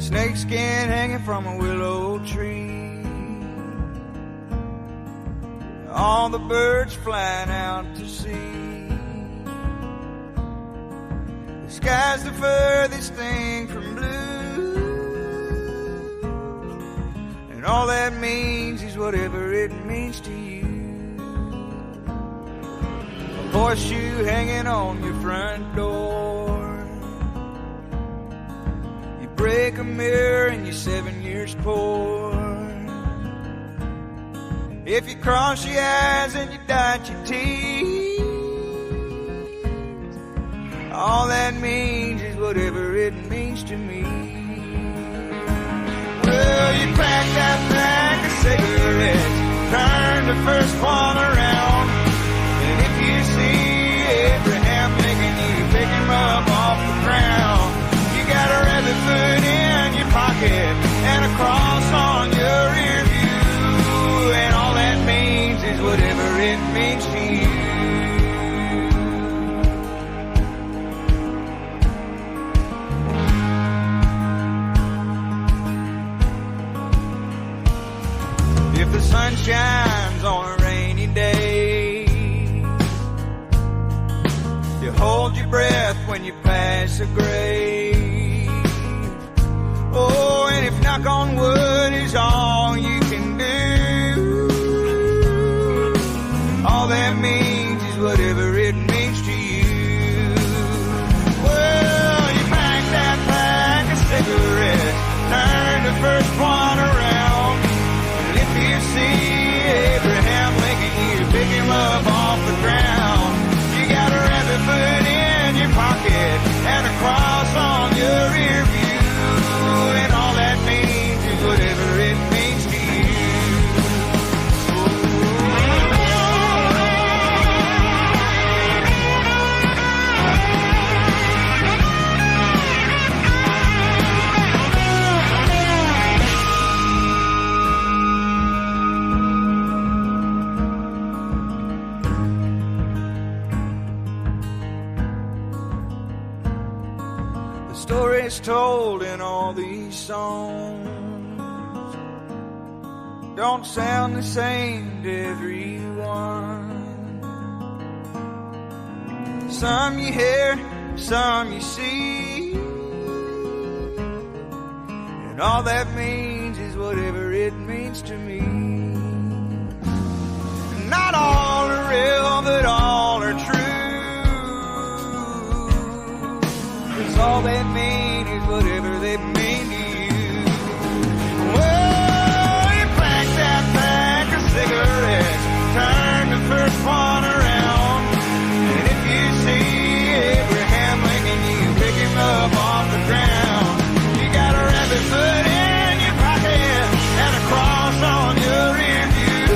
Snakeskin hanging from a willow tree. All the birds flying out to sea. The sky's the furthest thing from blue, and all that means is whatever it means to you. A horseshoe hanging on your front door. You break a mirror and you're 7 years poor. If you cross your eyes and you dot your T's, all that means is whatever it means to me. Well, you crack that pack of cigarettes, turn the first one around, and if you see Abraham Lincoln, you pick him up off the ground. You got a rabbit foot in your pocket and a cross on your rear view, and all that means is whatever it means to you. If the sun shines on a rainy day, you hold your breath when you pass a grave. Oh, and if knock on wood is all you can do, all that means is whatever it means to you. Well, you pack that pack of cigarettes, turn the first one around, and if you see Abraham Lincoln, you pick him up off the ground. You got a rabbit foot in your pocket and a cross on your rear view, and all that means is whatever it means to you. The stories told in all these songs don't sound the same to everyone. Some you hear, some you see, and all that means is whatever it means to me. Not all are real, but all are true. All they mean is whatever they mean to you. Well, you pack that pack of cigarettes, turn the first one around, and if you see Abraham Lincoln, you pick him up off the ground. You got a rabbit foot in your pocket and a cross on your rear view,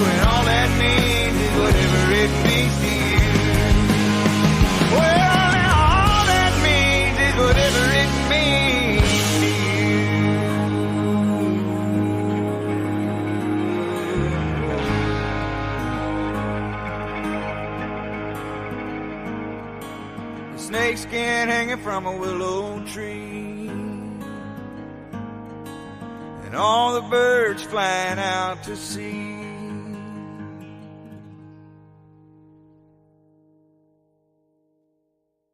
and all that means is whatever it means to you. Well, whatever it means to you. The snakeskin hanging from a willow tree, and all the birds flying out to sea.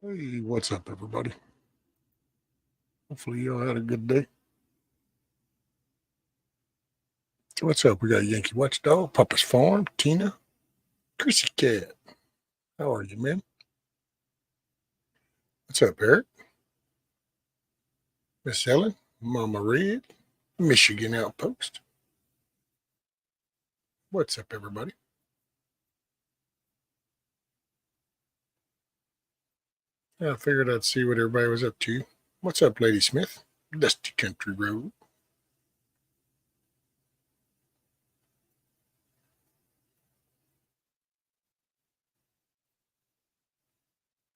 Hey, what's up, everybody? Hopefully you all had a good day. What's up? We got Yankee Watchdog, Papa's Farm, Tina, Chrissy Cat. How are you, man? What's up, Eric? Miss Ellen, Mama Red, Michigan Outpost. What's up, everybody? I figured I'd see what everybody was up to. What's up, Lady Smith? Dusty Country Road.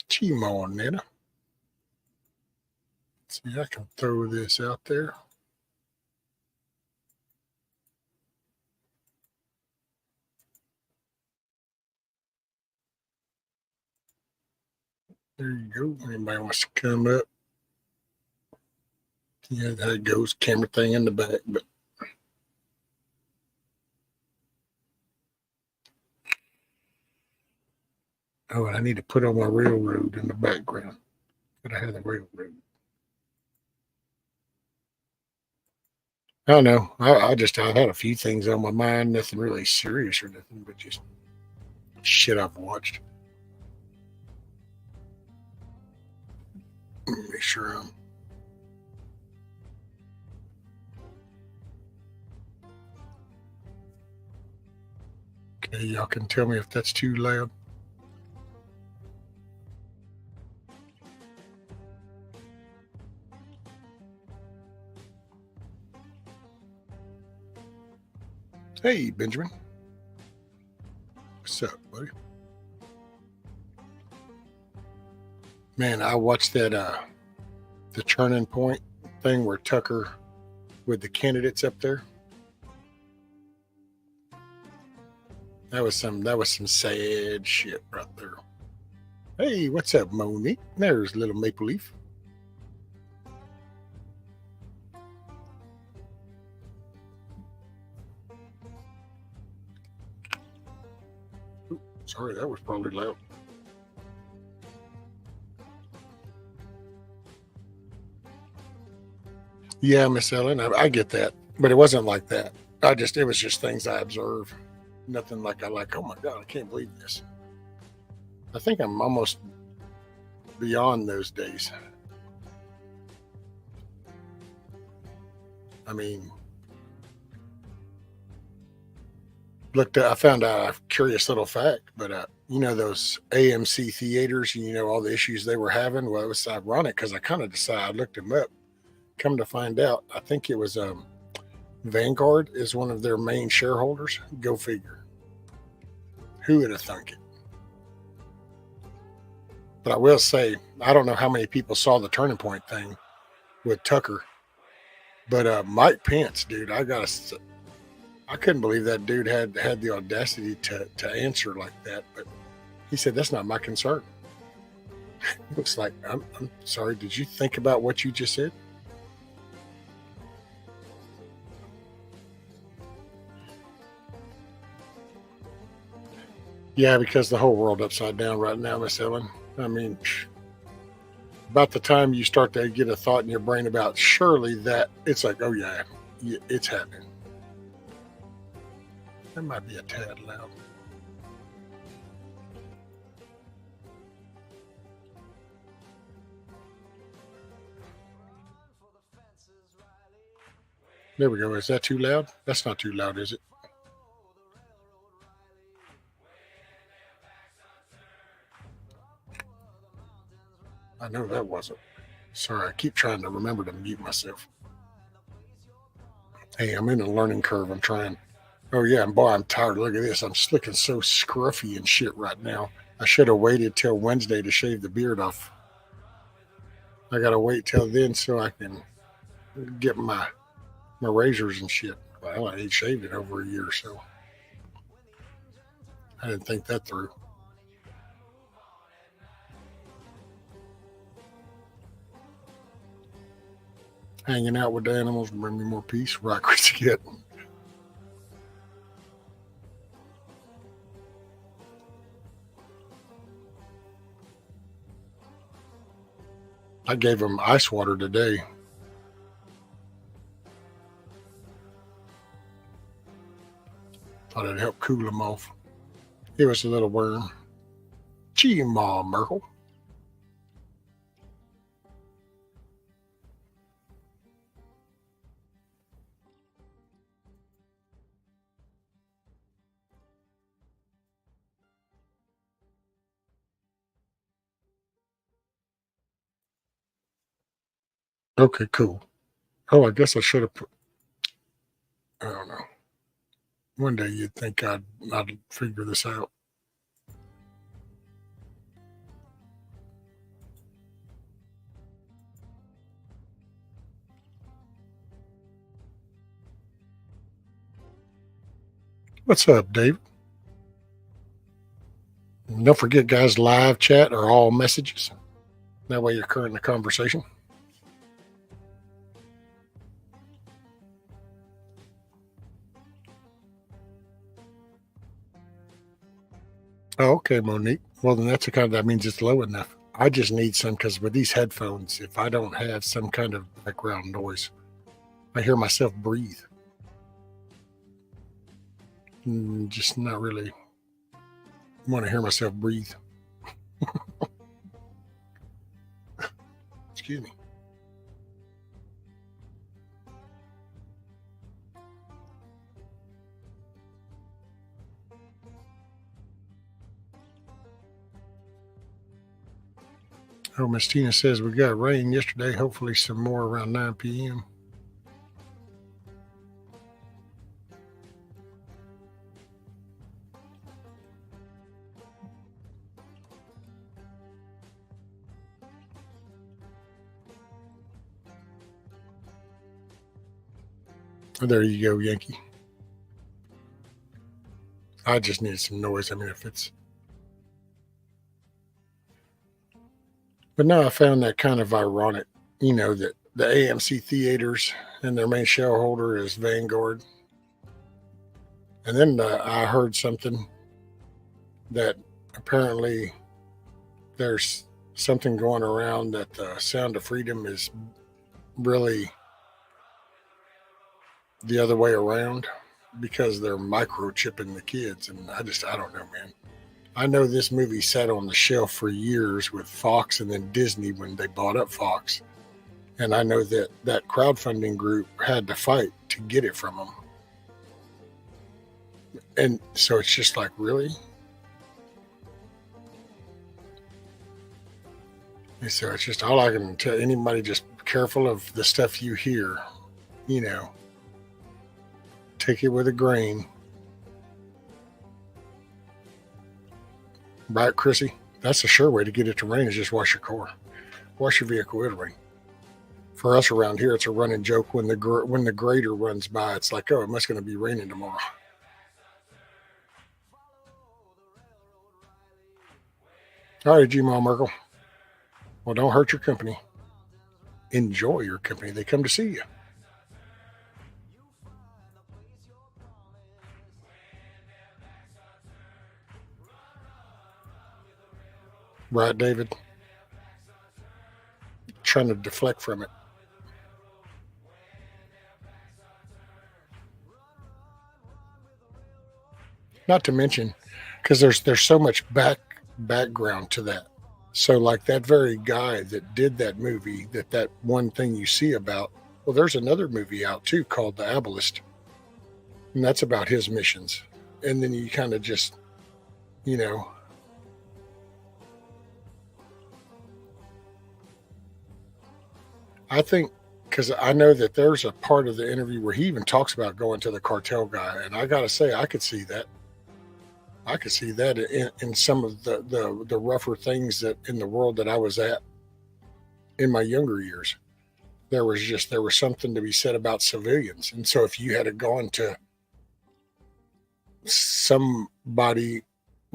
Chimo Netta. See, I can throw this out there. There you go. Anybody wants to come up, Yeah, that goes camera thing in the back, but oh, I need to put on my railroad in the background. But I have the railroad. I don't know. I had a few things on my mind, nothing really serious or nothing, but just shit I've watched. Make sure I'm. Okay, y'all can tell me if that's too loud. Hey, Benjamin. What's up, buddy? Man, I watched that the Turning Point thing where Tucker with the candidates up there. That was some sad shit right there. Hey, what's up, Monique? There's little Maple Leaf. Ooh, sorry, that was probably loud. Yeah, Miss Ellen, I get that, but it wasn't like that. It was just things I observed. Nothing like oh my God, I can't believe this. I think I'm almost beyond those days. I mean, I found out a curious little fact, but you know, those AMC theaters, you know, all the issues they were having. Well, it was ironic because I kind of decided, I looked them up. Come to find out, I think it was Vanguard is one of their main shareholders. Go figure. Who would have thunk it? But I will say, I don't know how many people saw the Turning Point thing with Tucker, but Mike Pence, dude, I couldn't believe that dude had the audacity to answer like that. But he said, that's not my concern. It was like, I'm sorry, did you think about what you just said? Yeah, because the whole world upside down right now, Miss Ellen. I mean, about the time you start to get a thought in your brain about surely that, it's like, oh yeah, it's happening. That might be a tad loud. There we go. Is that too loud? That's not too loud, is it? I know that wasn't. Sorry, I keep trying to remember to mute myself. Hey, I'm in a learning curve. I'm trying. Oh yeah, and boy, I'm tired. Look at this. I'm looking so scruffy and shit right now. I should have waited till Wednesday to shave the beard off. I gotta wait till then so I can get my razors and shit. Well, I ain't shaved in over a year, so I didn't think that through. Hanging out with the animals bring me more peace. Right, Chris, get. I gave them ice water today. Thought it'd help cool them off. It was a little worm. Gee, Ma Merkel. Okay, cool. Oh, I guess I should have put. I don't know. One day you'd think I'd figure this out. What's up, Dave? And don't forget, guys, live chat are all messages. That way you're current in the conversation. Oh, okay, Monique. Well, then that's the kind of, that means it's low enough. I just need some because with these headphones, if I don't have some kind of background noise, I hear myself breathe. Just not really want to hear myself breathe. Excuse me. Oh, Miss Tina says we got rain yesterday. Hopefully some more around 9 p.m. There you go, Yankee. I just need some noise. I mean, if it's... But no, I found that kind of ironic, that the AMC theaters and their main shareholder is Vanguard. And then I heard something that apparently there's something going around that the Sound of Freedom is really the other way around because they're microchipping the kids. And I don't know, man. I know this movie sat on the shelf for years with Fox and then Disney when they bought up Fox. And I know that that crowdfunding group had to fight to get it from them. And so it's just like, really? And so it's just all I can tell anybody, just be careful of the stuff you hear, take it with a grain. Right, Chrissy? That's a sure way to get it to rain is just wash your car. Wash your vehicle, it'll rain. For us around here, it's a running joke when the grader runs by. It's like, oh, it must going to be raining tomorrow. All right, G-Ma Merkel. Well, don't hurt your company. Enjoy your company. They come to see you. Right, David? Trying to deflect from it. Not to mention, because there's so much background to that. So like that very guy that did that movie, that one thing you see about, well, there's another movie out too called The Ableist. And that's about his missions. And then you kind of just, I think, because I know that there's a part of the interview where he even talks about going to the cartel guy. And I got to say, I could see that. I could see that in some of the rougher things that in the world that I was at in my younger years. There was something to be said about civilians. And so if you had gone to somebody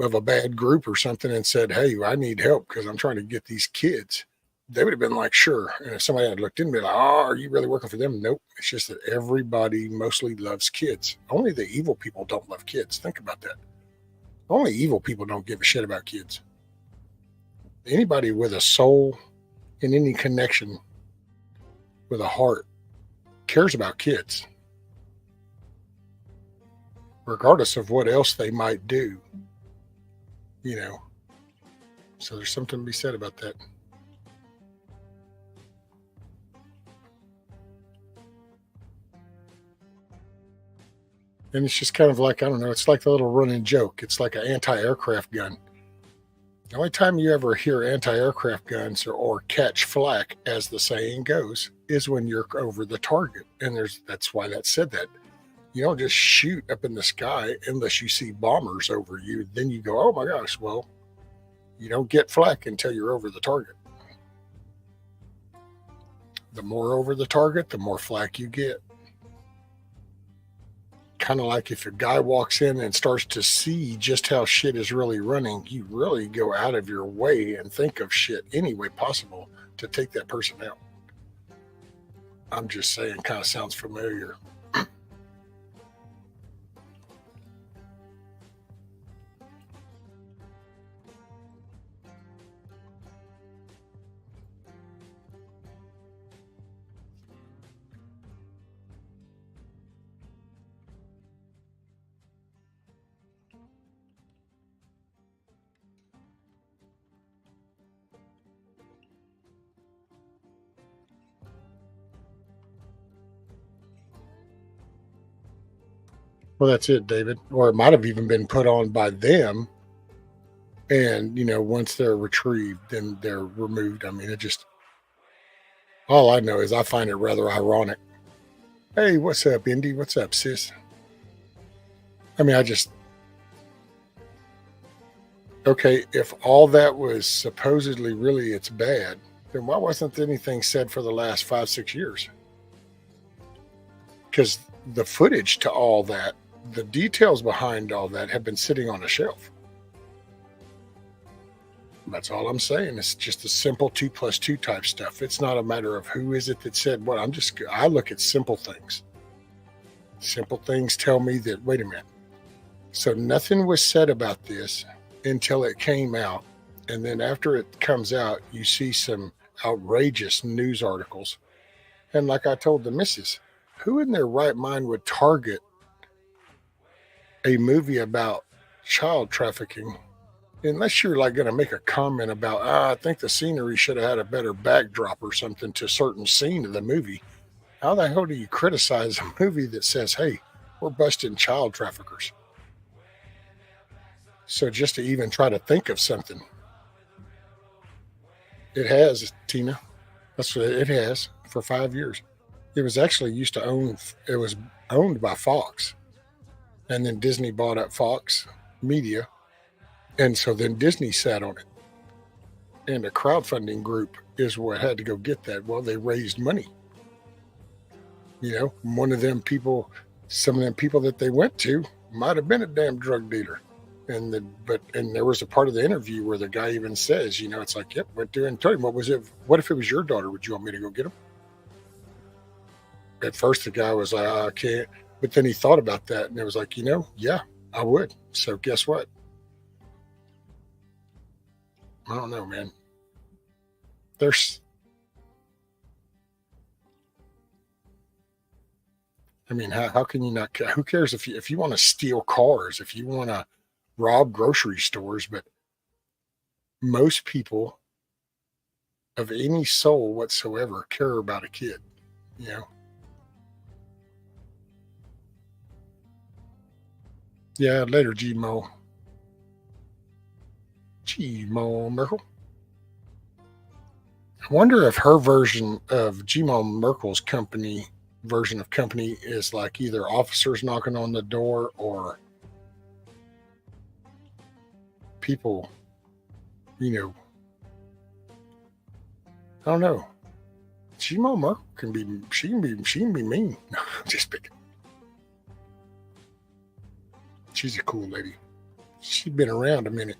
of a bad group or something and said, hey, I need help because I'm trying to get these kids, they would have been like, sure. And if somebody had looked in and be like, oh, are you really working for them? Nope. It's just that everybody mostly loves kids. Only the evil people don't love kids. Think about that. Only evil people don't give a shit about kids. Anybody with a soul and any connection with a heart cares about kids, regardless of what else they might do, So there's something to be said about that. And it's just kind of like, I don't know, it's like the little running joke. It's like an anti-aircraft gun. The only time you ever hear anti-aircraft guns or catch flak, as the saying goes, is when you're over the target. And that's why that said that. You don't just shoot up in the sky unless you see bombers over you. Then you go, oh my gosh, well, you don't get flak until you're over the target. The more over the target, the more flak you get. Kind of like if a guy walks in and starts to see just how shit is really running, you really go out of your way and think of shit any way possible to take that person out. I'm just saying, kind of sounds familiar. Well, that's it, David. Or it might have even been put on by them. And, once they're retrieved, then they're removed. I mean, all I know is I find it rather ironic. Hey, what's up, Indy? What's up, sis? I mean, okay, if all that was supposedly really it's bad, then why wasn't anything said for the last 5-6 years? Because the footage to all that, the details behind all that have been sitting on a shelf. That's all I'm saying. It's just a simple 2+2 type stuff. It's not a matter of who is it that said what. I look at simple things. Simple things tell me that, wait a minute. So nothing was said about this until it came out. And then after it comes out, you see some outrageous news articles. And like I told the missus, who in their right mind would target a movie about child trafficking unless you're like going to make a comment about, I think the scenery should have had a better backdrop or something to a certain scene of the movie. How the hell do you criticize a movie that says, hey, we're busting child traffickers? So just to even try to think of something, it has, Tina. That's what it has for 5 years. It was actually it was owned by Fox. And then Disney bought up Fox Media. And so then Disney sat on it. And a crowdfunding group is what had to go get that. Well, they raised money. One of them people, some of them people that they went to might have been a damn drug dealer. And there was a part of the interview where the guy even says, it's like, yep, went to and told him, what if it was your daughter? Would you want me to go get him? At first the guy was like, I can't. But then he thought about that and it was like, yeah, I would. So guess what? I don't know, man. How can you not? Who cares if you want to steal cars, if you want to rob grocery stores? But most people of any soul whatsoever care about a kid, Yeah, later, G-Mo. G-Mo Merkel. I wonder if her version of G-Mo Merkel's version of company is like either officers knocking on the door or people, I don't know. G-Mo Merkel can be mean. No, just picking. She's a cool lady. She's been around a minute.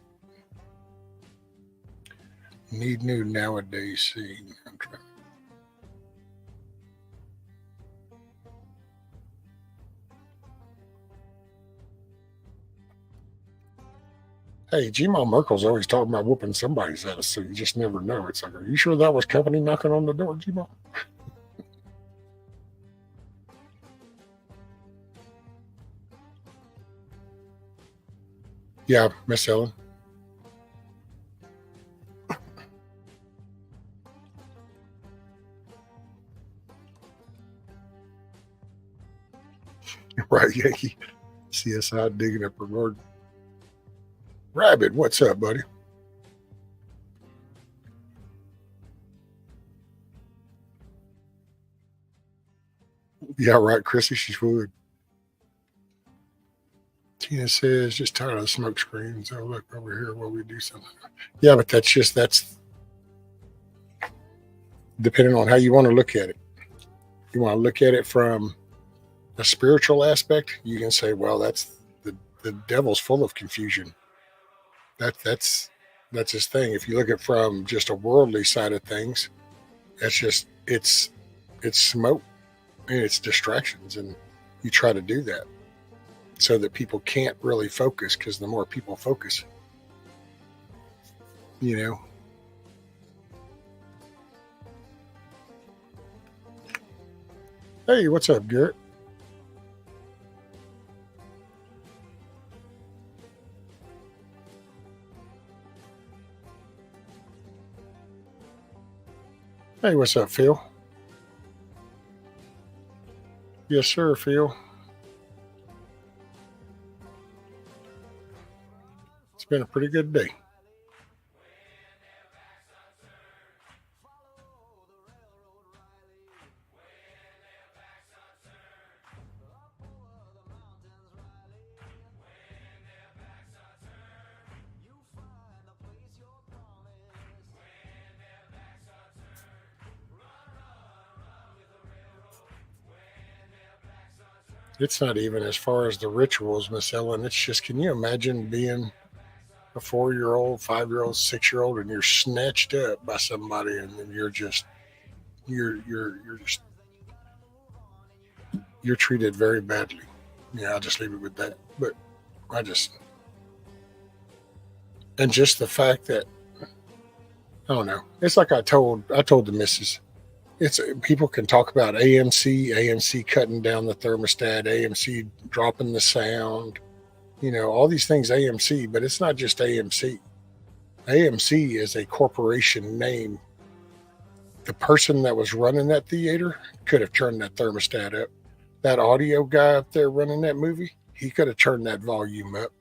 Need new nowadays scene. I'm trying. Hey, G-Mo Merkel's always talking about whooping somebody's ass, so you just never know. It's like, are you sure that was company knocking on the door, G-Mo? Yeah, Miss Ellen. Right, Yankee. CSI digging up her garden. Rabbit, what's up, buddy? Yeah, right, Chrissy, she would. Tina says, just tired of the smoke screens. Oh, look over here while we do something. Yeah, but that's depending on how you want to look at it. You want to look at it from a spiritual aspect, you can say, well, that's the devil's full of confusion. That's his thing. If you look at it from just a worldly side of things, it's smoke and it's distractions, and you try to do that so that people can't really focus, because the more people focus, Hey, what's up, Garrett? Hey, what's up, Phil? Yes, sir, Phil. It's been a pretty good day. It's not even as far as the rituals, Miss Ellen. It's just, can you imagine being a 4-year-old, 5-year-old, 6-year-old, and you're snatched up by somebody, and then you're just, you're just, you're treated very badly. Yeah, I'll just leave it with that. But I just, and just the fact that, I don't know. It's like I told the missus. It's people can talk about AMC cutting down the thermostat, AMC dropping the sound, all these things AMC, but it's not just AMC. AMC is a corporation name. The person that was running that theater could have turned that thermostat up. That audio guy up there running that movie, he could have turned that volume up.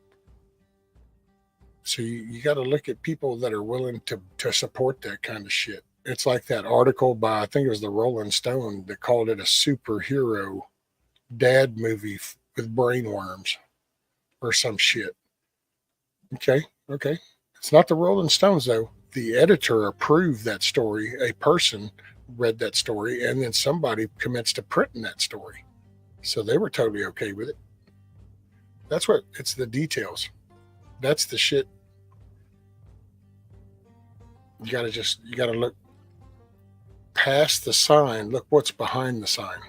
So you got to look at people that are willing to support that kind of shit. It's like that article by, I think it was the Rolling Stone, that called it a superhero dad movie with brainworms or some shit. Okay. It's not the Rolling Stones, though. The editor approved that story. A person read that story, and then somebody commenced to printing that story. So they were totally okay with it. That's what, it's the details. That's the shit. You got to look past the sign. Look what's behind the sign.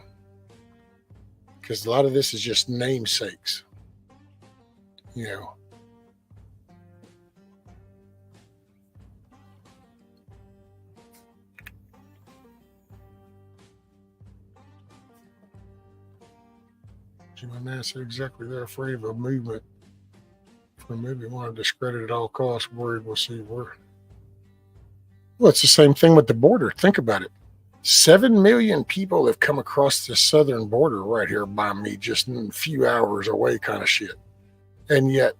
Because a lot of this is just namesakes. My man said exactly. They're afraid of a movement. For a movie, want to discredit at all costs. Worried we'll see where. Well, it's the same thing with the border. Think about it. 7 million people have come across the southern border right here by me, just a few hours away, kind of shit. And yet,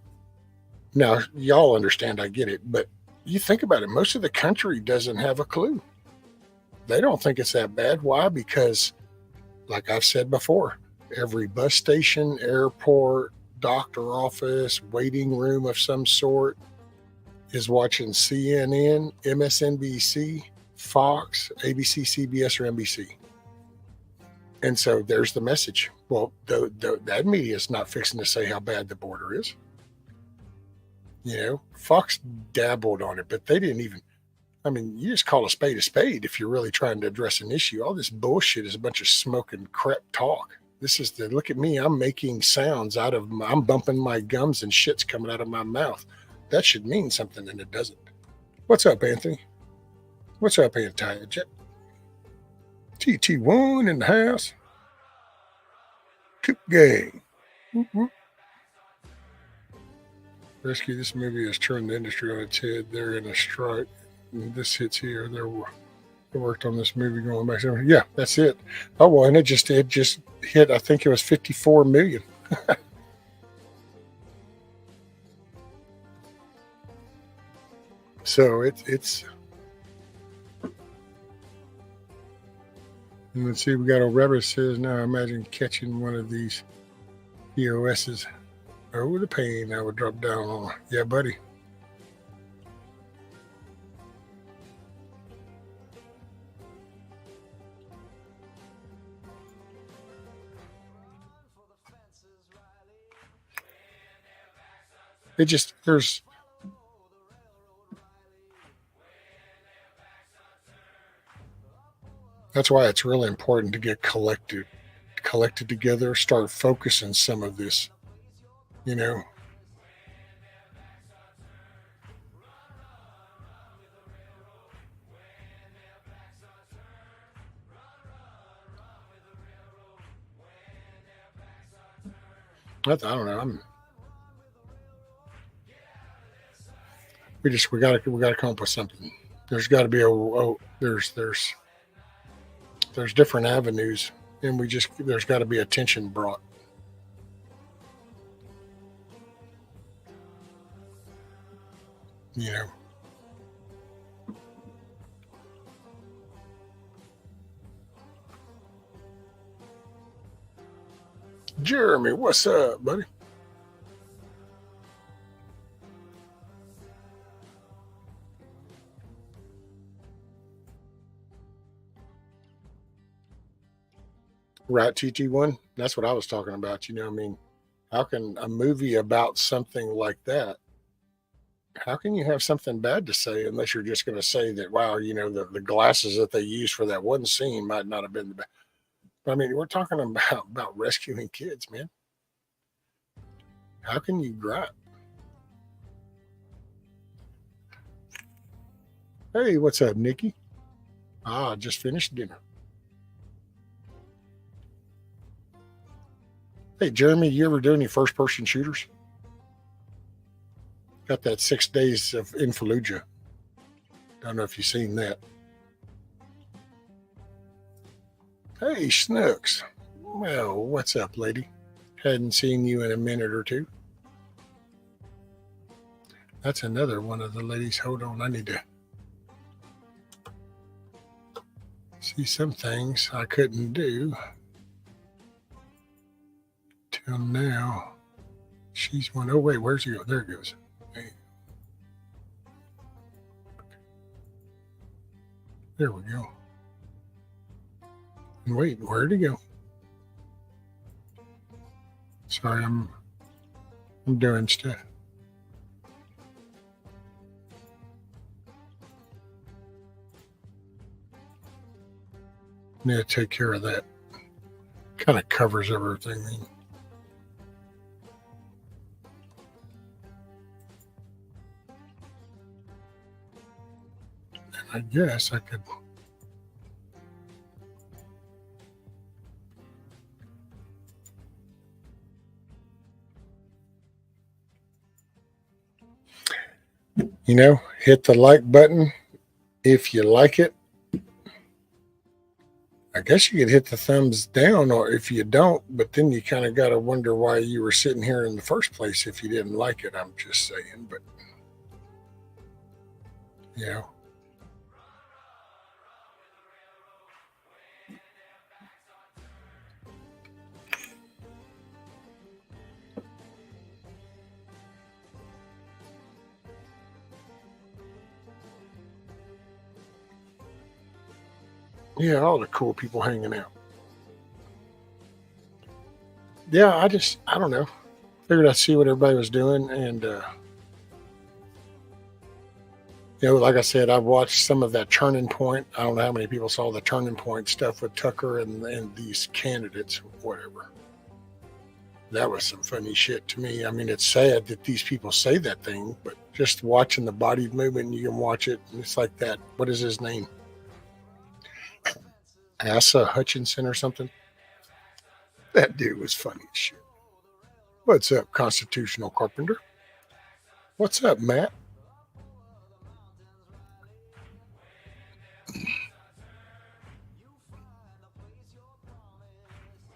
now y'all understand, I get it, but you think about it. Most of the country doesn't have a clue. They don't think it's that bad. Why? Because, like I've said before, every bus station, airport, doctor office, waiting room of some sort is watching CNN, MSNBC, Fox, ABC, CBS, or NBC. And so there's the message. Well, that media is not fixing to say how bad the border is. Fox dabbled on it, but they didn't even, you just call a spade if you're really trying to address an issue. All this bullshit is a bunch of smoking crap talk. This is look at me. I'm making sounds I'm bumping my gums and shit's coming out of my mouth. That should mean something, and it doesn't. What's up, Anthony? What's up, Anti-Jet? TT1 in the house. Coop gang. Whoop. Rescue, this movie has turned the industry on its head. They're in a strike. And this hits here. They worked on this movie going back. Yeah, that's it. Oh, well, and it just hit, I think it was 54 million. So it's and let's see, we got a Rebel says, now imagine catching one of these POSs. Oh, the pain I would drop down on. Yeah, buddy. It just, that's why it's really important to get collected together, start focusing some of this, I don't know. We got to come up with something. There's got to be there's different avenues, and there's got to be attention brought. you know. Jeremy, what's up, buddy? Right, TT1. That's what I was talking about. You know, I mean, how can a movie about something like that? How can you have something bad to say unless you're just going to say that, wow, you know, the glasses that they used for that one scene might not have been the best. I mean, we're talking about rescuing kids, man. How can you gripe? Hey, what's up, Nikki? Ah, just finished dinner. Hey, Jeremy, you ever do any first-person shooters? Got that 6 Days of in Fallujah. Don't know if you've seen that. Hey, Snooks. Well, what's up, lady? Hadn't seen you in a minute or two. That's another one of the ladies. Hold on, I need to see some things I couldn't do till now. She's one. Oh, wait, where's he go? There it goes. Hey. There we go. And wait, where'd he go? Sorry, I'm doing stuff. Need to take care of that. Kind of covers everything. And I guess I could. You know, hit the like button if you like it. I guess you could hit the thumbs down, or if you don't, but then you kind of got to wonder why you were sitting here in the first place if you didn't like it. I'm just saying, but you know. Yeah, all the cool people hanging out. Yeah, I don't know. Figured I'd see what everybody was doing. And, you know, like I said, I've watched some of that Turning Point. I don't know how many people saw the Turning Point stuff with Tucker and these candidates, whatever. That was some funny shit to me. I mean, it's sad that these people say that thing, but just watching the body movement, you can watch it. And it's like that. What is his name? Asa Hutchinson or something. That dude was funny as shit. What's up, Constitutional Carpenter? What's up, Matt?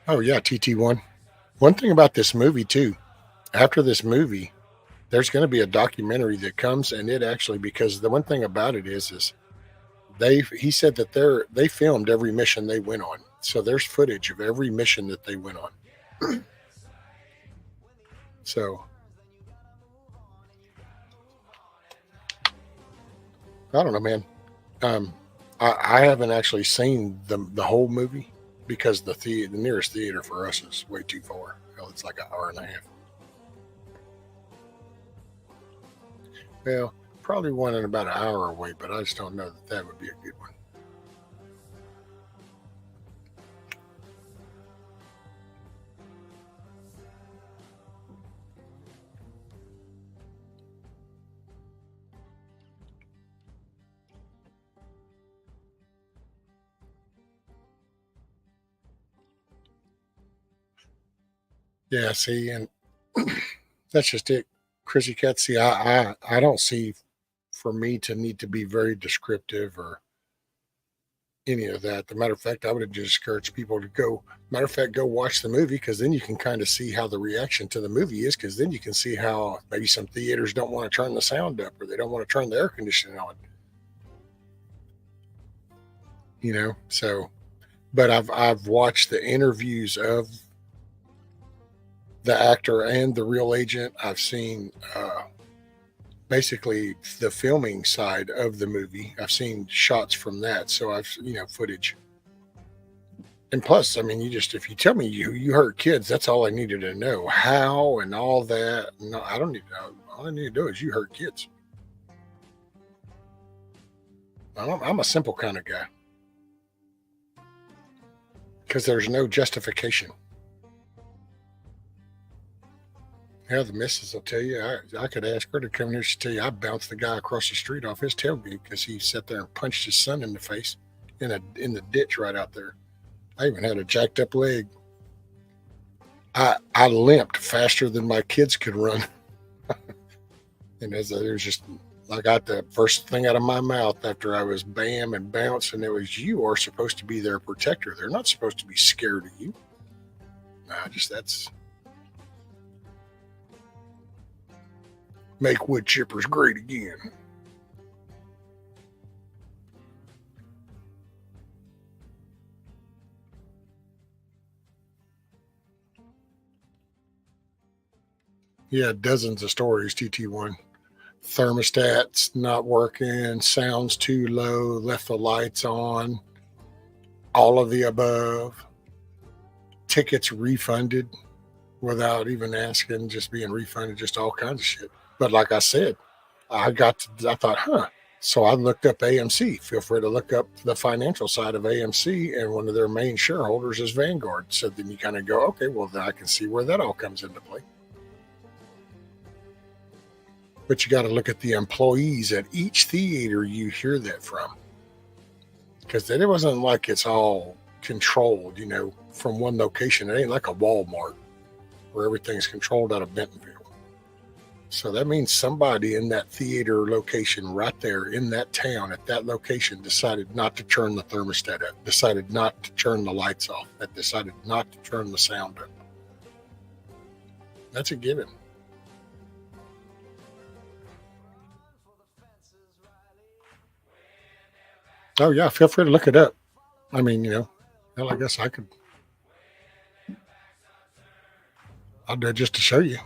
Oh, yeah, TT1. One thing about this movie, too, after this movie, there's going to be a documentary that comes, and it actually, because the one thing about it is he said that they filmed every mission they went on. So there's footage of every mission that they went on. So I don't know, man. I haven't actually seen the whole movie because the nearest theater for us is way too far. Hell, it's like an hour and a half. Well, probably one in about an hour away, but I just don't know that would be a good one. Yeah, see, and that's just it. Chrissy Cat, see, I don't see for me to need to be very descriptive or any of that. The matter of fact, I would have just encouraged people to go. Matter of fact, go watch the movie, because then you can kind of see how the reaction to the movie is. Because then you can see how maybe some theaters don't want to turn the sound up, or they don't want to turn the air conditioning on. So, but I've watched the interviews of the actor and the real agent. I've seen basically the filming side of the movie. I've seen shots from that, so I've footage. And plus, I mean, if you tell me you hurt kids, that's all I needed to know. How and all that. No, I don't need to know. All I need to do is you hurt kids. I'm a simple kind of guy, because there's no justification. Yeah, the missus will tell you. I could ask her to come here. She'll tell you I bounced the guy across the street off his tailgate because he sat there and punched his son in the face in the ditch right out there. I even had a jacked up leg. I limped faster than my kids could run. And there's just, I got the first thing out of my mouth after I was bam and bounce, and it was, you are supposed to be their protector. They're not supposed to be scared of you. That's make wood chippers great again. Yeah, dozens of stories, TT1. Thermostats not working, sounds too low, left the lights on, all of the above. Tickets refunded without even asking, just being refunded, just all kinds of shit. But like I said, I thought, So I looked up AMC. Feel free to look up the financial side of AMC, and one of their main shareholders is Vanguard. So then you kind of go, okay, well, then I can see where that all comes into play. But you got to look at the employees at each theater you hear that from. Because it wasn't like it's all controlled, from one location. It ain't like a Walmart where everything's controlled out of Bentonville. So that means somebody in that theater location right there in that town at that location decided not to turn the thermostat up, decided not to turn the lights off, that decided not to turn the sound up. That's a given. Oh, yeah, feel free to look it up. I mean, I guess I'll do it just to show you.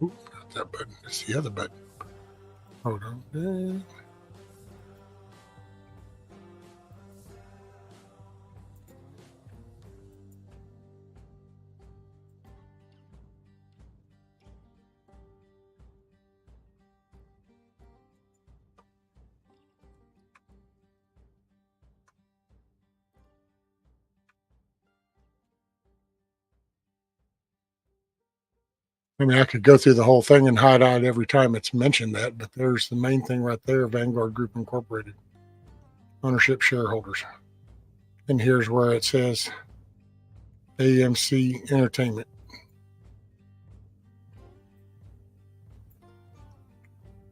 Oop, not that button. It's the other button. Hold on. I mean, I could go through the whole thing and highlight every time it's mentioned that, but there's the main thing right there, Vanguard Group Incorporated, ownership shareholders. And here's where it says AMC Entertainment.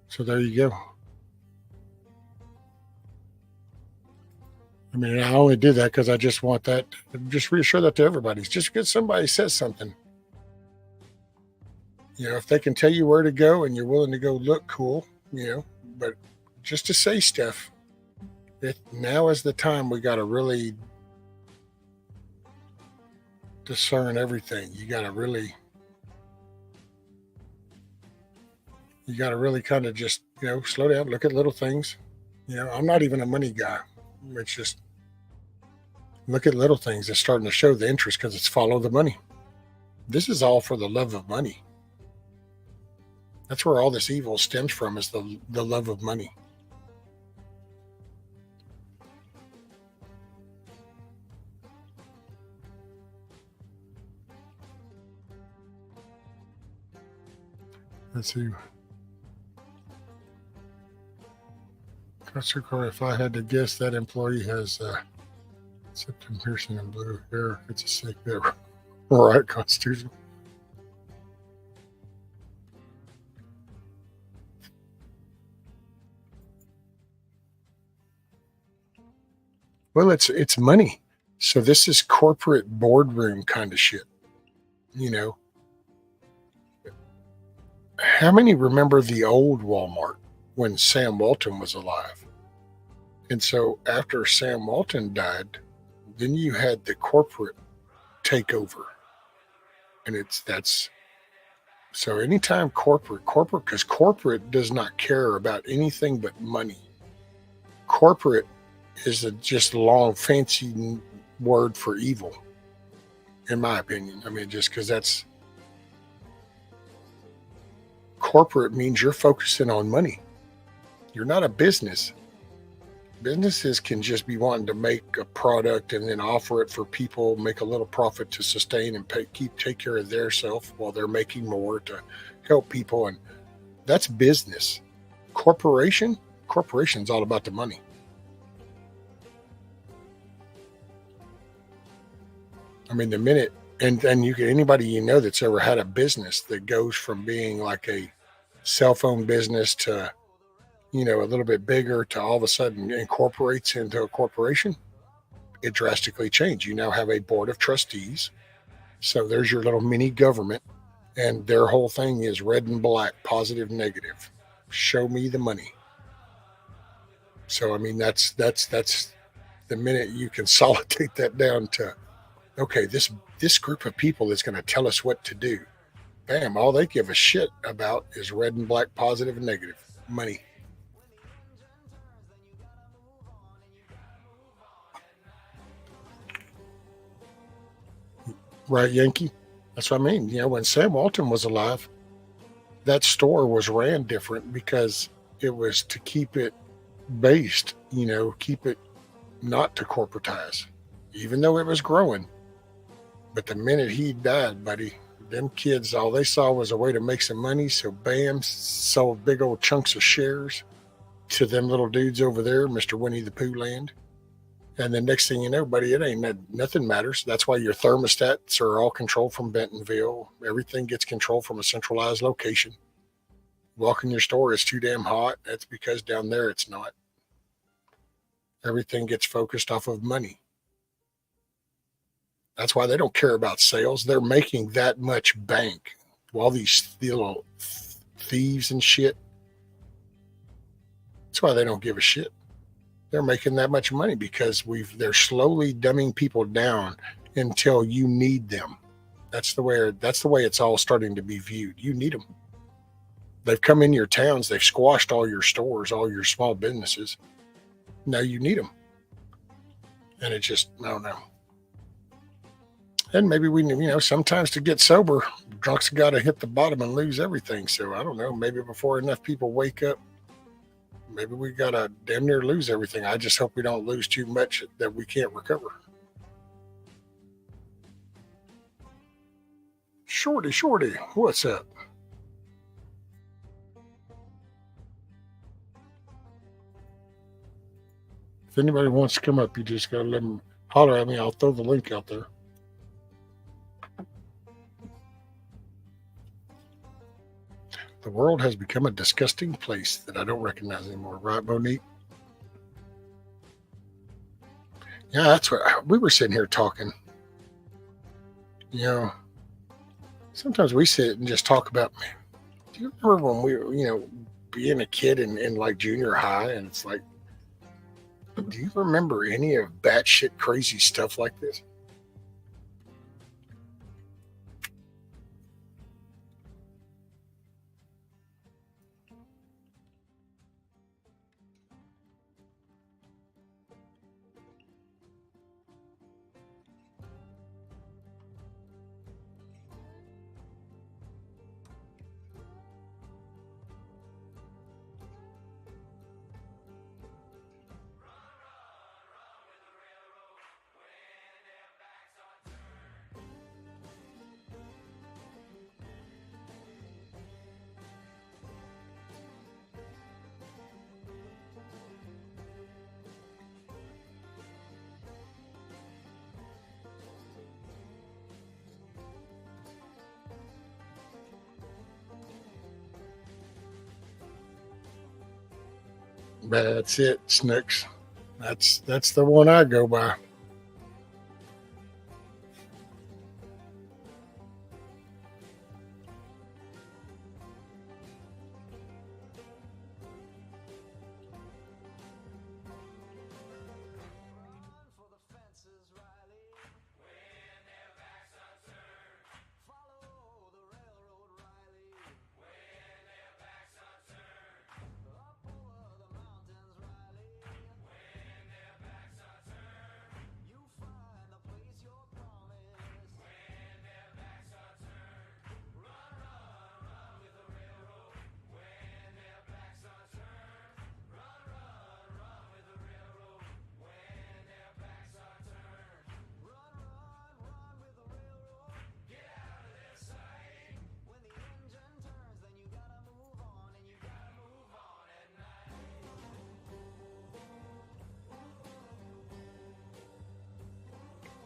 So there you go. I mean, I only do that because I just want that, just reassure that to everybody. Just because somebody says something. If they can tell you where to go and you're willing to go look cool, but just to say stuff, now is the time we got to really discern everything. You got to really kind of just, slow down, look at little things. I'm not even a money guy. It's just look at little things. It's starting to show the interest because it's follow the money. This is all for the love of money. That's where all this evil stems from, is the love of money. Let's see. If I had to guess, that employee has septum piercing and blue hair. It's a sick bit. Right, Constitution. Well, it's money. So this is corporate boardroom kind of shit. You know, how many remember the old Walmart when Sam Walton was alive? And so after Sam Walton died, then you had the corporate takeover. And that's so anytime corporate, because corporate does not care about anything but money. Corporate is just a long, fancy word for evil, in my opinion. I mean, just because that's corporate means you're focusing on money. You're not a business. Businesses can just be wanting to make a product and then offer it for people, make a little profit to sustain and take care of their self while they're making more to help people. And that's business. Corporation's all about the money. I mean, the minute, and you can, anybody you know that's ever had a business that goes from being like a cell phone business to, a little bit bigger to all of a sudden incorporates into a corporation, it drastically changed. You now have a board of trustees. So there's your little mini government, and their whole thing is red and black, positive, negative. Show me the money. So, I mean, that's the minute you consolidate that down to, okay, this group of people is going to tell us what to do. Bam, all they give a shit about is red and black, positive and negative, money. Right, Yankee? That's what I mean. When Sam Walton was alive, that store was ran different because it was to keep it based, keep it not to corporatize, even though it was growing. But the minute he died, buddy, them kids, all they saw was a way to make some money. So bam, sold big old chunks of shares to them little dudes over there, Mr. Winnie the Pooh land. And the next thing you know, buddy, it ain't nothing matters. That's why your thermostats are all controlled from Bentonville. Everything gets controlled from a centralized location. Walk in your store, it's too damn hot. That's because down there it's not. Everything gets focused off of money. That's why they don't care about sales. They're making that much bank. All these little thieves and shit. That's why they don't give a shit. They're making that much money because they're slowly dumbing people down until you need them. That's the way it's all starting to be viewed. You need them. They've come in your towns. They've squashed all your stores, all your small businesses. Now you need them. And it just, I don't know. And maybe sometimes to get sober, drunks got to hit the bottom and lose everything. So I don't know, maybe before enough people wake up, maybe we got to damn near lose everything. I just hope we don't lose too much that we can't recover. Shorty, what's up? If anybody wants to come up, you just got to let them holler at me. I'll throw the link out there. The world has become a disgusting place that I don't recognize anymore. Right, Monique? Yeah, that's what we were sitting here talking. Sometimes we sit and just talk about, do you remember when we were, being a kid in like junior high, and it's like, do you remember any of batshit crazy stuff like this? That's it, Snooks. That's the one I go by.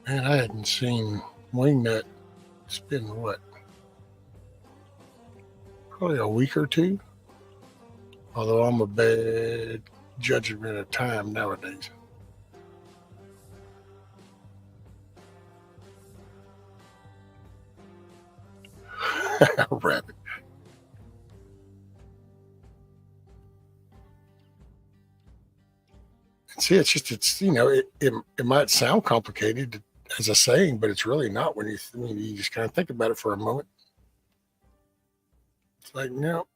Man, I hadn't seen Wingnut. It's been what? Probably a week or two. Although I'm a bad judgment of time nowadays. Rabbit. See, it's it might sound complicated as a saying, but it's really not when you just kind of think about it for a moment. It's like, no,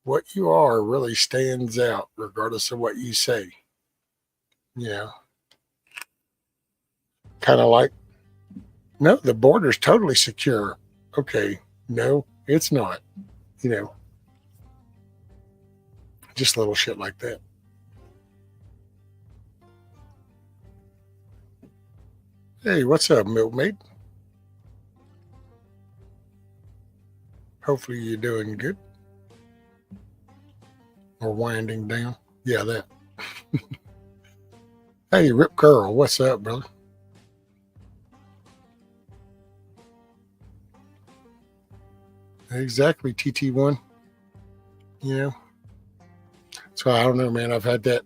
what you are really stands out regardless of what you say. You know, kind of like, no, the border's totally secure. Okay, no, it's not. You know, just little shit like that. Hey, what's up, milkmaid? Hopefully you're doing good. Or winding down. Yeah, that. Hey, Rip Curl, what's up, brother? Exactly, TT1. You know, so I don't know, man. I've had that.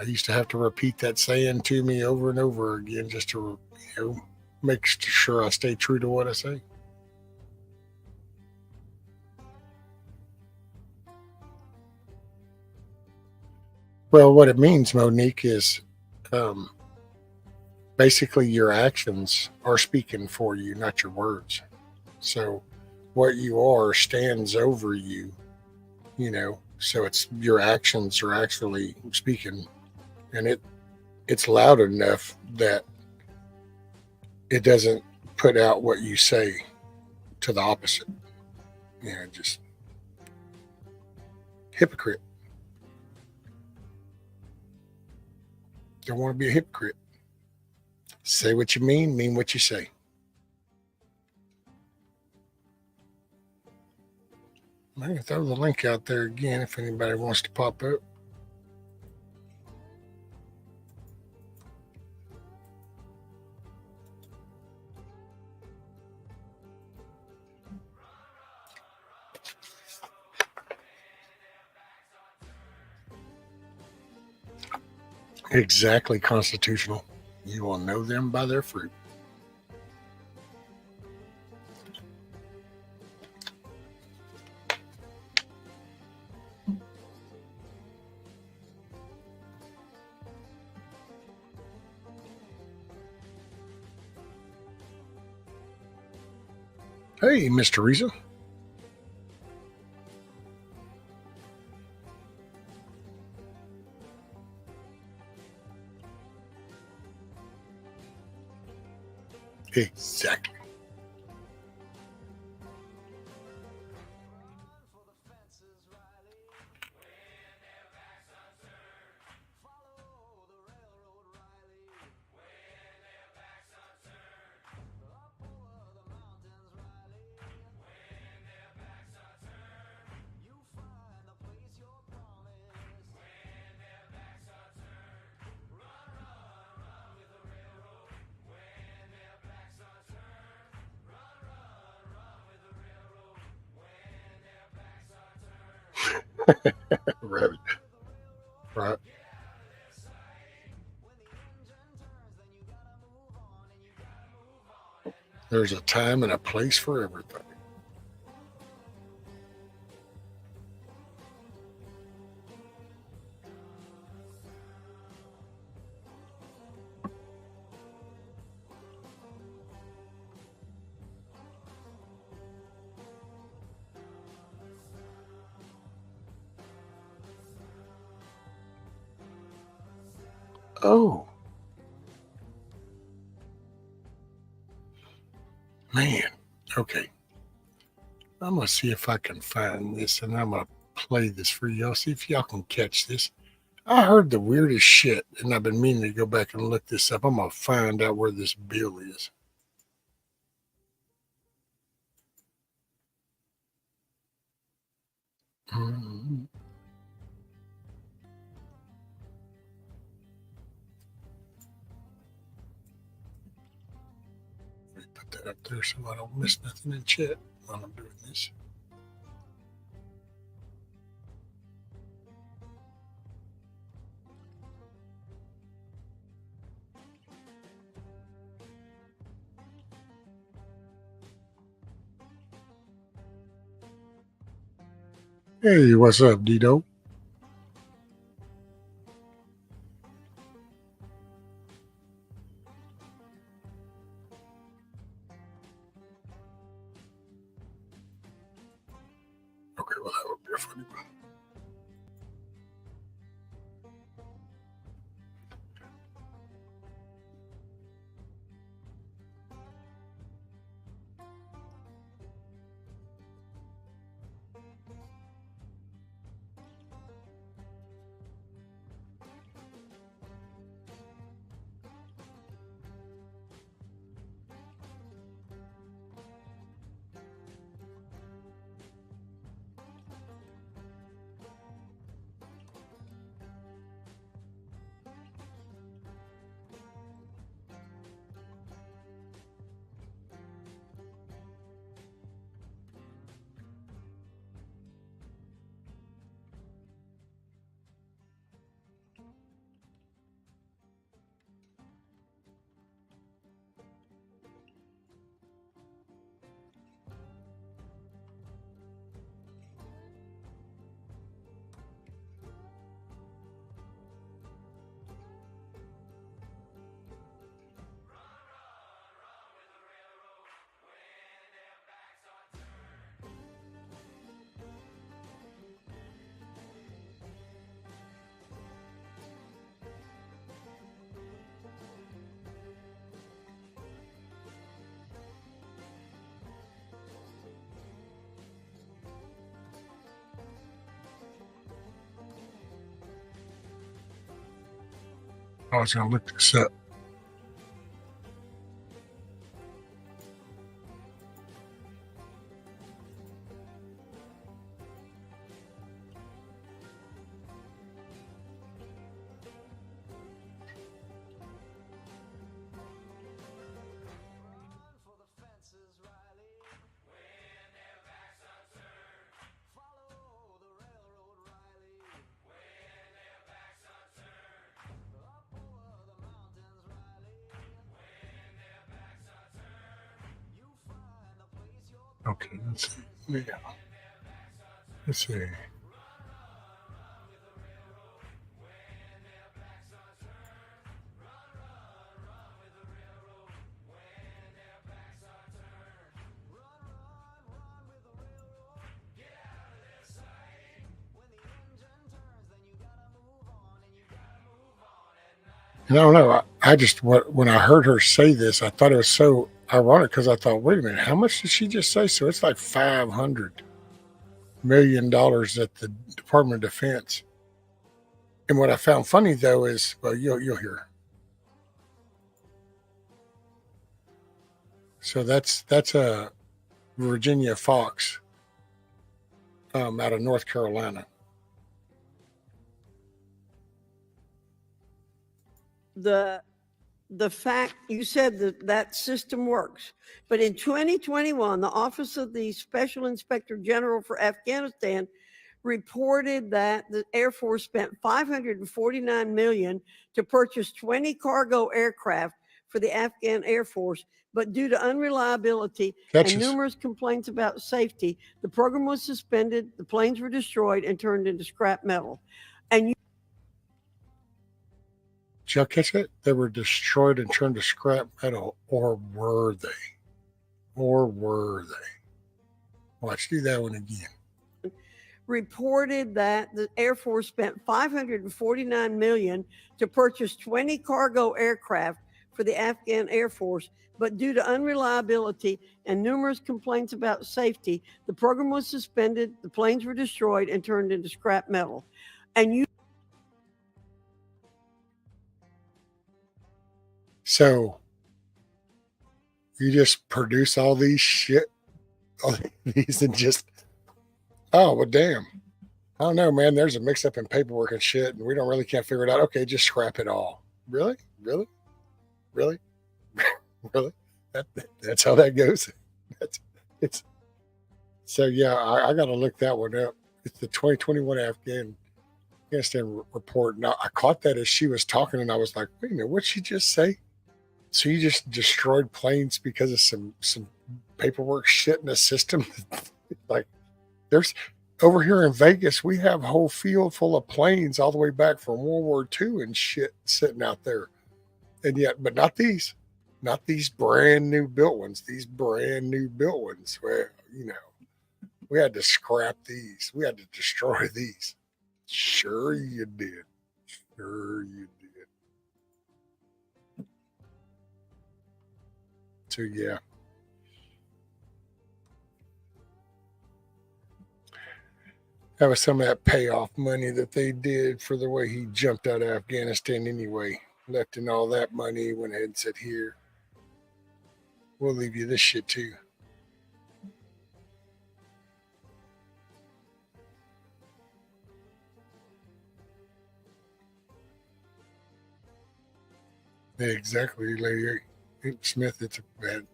I used to have to repeat that saying to me over and over again just to, make sure I stay true to what I say. Well, what it means, Monique, is basically your actions are speaking for you, not your words. So what you are stands over you, so it's your actions are actually speaking, and it's loud enough that it doesn't put out what you say to the opposite. Just hypocrite. Don't want to be a hypocrite. Say what you mean what you say. I can throw the link out there again if anybody wants to pop up. Exactly constitutional. You will know them by their fruit. Hey, Miss Teresa. Exactly. Rabbit. Right. There's a time and a place for everything. Oh, man. Okay. I'm going to see if I can find this, and I'm going to play this for y'all. See if y'all can catch this. I heard the weirdest shit, and I've been meaning to go back and look this up. I'm going to find out where this bill is. Mm-hmm. Let me put that up there so I don't miss nothing in chat while I'm doing this. Hey, what's up, Dido? Okay, well, that would be a funny one. I was going to look this up. Okay, let's see. Yeah. Let's see. And I don't know. I just when I heard her say this, I thought it was so ironic because I thought, wait a minute, how much did she just say? So it's like $500 million at the Department of Defense. And what I found funny though is, well, you'll hear. So that's a Virginia Fox out of North Carolina. The fact you said that system works, but in 2021, the Office of the Special Inspector General for Afghanistan reported that the Air Force spent $549 million to purchase 20 cargo aircraft for the Afghan Air Force, but due to unreliability Catches. and numerous complaints about safety, the program was suspended, the planes were destroyed and turned into scrap metal. And Did y'all catch that? They were destroyed and turned to scrap metal, or were they? Or were they? Watch, do that one again. reported that the Air Force spent $549 million to purchase 20 cargo aircraft for the Afghan Air Force, but due to unreliability and numerous complaints about safety, the program was suspended, the planes were destroyed and turned into scrap metal. And So you just produce all these and just, oh, well, damn. I don't know, man. There's a mix up in paperwork and shit, and we don't really can't figure it out. Okay, just scrap it all. Really? Really? Really? Really? That's how that goes. It's so yeah. I got to look that one up. It's the 2021 Afghanistan report. Now I caught that as she was talking, and I was like, wait a minute, what'd she just say? So you just destroyed planes because of some paperwork shit in the system? Like, there's over here in Vegas, we have a whole field full of planes all the way back from World War II and shit sitting out there. And yet, but not these brand new built ones, these brand new built ones where, we had to scrap these. We had to destroy these. Sure you did. Sure you did. So yeah. That was some of that payoff money that they did for the way he jumped out of Afghanistan anyway. Left in all that money, went ahead and said, here, we'll leave you this shit too. Yeah, exactly, Lady Smith. It's a bad.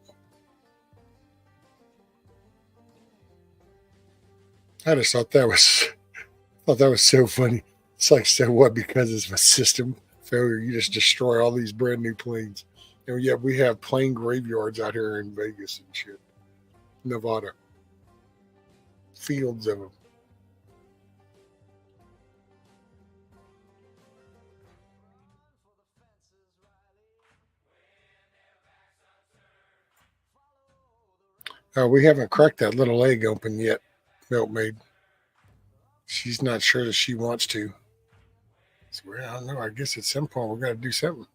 I just thought that was so funny. It's like, so what? Because it's a system failure, you just destroy all these brand new planes. And yet we have plane graveyards out here in Vegas and shit, Nevada, fields of them. We haven't cracked that little egg open yet, Milkmaid. She's not sure that she wants to. So, well, I don't know. I guess at some point we're going to do something.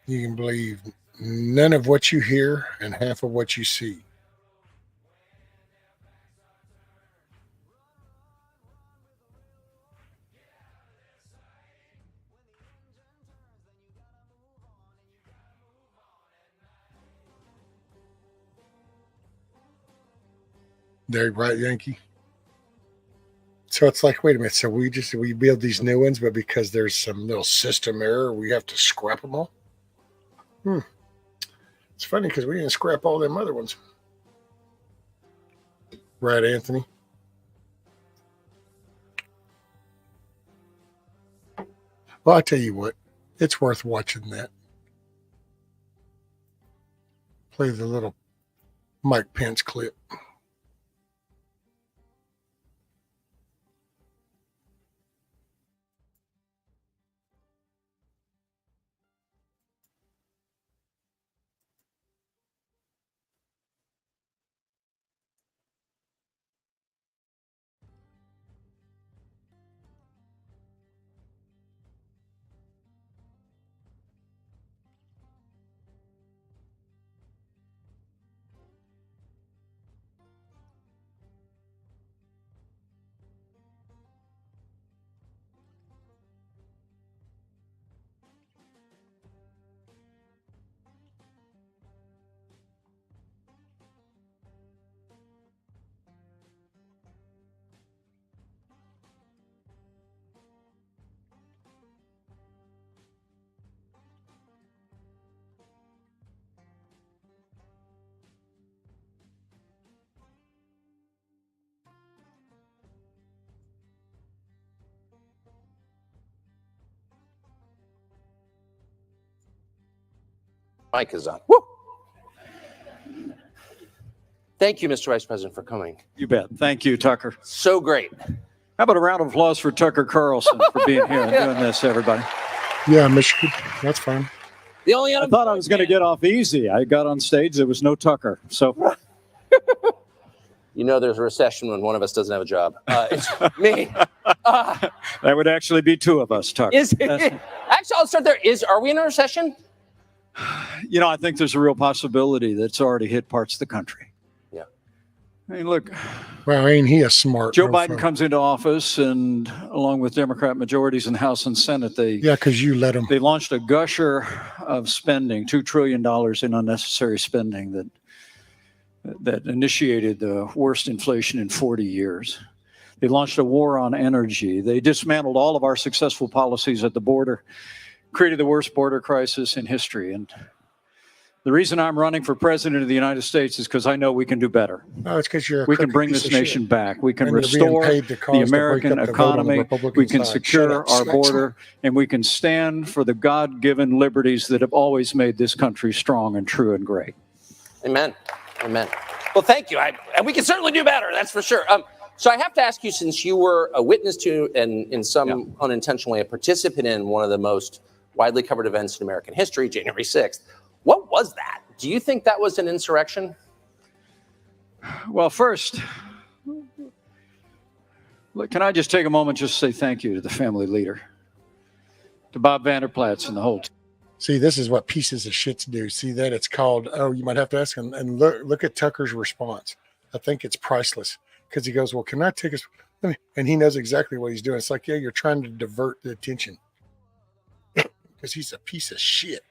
You can believe none of what you hear and half of what you see. There, right, Yankee? So it's like, wait a minute. So we build these new ones, but because there's some little system error, we have to scrap them all? It's funny because we didn't scrap all them other ones. Right, Anthony? Well, I tell you what, it's worth watching that. Play the little Mike Pence clip. Mic is on. Woo! Thank you, Mr. Vice President, for coming. You bet. Thank you, Tucker. So great. How about a round of applause for Tucker Carlson for being here and doing this, everybody? Yeah, Michigan. That's fine. The only I thought I was going to get off easy. I got on stage. There was no Tucker. So, you know, there's a recession when one of us doesn't have a job. It's me. that would actually be two of us, Tucker. Actually, I'll start there. Are we in a recession? You know, I think there's a real possibility that it's already hit parts of the country. Yeah. I mean, look. Well, ain't he a smart Joe mofo? Biden comes into office, and along with Democrat majorities in the House and Senate, Yeah, because you let him. they launched a gusher of spending, $2 trillion in unnecessary spending that initiated the worst inflation in 40 years. They launched a war on energy. They dismantled all of our successful policies at the border, created the worst border crisis in history. And the reason I'm running for president of the United States is because I know we can do better. No, it's because you're. We can bring this nation back. We can And you're being restore paid to cause the to break American up the vote on the economy. Republican We can side. secure Shut up, our Smack. border, and we can stand for the God-given liberties that have always made this country strong and true and great. Amen. Amen. Well, thank you. And we can certainly do better. That's for sure. So I have to ask you, since you were a witness to and in some unintentional way a participant in one of the most widely covered events in American history, January 6th, what was that? Do you think that was an insurrection? Well, first, look, can I just take a moment just to say thank you to the family leader, to Bob Vanderplatz and the whole team. See, this is what pieces of shits do. See that it's called. Oh, you might have to ask him. And look at Tucker's response. I think it's priceless because he goes, "Well, can I take us?" And he knows exactly what he's doing. It's like, yeah, you're trying to divert the attention because he's a piece of shit.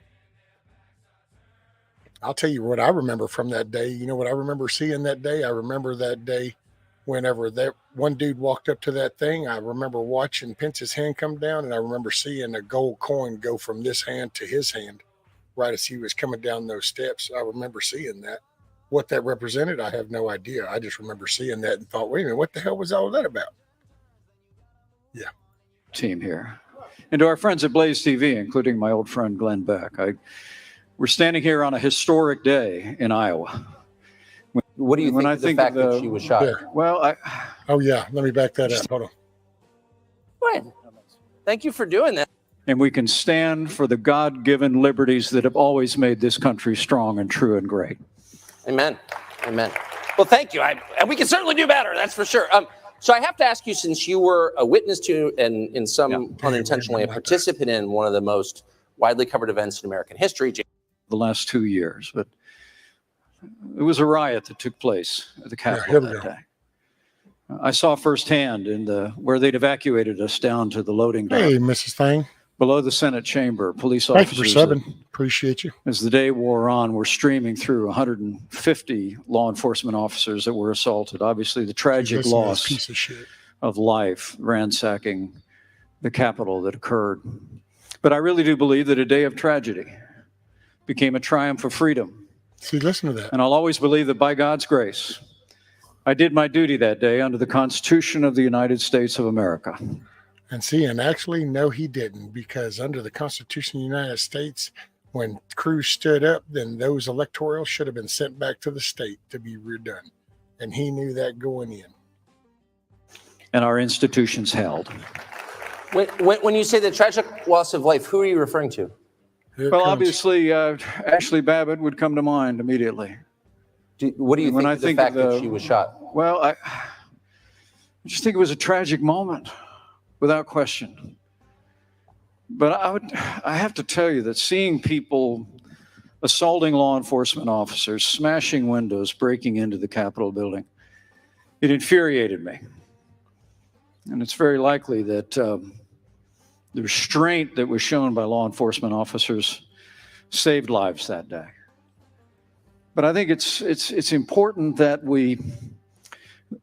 I'll tell you what I remember from that day. You know what I remember seeing that day? I remember that day whenever that one dude walked up to that thing. I remember watching Pence's hand come down, and I remember seeing a gold coin go from this hand to his hand right as he was coming down those steps. I remember seeing that. What that represented, I have no idea. I just remember seeing that and thought, wait a minute, what the hell was all that about? Yeah. Team here. And to our friends at Blaze TV, including my old friend Glenn Beck. We're standing here on a historic day in Iowa. What do you think of the fact that she was shot? Yeah. Well, Oh, yeah. Let me back that up. Hold on. What? Thank you for doing that. and we can stand for the God-given liberties that have always made this country strong and true and great. Amen. Amen. Well, thank you. And we can certainly do better. That's for sure. So I have to ask you, since you were a witness to and in some unintentional way a participant in one of the most widely covered events in American history. The last 2 years, but it was a riot that took place at the Capitol that day. I saw firsthand where they'd evacuated us down to the loading dock. Hey, Mrs. Thing. Below the Senate chamber, police Thank you officers. for subbing. Appreciate you. As the day wore on, we're streaming through 150 law enforcement officers that were assaulted. Obviously, the tragic loss piece of shit of life ransacking the Capitol that occurred. But I really do believe that a day of tragedy became a triumph of freedom. See, listen to that. And I'll always believe that by God's grace, I did my duty that day under the Constitution of the United States of America. And see, and actually, no, he didn't, because under the Constitution of the United States, when Cruz stood up, then those electorals should have been sent back to the state to be redone. And he knew that going in. And our institutions held. When you say the tragic loss of life, who are you referring to? Well, obviously, Ashley Babbitt would come to mind immediately. What do you think of the fact that she was shot? Well, I just think it was a tragic moment, without question. But I have to tell you that seeing people assaulting law enforcement officers, smashing windows, breaking into the Capitol building, it infuriated me. And it's very likely that the restraint that was shown by law enforcement officers saved lives that day. But I think it's important that we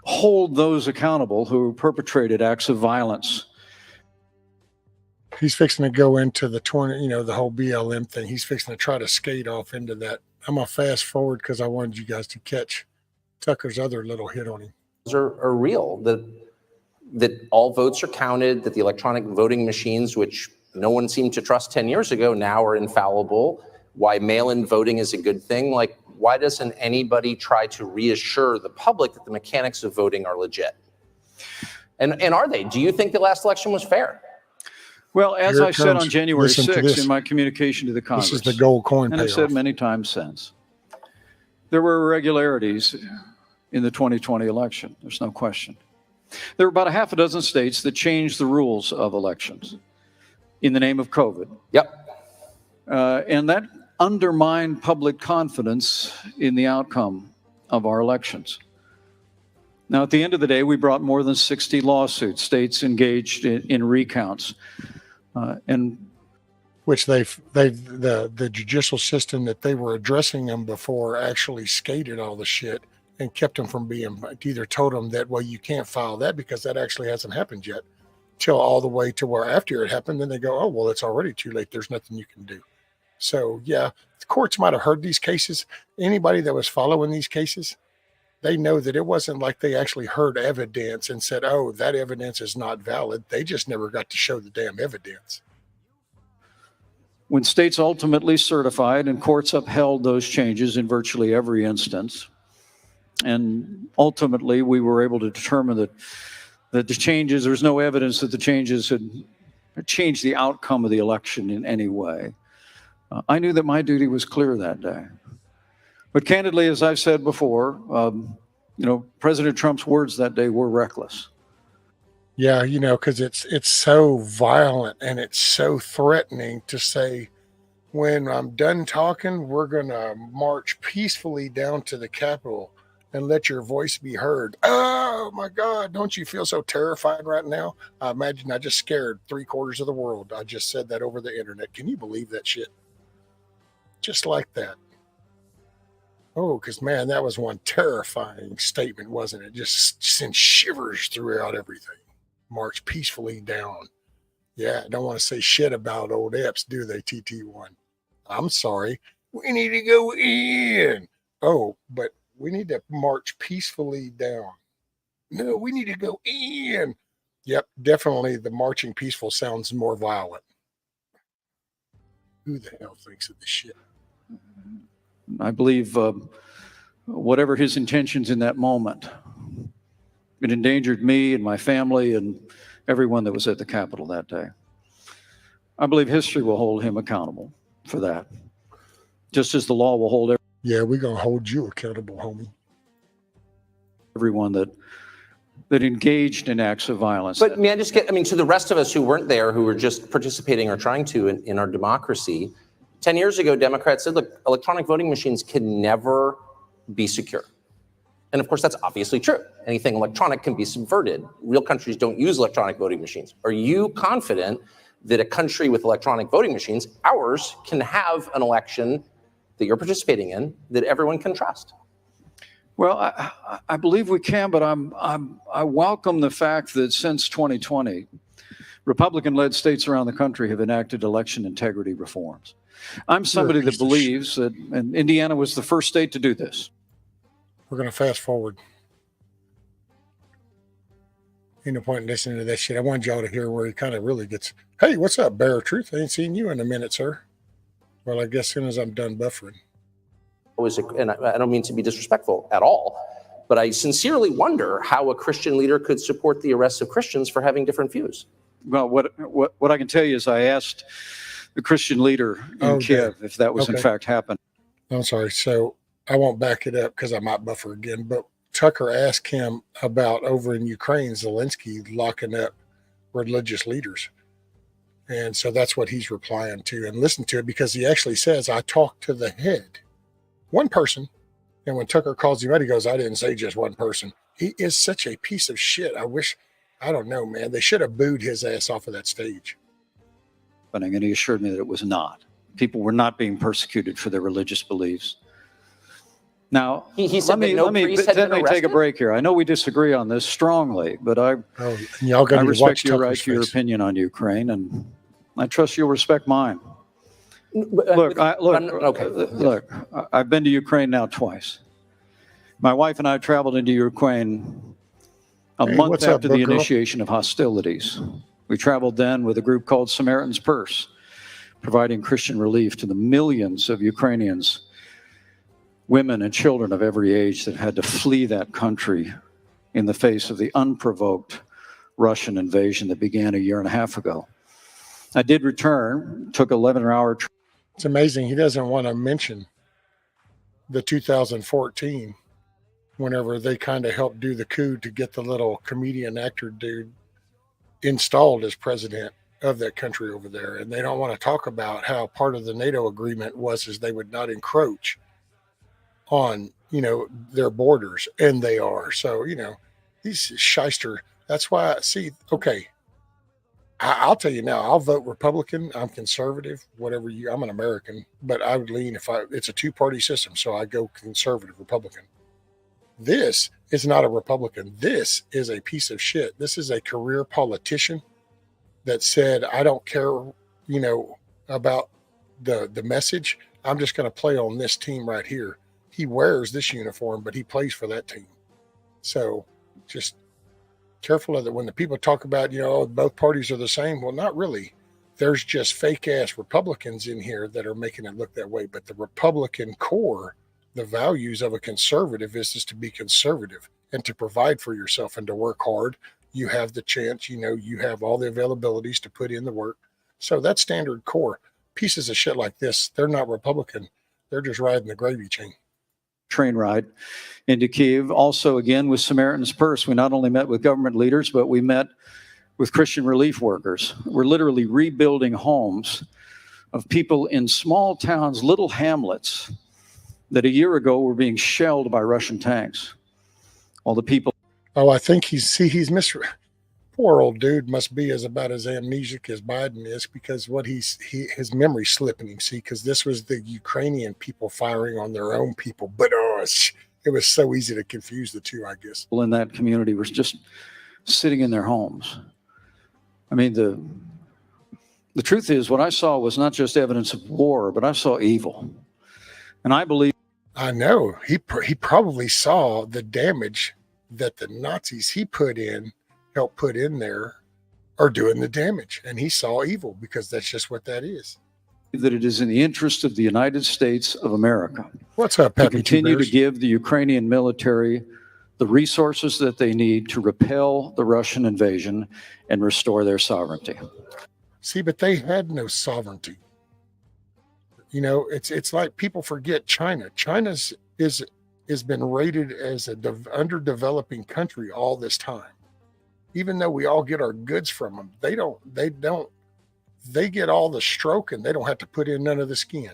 hold those accountable who perpetrated acts of violence. He's fixing to go into the the whole BLM thing. He's fixing to try to skate off into that. I'm going to fast forward because I wanted you guys to catch Tucker's other little hit on him. Are real, that all votes are counted, that the electronic voting machines, which no one seemed to trust 10 years ago, now are infallible. why mail-in voting is a good thing. Like, why doesn't anybody try to reassure the public that the mechanics of voting are legit? And are they? Do you think the last election was fair? Well, as Here it I said comes. on January Listen to 6th this. in my communication to the Congress, This is the gold coin and I've said payoff. many times since, there were irregularities in the 2020 election. There's no question. There were about a half a dozen states that changed the rules of elections in the name of COVID. Yep. And that undermined public confidence in the outcome of our elections. Now, at the end of the day, we brought more than 60 lawsuits, states engaged in recounts. And Which the judicial system that they were addressing them before actually skated all the shit and kept them from being, either told them that, well, you can't file that because that actually hasn't happened yet, till all the way to where after it happened, then they go, oh, well, it's already too late. There's nothing you can do. So, yeah, the courts might have heard these cases. Anybody that was following these cases, they know that it wasn't like they actually heard evidence and said, oh, that evidence is not valid. They just never got to show the damn evidence. when states ultimately certified and courts upheld those changes in virtually every instance, and ultimately we were able to determine that the changes, there was no evidence that the changes had changed the outcome of the election in any way. I knew that my duty was clear that day. But candidly, as I've said before, President Trump's words that day were reckless. Yeah, because it's so violent and it's so threatening to say, when I'm done talking, we're going to march peacefully down to the Capitol and let your voice be heard. Oh, my God, don't you feel so terrified right now? I imagine I just scared 3/4 of the world. I just said that over the internet. Can you believe that shit? Just like that. Oh, because, man, that was one terrifying statement, wasn't it? Just sent shivers throughout everything. March peacefully down. Yeah, don't want to say shit about old Epps, do they, TT1? I'm sorry. We need to go in. Oh, but we need to march peacefully down. No, we need to go in. Yep, definitely the marching peaceful sounds more violent. Who the hell thinks of this shit? I believe whatever his intentions in that moment, it endangered me and my family and everyone that was at the Capitol that day. I believe history will hold him accountable for that, just as the law will hold Yeah, we're going to hold you accountable, homie. everyone that engaged in acts of violence. But may I just get, to the rest of us who weren't there, who were just participating or trying to in our democracy, 10 years ago, Democrats said, look, electronic voting machines can never be secure. And of course, that's obviously true. Anything electronic can be subverted. Real countries don't use electronic voting machines. Are you confident that a country with electronic voting machines, ours, can have an election that you're participating in that everyone can trust? Well, I believe we can, but I welcome the fact that since 2020, Republican-led states around the country have enacted election integrity reforms. I'm somebody that believes that, and Indiana was the first state to do this. We're going to fast forward. Ain't no point in listening to that shit. I wanted y'all to hear where he kind of really gets, hey, what's up, Bear of Truth? I ain't seen you in a minute, sir. Well, I guess as soon as I'm done buffering. And I don't mean to be disrespectful at all, but I sincerely wonder how a Christian leader could support the arrest of Christians for having different views. Well, what I can tell you is I asked the Christian leader in Kiev if that was in fact happened. I'm sorry. So I won't back it up because I might buffer again, but Tucker asked him about over in Ukraine, Zelensky locking up religious leaders. And so that's what he's replying to, and listen to it, because he actually says, I talked to the head, one person. And when Tucker calls him out, he goes, I didn't say just one person. He is such a piece of shit. I don't know, man. They should have booed his ass off of that stage. And he assured me that it was not. People were not being persecuted for their religious beliefs. Now, he said let me take a break here. I know we disagree on this strongly, but I respect your right to your opinion on Ukraine, and I trust you'll respect mine. Look, I've been to Ukraine now twice. My wife and I traveled into Ukraine a month after the initiation of hostilities. We traveled then with a group called Samaritan's Purse. providing Christian relief to the millions of Ukrainians, women and children of every age that had to flee that country in the face of the unprovoked Russian invasion that began a year and a half ago. I did return, took 11-hour. It's amazing he doesn't want to mention the 2014, whenever they kind of helped do the coup to get the little comedian actor dude installed as president of that country over there. And they don't want to talk about how part of the NATO agreement was is they would not encroach on, their borders, and they are. So, he's a shyster. That's why I'll tell you now, I'll vote Republican. I'm conservative, whatever I'm an American, but I would lean it's a two-party system. So I go conservative, Republican. This is not a Republican. This is a piece of shit. This is a career politician that said, I don't care, about the message. I'm just going to play on this team right here. He wears this uniform, but he plays for that team. So just careful of that. When the people talk about, both parties are the same. Well, not really. There's just fake ass Republicans in here that are making it look that way. But the Republican core, the values of a conservative is to be conservative and to provide for yourself and to work hard. You have the chance, you have all the availabilities to put in the work. So that standard core. Pieces of shit like this, they're not Republican. They're just riding the gravy train. Train ride into Kyiv. Also, again, with Samaritan's Purse, we not only met with government leaders, but we met with Christian relief workers. We're literally rebuilding homes of people in small towns, little hamlets, that a year ago were being shelled by Russian tanks. All the people. Oh, I think he's poor old dude must be about as amnesic as Biden is, because his memory's slipping him. See, because this was the Ukrainian people firing on their own people, but it was so easy to confuse the two, I guess. People in that community were just sitting in their homes. I mean, the truth is, what I saw was not just evidence of war, but I saw evil. And I believe. I know he probably saw the damage that the Nazis helped put in there are doing the damage, and he saw evil, because that's just what that is. That it is in the interest of the United States of America. What's up, Pappy? To continue to give the Ukrainian military the resources that they need to repel the Russian invasion and restore their sovereignty. See, but they had no sovereignty. It's like people forget China. China's has been rated as a underdeveloping country all this time. Even though we all get our goods from them, they get all the stroke and they don't have to put in none of the skin.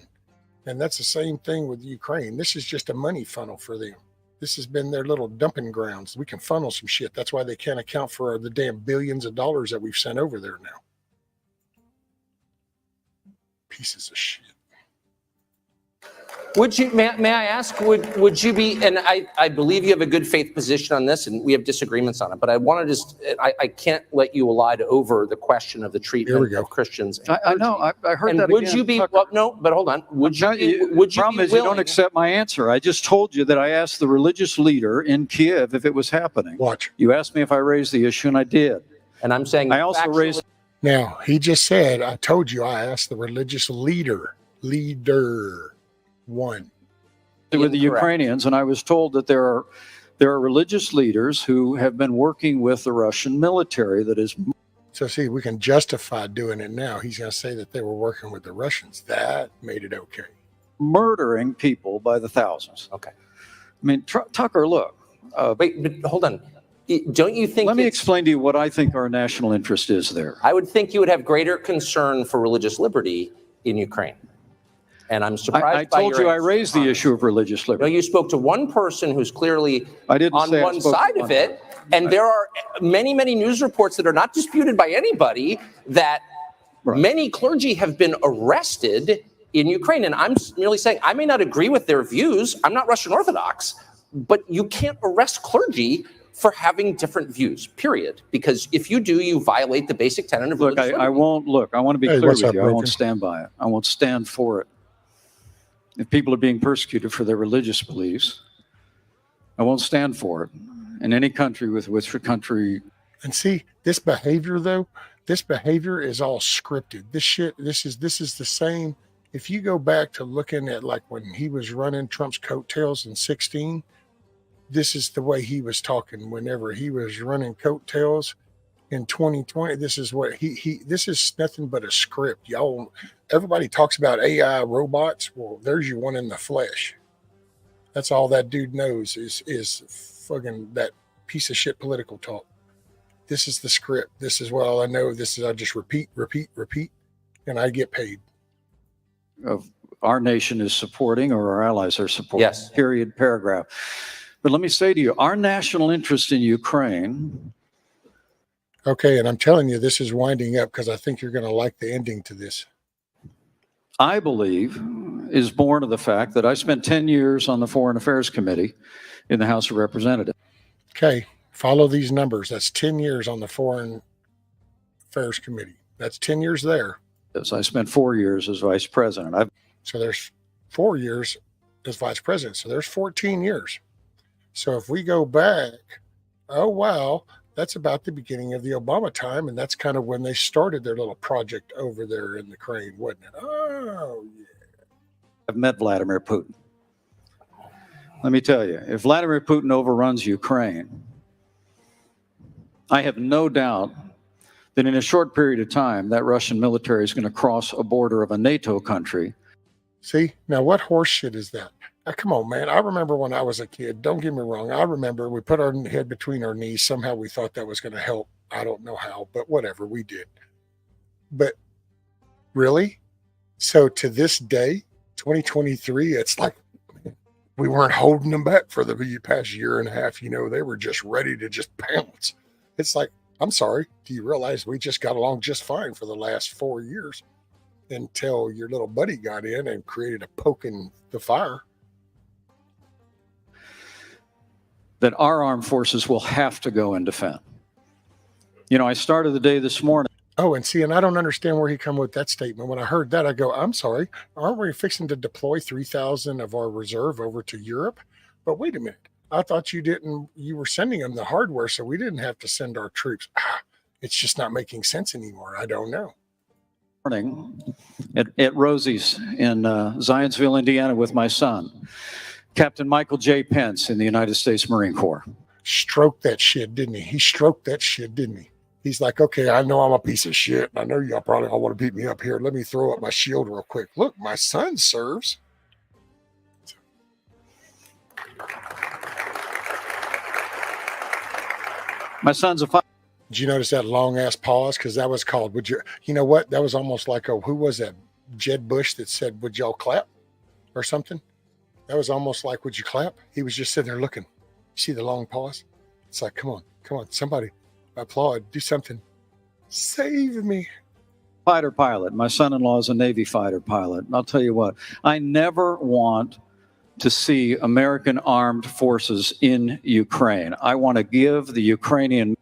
And that's the same thing with Ukraine. This is just a money funnel for them. This has been their little dumping grounds. We can funnel some shit. That's why they can't account for the damn billions of dollars that we've sent over there now. Pieces of shit. Would you, may I ask, would you be, and I believe you have a good faith position on this, and we have disagreements on it, but I want to just, I can't let you elide over the question of the treatment of Christians. I know, I heard and that would again. you be, well, no, but hold on, would you be problem is willing? You don't accept my answer. I just told you that I asked the religious leader in Kiev if it was happening. Watch. You asked me if I raised the issue, and I did. And I'm saying I also raised. Now, he just said, I told you I asked the religious leader one. With the Ukrainians, and I was told that there are religious leaders who have been working with the Russian military that is. So see, we can justify doing it now. He's going to say that they were working with the Russians. That made it okay. Murdering people by the thousands. Okay. I mean, Tucker, look. Wait, but hold on. Don't you think? Let me explain to you what I think our national interest is there. I would think you would have greater concern for religious liberty in Ukraine. And I'm surprised I told you I raised the issue of religious liberty. No, you spoke to one person who's clearly on one side of it. And there are many, many news reports that are not disputed by anybody that many clergy have been arrested in Ukraine. And I'm merely saying I may not agree with their views. I'm not Russian Orthodox, but you can't arrest clergy for having different views, period. Because if you do, you violate the basic tenet of religious liberty. I won't I want to be clear with you. I won't stand by it. I won't stand for it. If people are being persecuted for their religious beliefs, I won't stand for it in any country with which a country. And see, this behavior, though, This behavior is all scripted. This is the same. If you go back to looking at like when he was running Trump's coattails in 2016, this is the way he was talking whenever he was running coattails in 2020. This is what this is nothing but a script. Y'all, everybody talks about AI robots. Well, there's your one in the flesh. That's all that dude knows is fucking that piece of shit political talk. This is the script. This is what all I know. This is I just repeat, and I get paid. Our nation is supporting, or our allies are supporting. Yes. Period, paragraph. But let me say to you, our national interest in Ukraine. Okay, and I'm telling you, this is winding up because I think you're going to like the ending to this. I believe is born of the fact that I spent 10 years on the Foreign Affairs Committee in the House of Representatives. Okay, follow these numbers. That's 10 years on the Foreign Affairs Committee. That's 10 years there. I spent 4 years as vice president. So there's 4 years as vice president. So there's 14 years. So if we go back, oh, wow, that's about the beginning of the Obama time. And that's kind of when they started their little project over there in Ukraine, wasn't it? Oh, yeah. I've met Vladimir Putin. Let me tell you, if Vladimir Putin overruns Ukraine, I have no doubt that in a short period of time, that Russian military is going to cross a border of a NATO country. See, now what horse shit is that? Now, come on, man. I remember when I was a kid. Don't get me wrong. I remember we put our head between our knees. Somehow we thought that was going to help. I don't know how, but whatever, we did. But really? So to this day, 2023, it's like we weren't holding them back for the past year and a half. You know, they were just ready to just pounce. It's like, I'm sorry. Do you realize we just got along just fine for the last 4 years until your little buddy got in and created a poke in the fire? That our armed forces will have to go and defend. You know, I started the day this morning. Oh, and see, and I don't understand where he come with that statement. When I heard that, I go, I'm sorry, aren't we fixing to deploy 3,000 of our reserve over to Europe? But wait a minute. I thought you were sending them the hardware, so we didn't have to send our troops. It's just not making sense anymore. I don't know. Morning at Rosie's in Zionsville, Indiana with my son, Captain Michael J. Pence in the United States Marine Corps. Stroked that shit, didn't he? He stroked that shit, didn't he? He's like, okay, I know I'm a piece of shit. I know y'all probably all want to beat me up here. Let me throw up my shield real quick. Look, my son serves. My son's a fighter. Did you notice that long ass pause? Because that was called, you know what? That was almost like who was that? Jed Bush that said, would y'all clap or something? That was almost like, would you clap? He was just sitting there looking. You see the long pause? It's like, come on, somebody applaud, do something. Save me. Fighter pilot. My son-in-law is a Navy fighter pilot. And I'll tell you what, I never want to see American armed forces in Ukraine. I want to give the Ukrainian.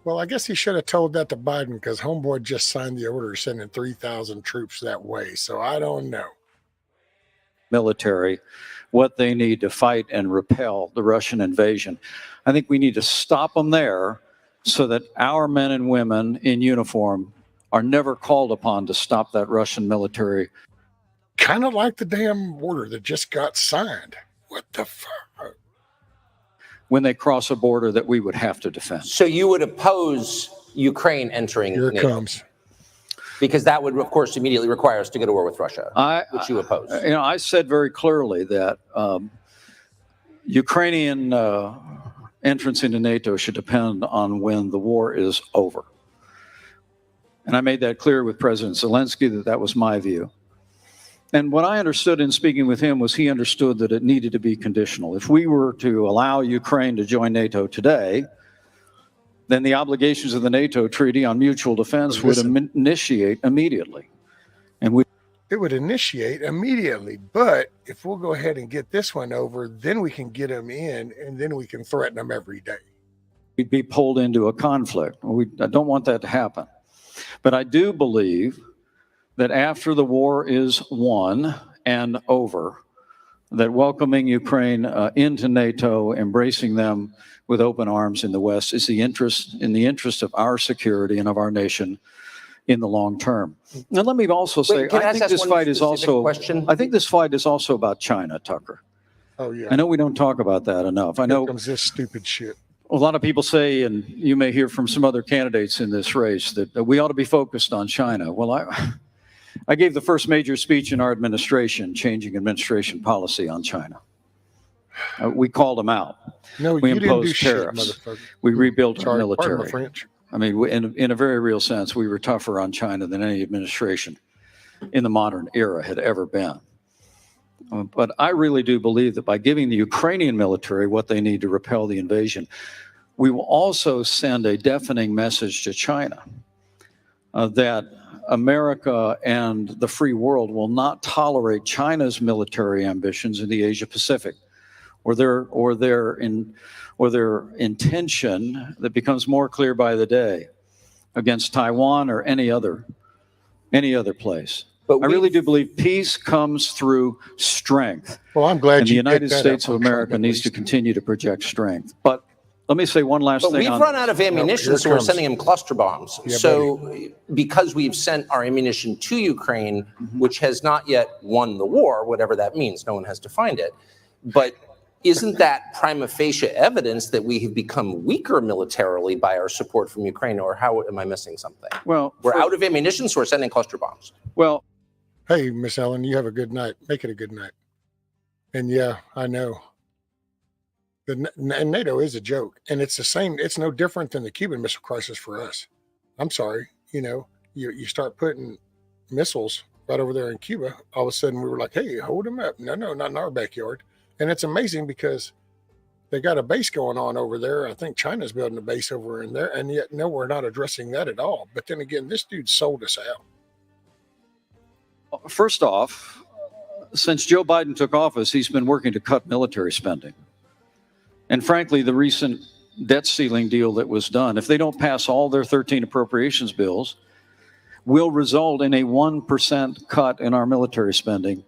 Well, I guess he should have told that to Biden because homeboy just signed the order sending 3,000 troops that way. So I don't know. Military, what they need to fight and repel the Russian invasion. I think we need to stop them there so that our men and women in uniform are never called upon to stop that Russian military. Kind of like the damn order that just got signed. What the fuck? When they cross a border that we would have to defend. So you would oppose Ukraine entering Here it NATO? comes. Because that would, of course, immediately require us to go to war with Russia, which you oppose. I said very clearly that Ukrainian entrance into NATO should depend on when the war is over. And I made that clear with President Zelensky that was my view. And what I understood in speaking with him was he understood that it needed to be conditional. If we were to allow Ukraine to join NATO today, then the obligations of the NATO Treaty on Mutual Defense would initiate immediately. And it would initiate immediately. But if we'll go ahead and get this one over, then we can get them in, and then we can threaten them every day. We'd be pulled into a conflict. I don't want that to happen. But I do believe that after the war is won and over, that welcoming Ukraine into NATO, embracing them with open arms in the West, is in the interest of our security and of our nation in the long term. And let me also say, I think this fight is also. I think this fight is also about China, Tucker. Oh yeah. I know we don't talk about that enough. I know Here comes this stupid shit. a lot of people say, and you may hear from some other candidates in this race, that we ought to be focused on China. Well, I gave the first major speech in our administration, changing administration policy on China. We called them out. No, We you didn't do imposed shit, tariffs. motherfucker. We rebuilt our Sorry, pardon my military. French. I mean, in a very real sense, we were tougher on China than any administration in the modern era had ever been. But I really do believe that by giving the Ukrainian military what they need to repel the invasion, we will also send a deafening message to China that America and the free world will not tolerate China's military ambitions in the Asia Pacific, or their intention that becomes more clear by the day against Taiwan or any other place. But I really do believe peace comes through strength. Well, I'm glad and the you United picked that States up of on Trump, America at needs least. to continue to project strength. But let me say one last But thing. we've run out of ammunition, here so we're comes. sending him cluster bombs. Yeah, So because we've sent our ammunition to Ukraine, which has not yet won the war, whatever that means, no one has defined it. But isn't that prima facie evidence that we have become weaker militarily by our support from Ukraine, or how am I missing something? Well, We're out of ammunition, so we're sending cluster bombs. Well, Hey, Miss Ellen, you have a good night. Make it a good night. And yeah, I know. And NATO is a joke, and it's the same. It's no different than the Cuban Missile Crisis for us. I'm sorry, you start putting missiles right over there in Cuba. All of a sudden, we were like, "Hey, hold them up!" No, not in our backyard. And it's amazing because they got a base going on over there. I think China's building a base over in there, and yet no, we're not addressing that at all. But then again, this dude sold us out. first off, since Joe Biden took office, he's been working to cut military spending. And frankly, the recent debt ceiling deal that was done, if they don't pass all their 13 appropriations bills, will result in a 1% cut in our military spending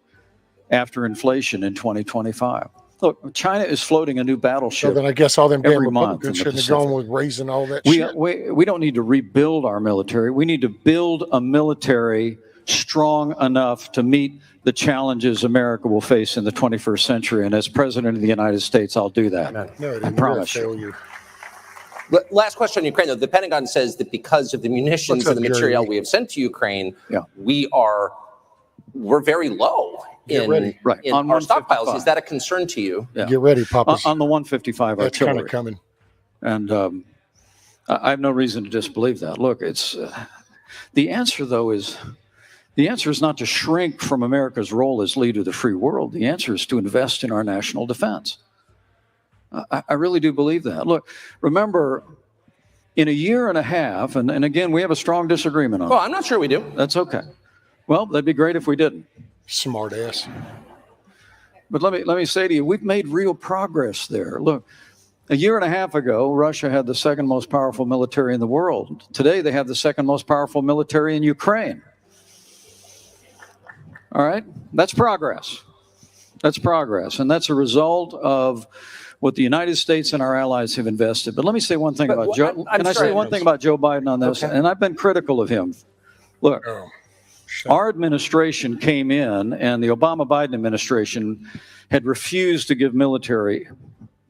after inflation in 2025. Look, China is floating a new battleship. So then I guess all them damn every month Republicans in the shouldn't have gone Pacific. with raising all that shit. We don't need to rebuild our military. We need to build a military strong enough to meet the challenges America will face in the 21st century. And as President of the United States, I'll do that. Amen. No, it I isn't. promise You're a you. failure. Last question on Ukraine, though. The Pentagon says that because of the munitions What's up, and the material Jerry? we have sent to Ukraine, Yeah. we're very low Get ready. Right. in On our stockpiles. 155. Is that a concern to you? Yeah. Get ready, Papas. On the 155 That's kind artillery. of coming. And I have no reason to disbelieve that. Look, it's the answer, though, is not to shrink from America's role as leader of the free world. The answer is to invest in our national defense. I really do believe that. Look, remember, in a year and a half, and again, we have a strong disagreement on Well, that. I'm not sure we do. That's okay. Well, that'd be great if we didn't. Smart ass. But let me say to you, we've made real progress there. Look, a year and a half ago, Russia had the second most powerful military in the world. Today, they have the second most powerful military in Ukraine. All right? That's progress. That's progress. And that's a result of what the United States and our allies have invested. But let me say one thing about Joe. I'm Can I sorry. say one thing about Joe Biden on this? Okay. And I've been critical of him. Look, Oh, shit. our administration came in, and the Obama-Biden administration had refused to give military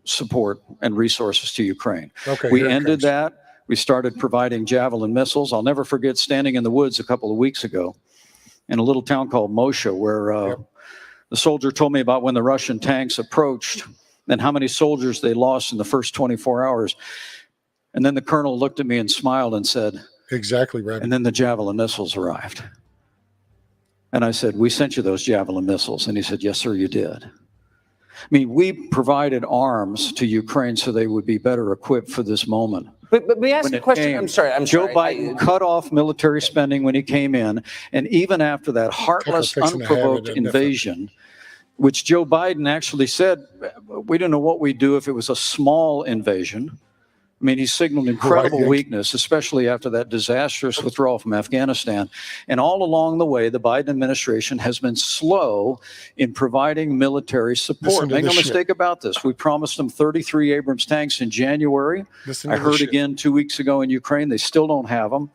support and resources to Ukraine. Okay, We here it ended comes. that. We started providing Javelin missiles. I'll never forget standing in the woods a couple of weeks ago in a little town called Moshe, where the soldier told me about when the Russian tanks approached and how many soldiers they lost in the first 24 hours. And then the colonel looked at me and smiled and said, Exactly right. and then the Javelin missiles arrived. And I said, we sent you those Javelin missiles. And he said, yes, sir, you did. I mean, we provided arms to Ukraine so they would be better equipped for this moment. But me ask When you a it question. came, I'm sorry. Joe Biden cut off military spending when he came in. And even after that heartless, fixing to have it, unprovoked isn't it? invasion, which Joe Biden actually said, we don't know what we'd do if it was a small invasion. I mean, he signaled incredible Right. weakness, especially after that disastrous withdrawal from Afghanistan. And all along the way, the Biden administration has been slow in providing military support. Listen to Make no this shit. mistake about this. We promised them 33 Abrams tanks in January. Listen I to this heard shit. again 2 weeks ago in Ukraine, they still don't have them.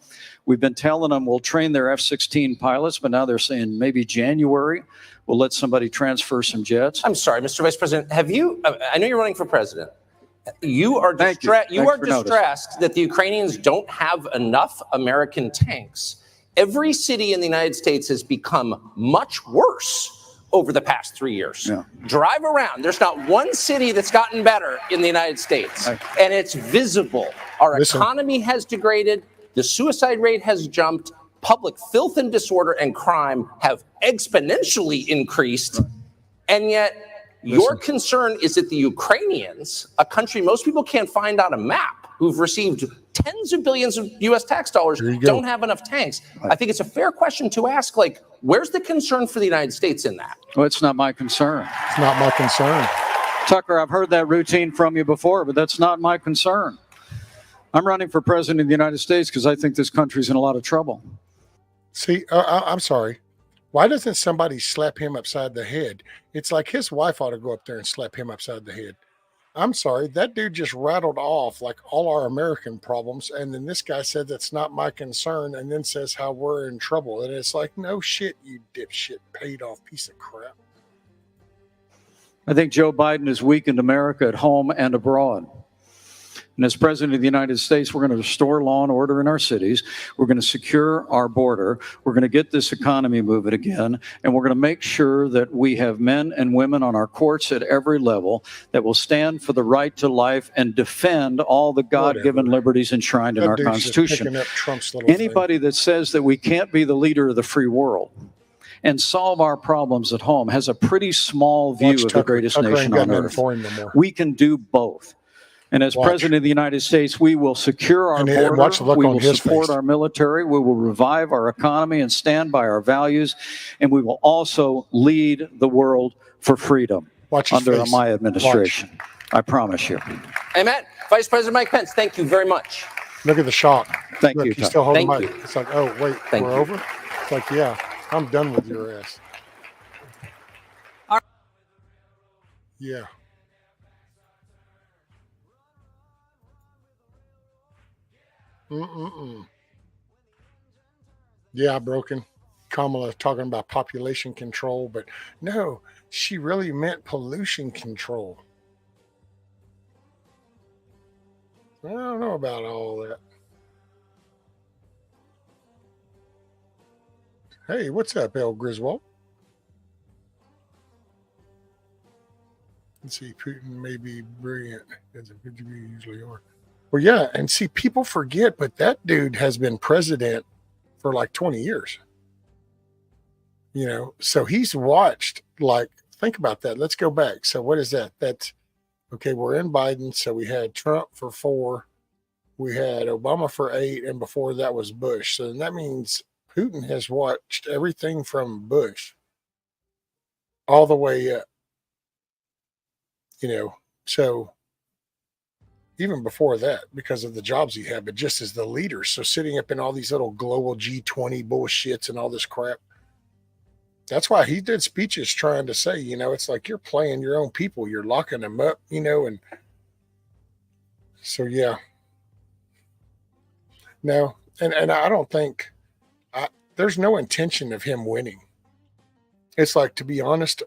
We've been telling them we'll train their F-16 pilots, but now they're saying maybe January we'll let somebody transfer some jets. I'm sorry, Mr. Vice President. Have you? I know you're running for president. You are Thank you. distressed. You Thanks are for noticing. distressed that the Ukrainians don't have enough American tanks. Every city in the United States has become much worse over the past 3 years. Yeah. Drive around. There's not one city that's gotten better in the United States, and it's visible. Our Listen. economy has degraded. The suicide rate has jumped. Public filth and disorder and crime have exponentially increased, and yet your concern is that the Ukrainians, a country most people can't find on a map, who've received tens of billions of U.S. tax dollars, don't have enough tanks. I think it's a fair question to ask, like, where's the concern for the United States in that? Well, it's not my concern. It's not my concern. Tucker, I've heard that routine from you before, but that's not my concern. I'm running for president of the United States because I think this country's in a lot of trouble. See, I'm sorry. Why doesn't somebody slap him upside the head? It's like his wife ought to go up there and slap him upside the head. I'm sorry. That dude just rattled off like all our American problems. And then this guy said, that's not my concern. And then says how we're in trouble. And it's like, no shit, you dipshit, paid off piece of crap. I think Joe Biden has weakened America at home and abroad. And as president of the United States, we're going to restore law and order in our cities. We're going to secure our border. We're going to get this economy moving again. And we're going to make sure that we have men and women on our courts at every level that will stand for the right to life and defend all the God-given liberties enshrined in That our dude's just Constitution. picking up Trump's little Anybody that says that we can't be the leader of the free world and solve our problems at home has a pretty small view Watch of Tucker. the greatest Tucker ain't nation got on nothing earth. for him no more. We can do both. And as Watch. president of the United States, we will secure our And border. watch the look We on will his support face. our military. We will revive our economy and stand by our values. And we will also lead the world for freedom Watch his under face. my administration. I promise you. Amen. Vice President Mike Pence, thank you very much. Look at the shock. Thank Look, you, he's Tom. still holding Thank mic. you. It's like, oh, wait, Thank we're you. over? It's like, yeah, I'm done with your ass. Yeah. Yeah, broken. Kamala talking about population control, but no, she really meant pollution control. I don't know about all that. Hey, what's up, El Griswold? Let's see, Putin may be brilliant, as we usually are. Well, yeah, and see, people forget, but that dude has been president for like 20 years. You know, so he's watched, like, think about that. Let's go back. So what is that? That's, okay, we're in Biden. So we had Trump for 4. We had Obama for 8. And before that was Bush. So that means Putin has watched everything from Bush all the way up. You know, so even before that, because of the jobs he had, but just as the leader. So sitting up in all these little global G20 bullshits and all this crap. That's why he did speeches trying to say, you know, it's like you're playing your own people. You're locking them up, you know, and so, yeah. No, and I don't think there's no intention of him winning. It's like, to be honest,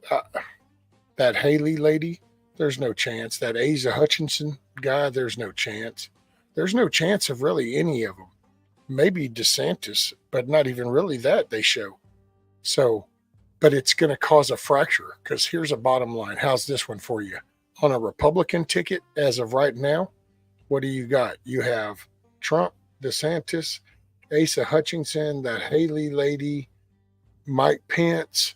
that Haley lady, there's no chance. That Asa Hutchinson guy, there's no chance. There's no chance of really any of them. Maybe DeSantis, but not even really that they show. So, but it's going to cause a fracture, because here's a bottom line. How's this one for you? On a Republican ticket, as of right now, what do you got? You have Trump, DeSantis, Asa Hutchinson, that Haley lady, Mike Pence,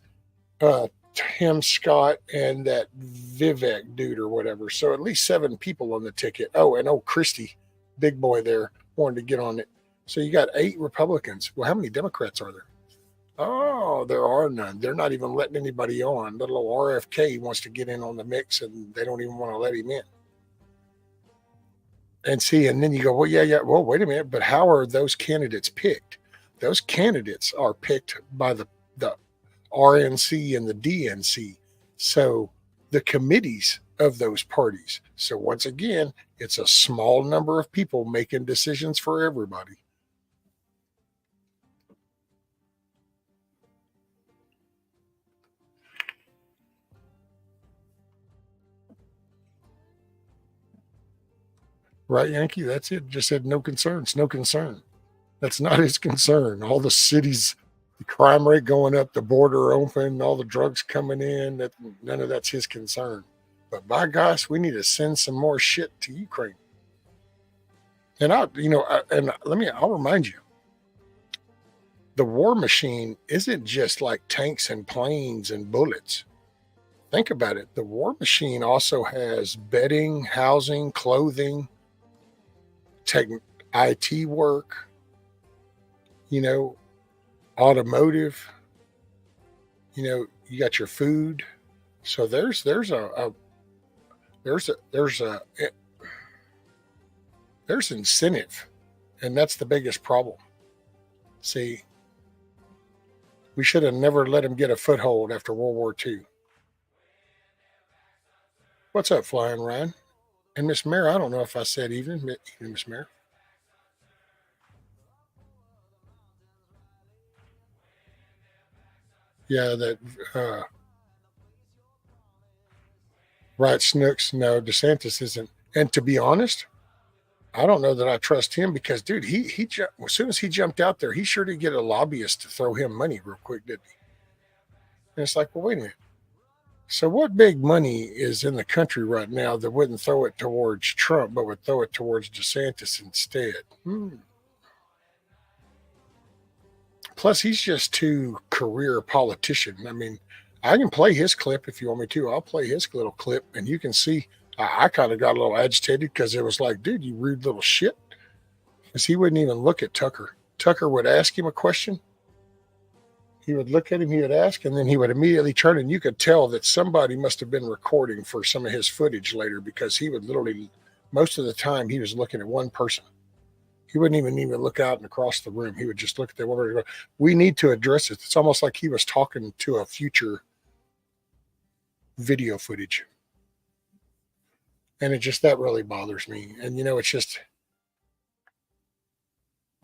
Tim Scott, and that Vivek dude or whatever. So at least 7 people on the ticket. Oh, and Christie, big boy there, wanted to get on it. So you got 8 Republicans. Well, how many Democrats are there? Oh, there are none. They're not even letting anybody on. Little old RFK wants to get in on the mix, and they don't even want to let him in. And see, and then you go, well, yeah. Well, wait a minute, but how are those candidates picked? Those candidates are picked by the RNC and the DNC. So the committees of those parties. So once again, it's a small number of people making decisions for everybody. Right, Yankee? That's it. Just said no concerns, no concern. That's not his concern. All the cities, the crime rate going up, the border open, all the drugs coming in, that none of that's his concern. But by gosh, we need to send some more shit to Ukraine. And I'll remind you, the war machine isn't just like tanks and planes and bullets. Think about it. The war machine also has bedding, housing, clothing, IT work, automotive, you got your food. So there's incentive, and that's the biggest problem. See, we should have never let him get a foothold after World War II. What's up, Flying Ryan? And Miss Mare, I don't know if I said evening, Miss Mare. Yeah, that right, Snooks. No, DeSantis isn't. And to be honest, I don't know that I trust him because, dude, he as soon as he jumped out there, he sure did get a lobbyist to throw him money real quick, didn't he? And it's like, well, wait a minute. So what big money is in the country right now that wouldn't throw it towards Trump, but would throw it towards DeSantis instead? Plus, he's just too career politician. I mean, I can play his clip if you want me to. I'll play his little clip, and you can see I kind of got a little agitated because it was like, dude, you rude little shit. Because he wouldn't even look at Tucker. Tucker would ask him a question. He would look at him, he would ask, and then he would immediately turn, and you could tell that somebody must have been recording for some of his footage later because he would literally, most of the time, he was looking at one person. He wouldn't even look out and across the room. He would just look at that woman. We need to address it. It's almost like he was talking to a future video footage. And that really bothers me. And, it's just,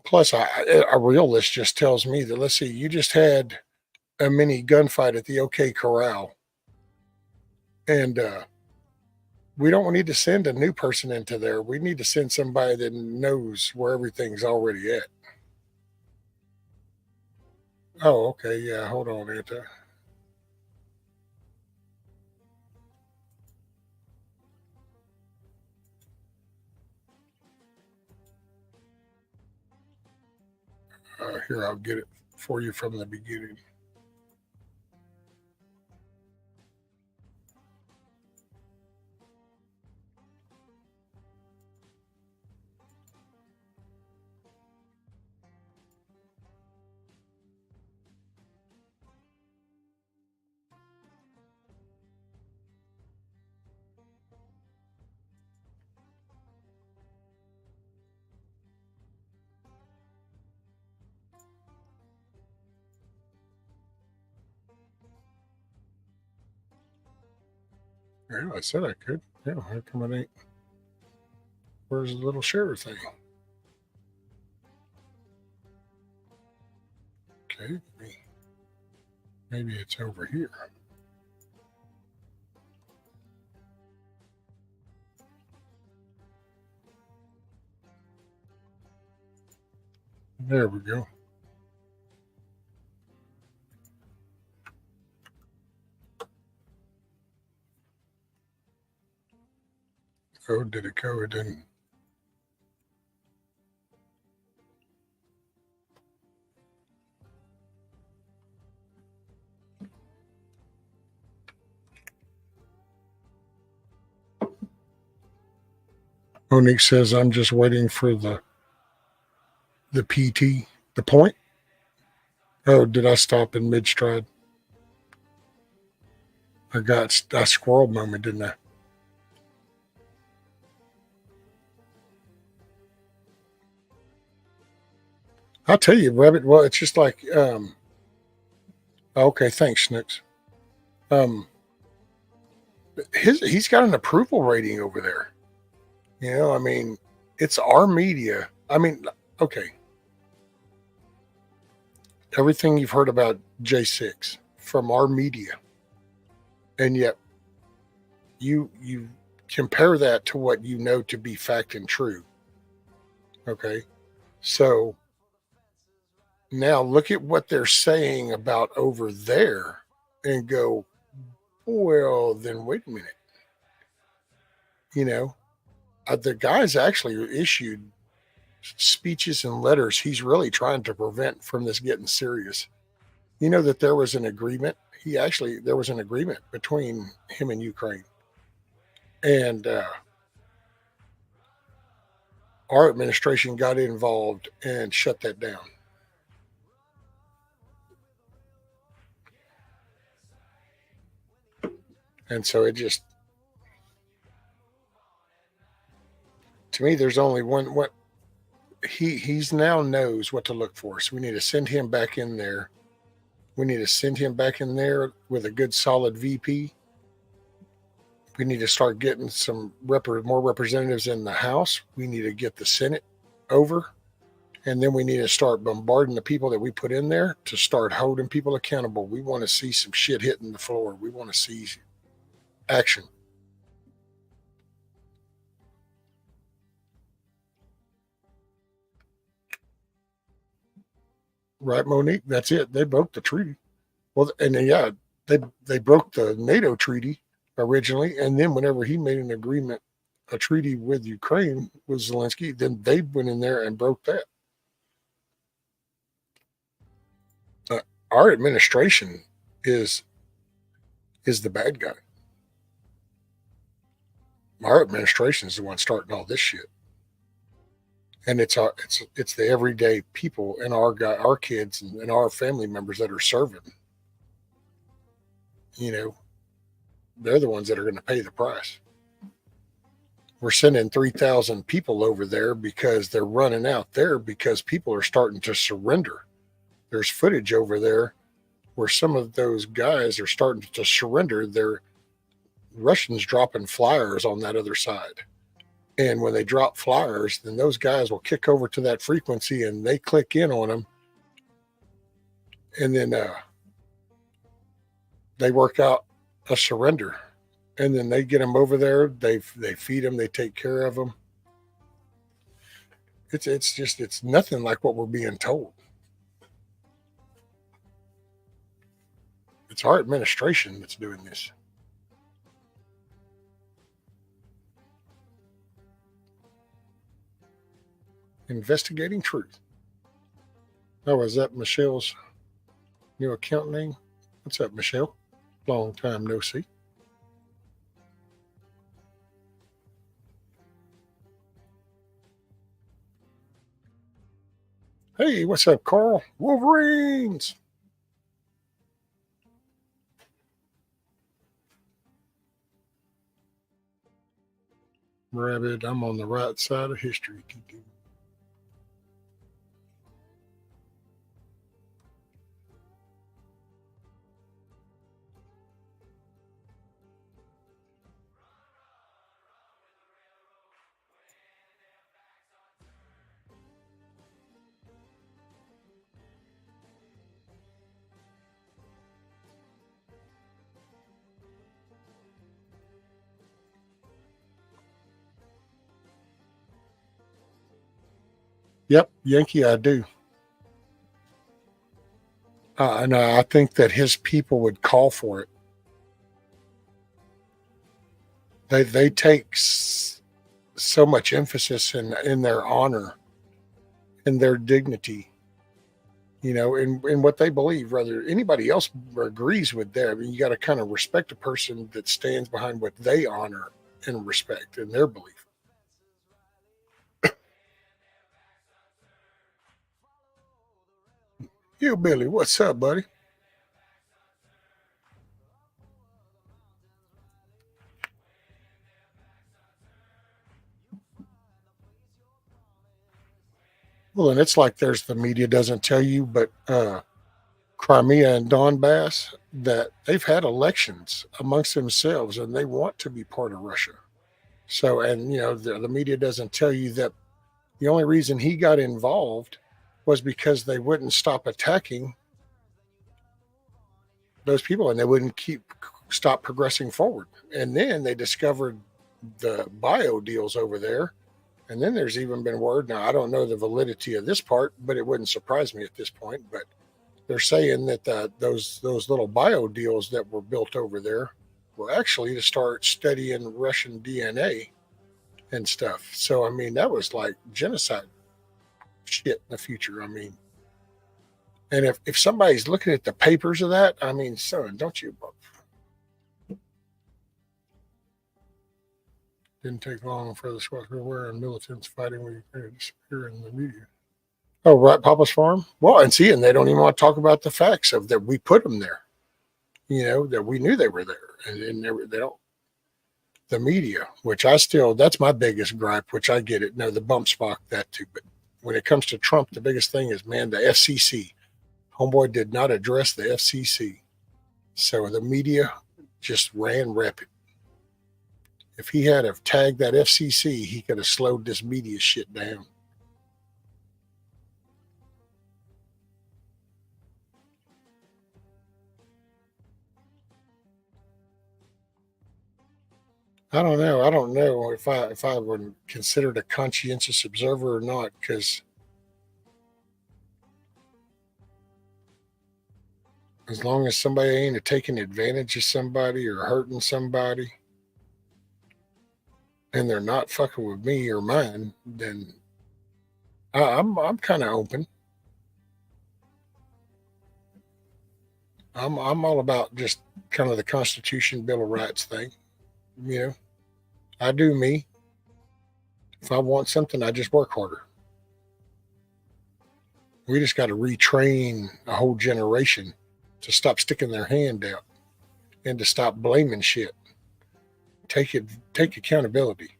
plus a realist just tells me that, let's see, you just had a mini gunfight at the OK Corral. And we don't need to send a new person into there. We need to send somebody that knows where everything's already at. Oh, okay. Yeah, hold on, Anta. Here, I'll get it for you from the beginning. Yeah, I said I could. Yeah, how come it ain't? Where's the little share thing? Okay, maybe it's over here. There we go. Oh, did it go? It didn't. Monique says, I'm just waiting for the PT, the point. Oh, did I stop in mid-stride? I squirreled moment, didn't I? I'll tell you, Rabbit. Well, it's just like, okay, thanks, Snooks. He's got an approval rating over there. You know, I mean, it's our media. I mean, okay, everything you've heard about J6 from our media, and yet you compare that to what you know to be fact and true. Okay, so now look at what they're saying about over there, and go, well, then wait a minute. You know, the guy's actually issued speeches and letters he's really trying to prevent from this getting serious. You know that there was an agreement. There was an agreement between him and Ukraine, and our administration got involved and shut that down. And so it just, to me, there's only one. What he's now knows what to look for. So we need to send him back in there. We need to send him back in there with a good, solid VP. We need to start getting some more representatives in the House. We need to get the Senate over. And then we need to start bombarding the people that we put in there to start holding people accountable. We want to see some shit hitting the floor. We want to see action. Right, Monique? That's it. They broke the treaty. Well, and then, yeah, they broke the NATO treaty originally. And then whenever he made an agreement, a treaty with Ukraine, with Zelensky, then they went in there and broke that. Our administration is the bad guy. Our administration is the one starting all this shit, and it's the everyday people and our kids and our family members that are serving. You know, they're the ones that are going to pay the price. We're sending 3,000 people over there because they're running out there because people are starting to surrender. There's footage over there where some of those guys are starting to surrender. They're Russians dropping flyers on that other side. And when they drop flyers, then those guys will kick over to that frequency and they click in on them. And then they work out a surrender. And then they get them over there. They feed them. They take care of them. It's nothing like what we're being told. It's our administration that's doing this. Investigating Truth. Oh, is that Michelle's new account name? What's up, Michelle? Long time no see. Hey, what's up, Carl? Wolverines! Rabbit, I'm on the right side of history. Yep, Yankee, I do. And I think that his people would call for it. They take so much emphasis in their honor, in their dignity, you know, in what they believe. Whether anybody else agrees with them, I mean, you got to kind of respect a person that stands behind what they honor and respect in their belief. You, Billy, what's up, buddy? Well, and it's like there's the media doesn't tell you, but Crimea and Donbass, that they've had elections amongst themselves and they want to be part of Russia. So, and the media doesn't tell you that the only reason he got involved was because they wouldn't stop attacking those people and they wouldn't stop progressing forward. And then they discovered the bio deals over there. And then there's even been word. Now, I don't know the validity of this part, but it wouldn't surprise me at this point. But they're saying that those little bio deals that were built over there were actually to start studying Russian DNA and stuff. So, I mean, that was like genocide shit in the future. I mean, and if somebody's looking at the papers of that, I mean, son, don't you? Didn't take long for the squad to wear and militants fighting with Ukraine disappear in the media. Oh, right, Papa's farm. Well, and they don't even want to talk about the facts of that we put them there. That we knew they were there, and they don't. The media, which that's my biggest gripe, which I get it. No, the bump spot that too, but when it comes to Trump, the biggest thing is, man, the FCC. Homeboy did not address the FCC, so the media just ran rapid. If he had have tagged that FCC, he could have slowed this media shit down. I don't know. I don't know if I would consider it a conscientious observer or not, because as long as somebody ain't taking advantage of somebody or hurting somebody, and they're not fucking with me or mine, then I'm kind of open. I'm all about just kind of the Constitution, Bill of Rights thing. I do me. If I want something, I just work harder. We just got to retrain a whole generation to stop sticking their hand out and to stop blaming shit. Take accountability.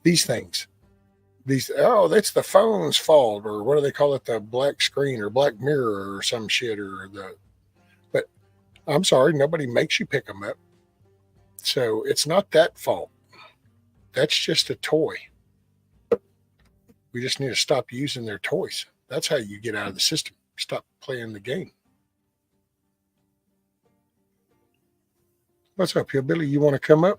These things. That's the phone's fault, or what do they call it? The black screen or black mirror or some shit, but I'm sorry, nobody makes you pick them up. So it's not that fault. That's just a toy. We just need to stop using their toys. That's how you get out of the system. Stop playing the game. What's up, Hillbilly? You want to come up?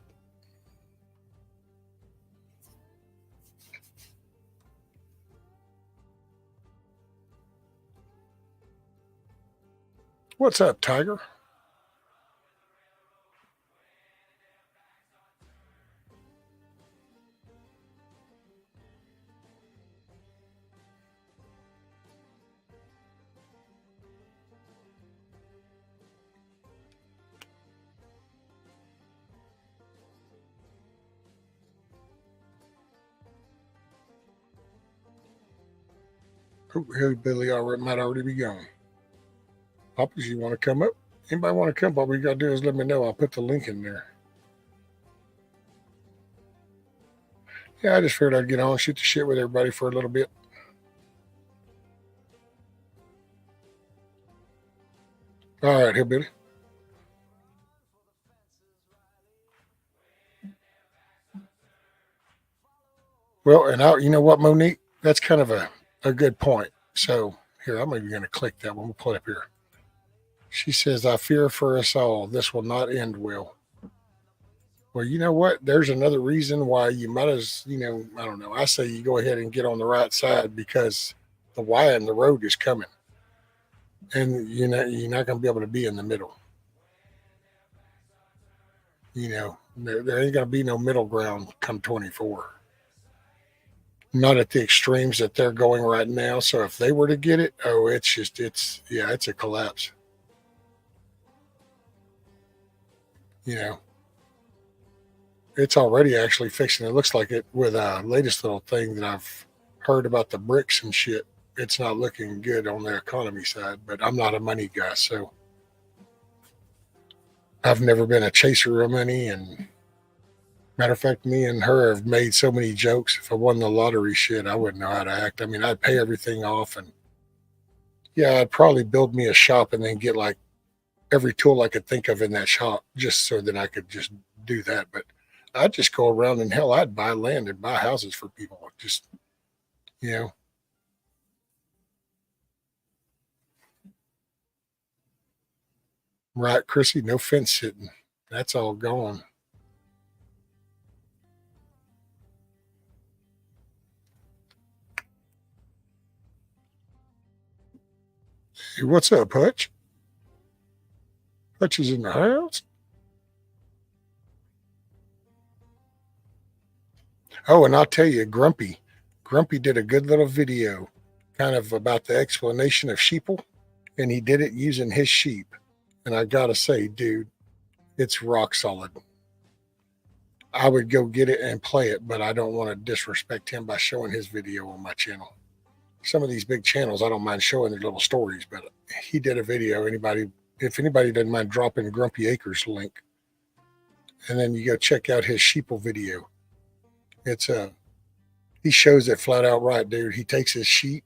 What's up, Tiger? Hillbilly might already be gone. Papas, you want to come up? Anybody want to come? All we got to do is let me know. I'll put the link in there. Yeah, I just figured I'd get on and shoot the shit with everybody for a little bit. All right, Hillbilly. Well, and you know what, Monique? That's kind of a good point. So here, I'm even going to click that one. We'll pull it up here. She says, I fear for us all. This will not end well. Well, you know what? There's another reason why you might as, I don't know. I say you go ahead and get on the right side, because the Y in the road is coming. And, you're not going to be able to be in the middle. There ain't going to be no middle ground come 24. Not at the extremes that they're going right now. So if they were to get it, it's a collapse. It's already actually fixing. It looks like it with a latest little thing that I've heard about the BRICS and shit. It's not looking good on the economy side, but I'm not a money guy, so I've never been a chaser of money, and Matter of fact, me and her have made so many jokes. If I won the lottery shit, I wouldn't know how to act. I mean, I'd pay everything off, and yeah, I'd probably build me a shop and then get like every tool I could think of in that shop just so that I could just do that. But I'd just go around and hell, I'd buy land and buy houses for people. Just, you know, right, Chrissy, no fence sitting. That's all gone. Hey, what's up, Hutch? Hutch is in the house. Oh, and I'll tell you, Grumpy did a good little video kind of about the explanation of sheeple, and he did it using his sheep. And I gotta say, dude, it's rock solid. I would go get it and play it, but I don't want to disrespect him by showing his video on my channel. Some of these big channels, I don't mind showing their little stories, but he did a video. If anybody doesn't mind dropping Grumpy Acres link, and then you go check out his sheeple video. It's he shows it flat out right, dude. He takes his sheep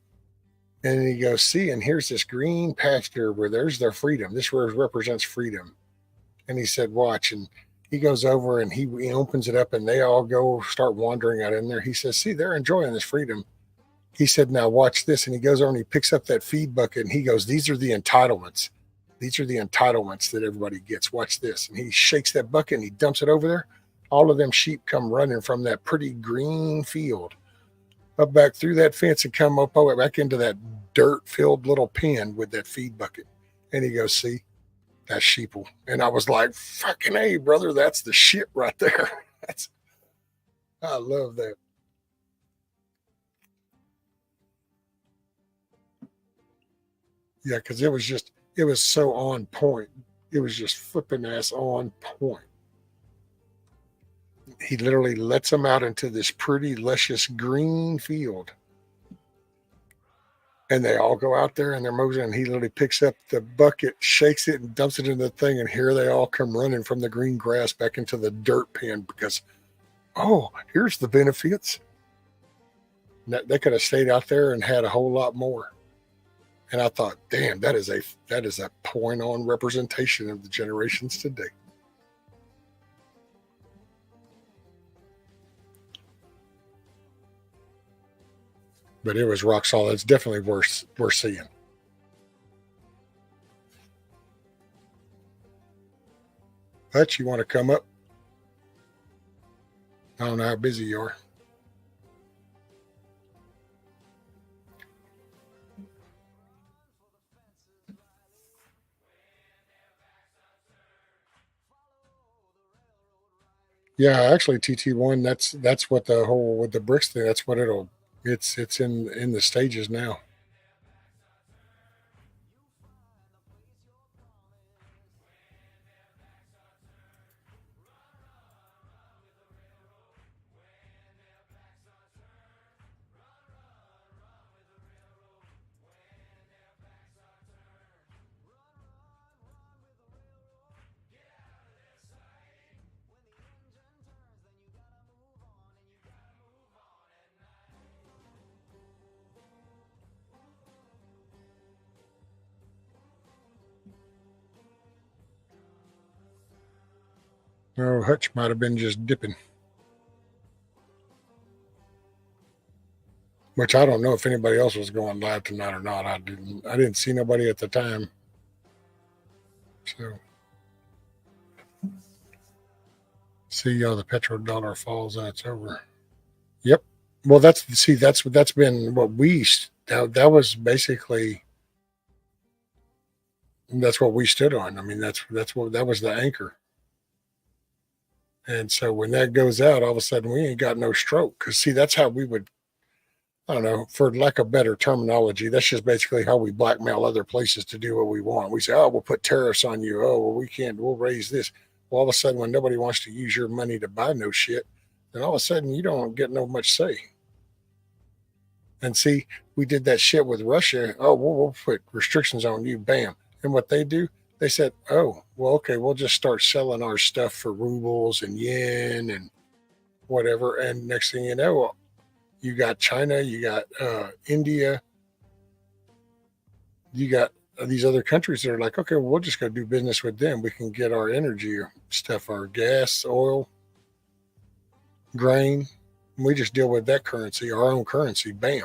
and he goes, see, and here's this green pasture where there's their freedom. This represents freedom. And he said, watch. And he goes over and he opens it up and they all go start wandering out in there. He says, see, they're enjoying this freedom. He said, now watch this. And he goes over and he picks up that feed bucket and he goes, these are the entitlements. These are the entitlements that everybody gets. Watch this. And he shakes that bucket and he dumps it over there. All of them sheep come running from that pretty green field up back through that fence and come up back into that dirt-filled little pen with that feed bucket. And he goes, see, that's sheeple. And I was like, fucking A, brother, that's the shit right there. I love that. Yeah, because it was so on point. It was just flipping ass on point. He literally lets them out into this pretty luscious green field. And they all go out there and they're moseying. And he literally picks up the bucket, shakes it, and dumps it in the thing. And here they all come running from the green grass back into the dirt pen because, oh, here's the benefits. They could have stayed out there and had a whole lot more. And I thought, damn, that is a point on representation of the generations today. But it was rock solid. It's definitely worth seeing. Hutch, you want to come up? I don't know how busy you are. Yeah, actually, TT1. That's what the whole with the bricks thing. That's what it's in the stages now. Oh, Hutch might have been just dipping. Which I don't know if anybody else was going live tonight or not. I didn't see nobody at the time. So see how the petrodollar falls and it's over. Yep. Well, that's been what that was basically that's what we stood on. I mean, that was the anchor. And so when that goes out, all of a sudden we ain't got no stroke. Because see, that's how we would, I don't know, for lack of better terminology, that's just basically how we blackmail other places to do what we want. We say, oh, we'll put tariffs on you. Oh, well, we'll raise this. Well, all of a sudden, when nobody wants to use your money to buy no shit, then all of a sudden you don't get no much say. And see, we did that shit with Russia. Oh, we'll put restrictions on you. Bam. And what they do, they said, oh, well, okay, we'll just start selling our stuff for rubles and yen and whatever. And next thing you know, you got China, you got India, you got these other countries that are like, okay, well, we'll just go do business with them. We can get our energy stuff, our gas, oil, grain. We just deal with that currency, our own currency. Bam.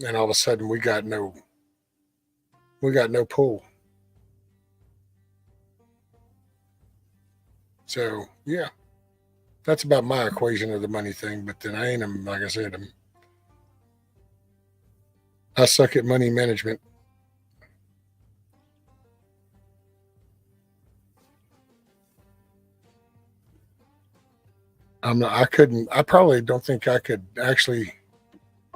And all of a sudden we got no pull. So yeah, that's about my equation of the money thing. But then I ain't, like I said, I suck at money management. I probably don't think I could actually,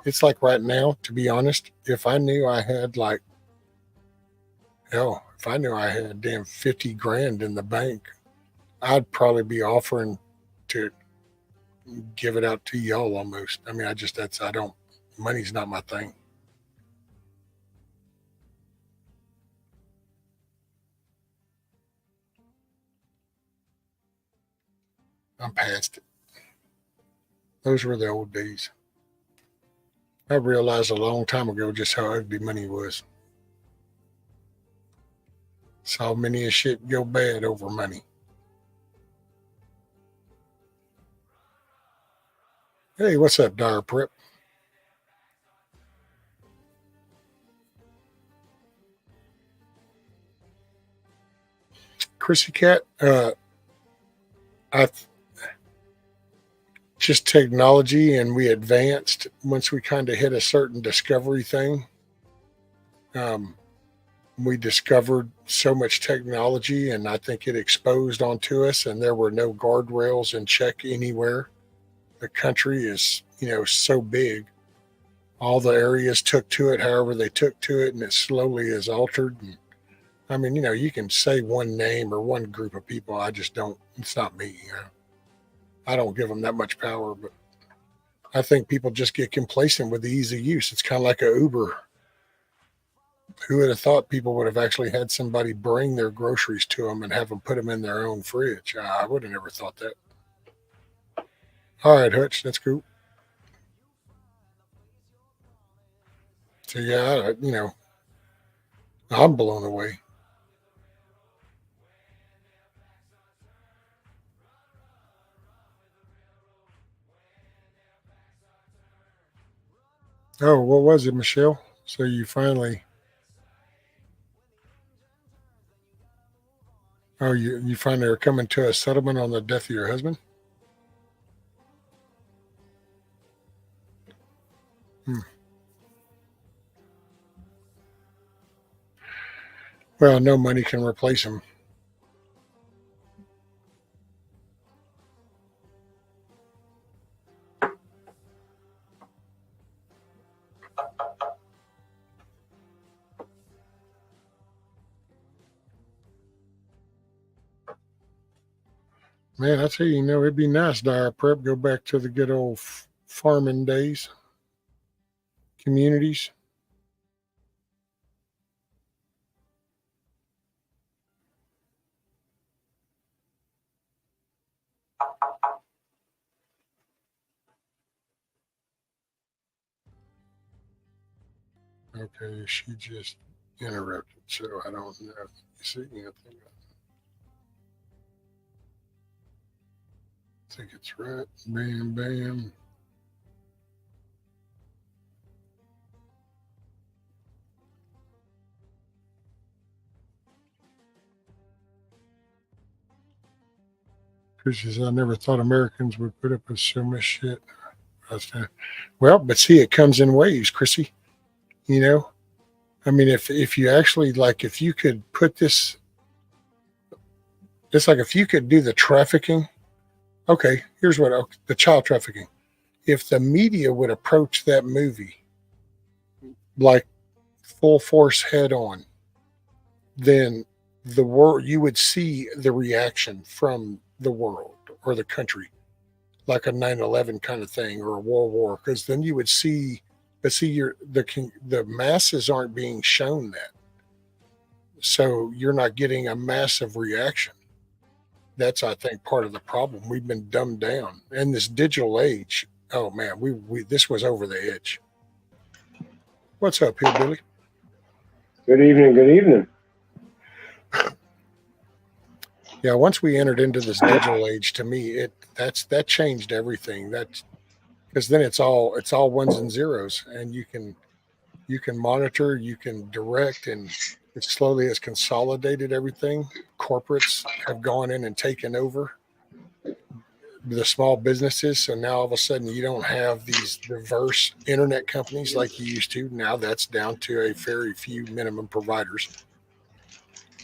it's like right now, to be honest, if I knew I had like, hell, if I knew I had damn 50 grand in the bank, I'd probably be offering to give it out to y'all almost. I mean, money's not my thing. I'm past it. Those were the old days. I realized a long time ago just how ugly money was. Saw many a shit go bad over money. Hey, what's up, Dire Prep? Chrissy Cat, just technology, and we advanced once we kind of hit a certain discovery thing. We discovered so much technology, and I think it exposed onto us, and there were no guardrails in check anywhere. The country is, so big. All the areas took to it, however they took to it, and it slowly is altered. And, I mean, you can say one name or one group of people. I just don't. It's not me. I don't give them that much power, but I think people just get complacent with the ease of use. It's kind of like a Uber. Who would have thought people would have actually had somebody bring their groceries to them and have them put them in their own fridge? I would have never thought that. All right, Hutch, that's cool. So yeah, I'm blown away. Oh, what was it, Michelle? So you finally, you finally are coming to a settlement on the death of your husband? Well, no money can replace him. Man, I tell you, it'd be nice, Dire Prep, go back to the good old farming days, communities. Okay, she just interrupted, so I don't know. You see anything? I think it's right. Bam, bam. Because I never thought Americans would put up with so much shit. Well, but see, it comes in waves, Chrissy. I mean, if you actually, like, if you could put this, it's like if you could do the trafficking. Okay, here's the child trafficking. If the media would approach that movie like full force head on, then the world, you would see the reaction from the world or the country, like a 9/11 kind of thing or a World War, because then you would see. But see, the masses aren't being shown that, so you're not getting a massive reaction. That's, I think, part of the problem. We've been dumbed down in this digital age. Oh man, we this was over the edge. What's up here, Billy? Good evening. Good evening. Yeah, once we entered into this digital age, to me, that changed everything. That's because then it's all ones and zeros, and you can monitor, you can direct, and it slowly has consolidated everything. Corporates have gone in and taken over the small businesses. So now all of a sudden you don't have these diverse internet companies like you used to. Now that's down to a very few minimum providers.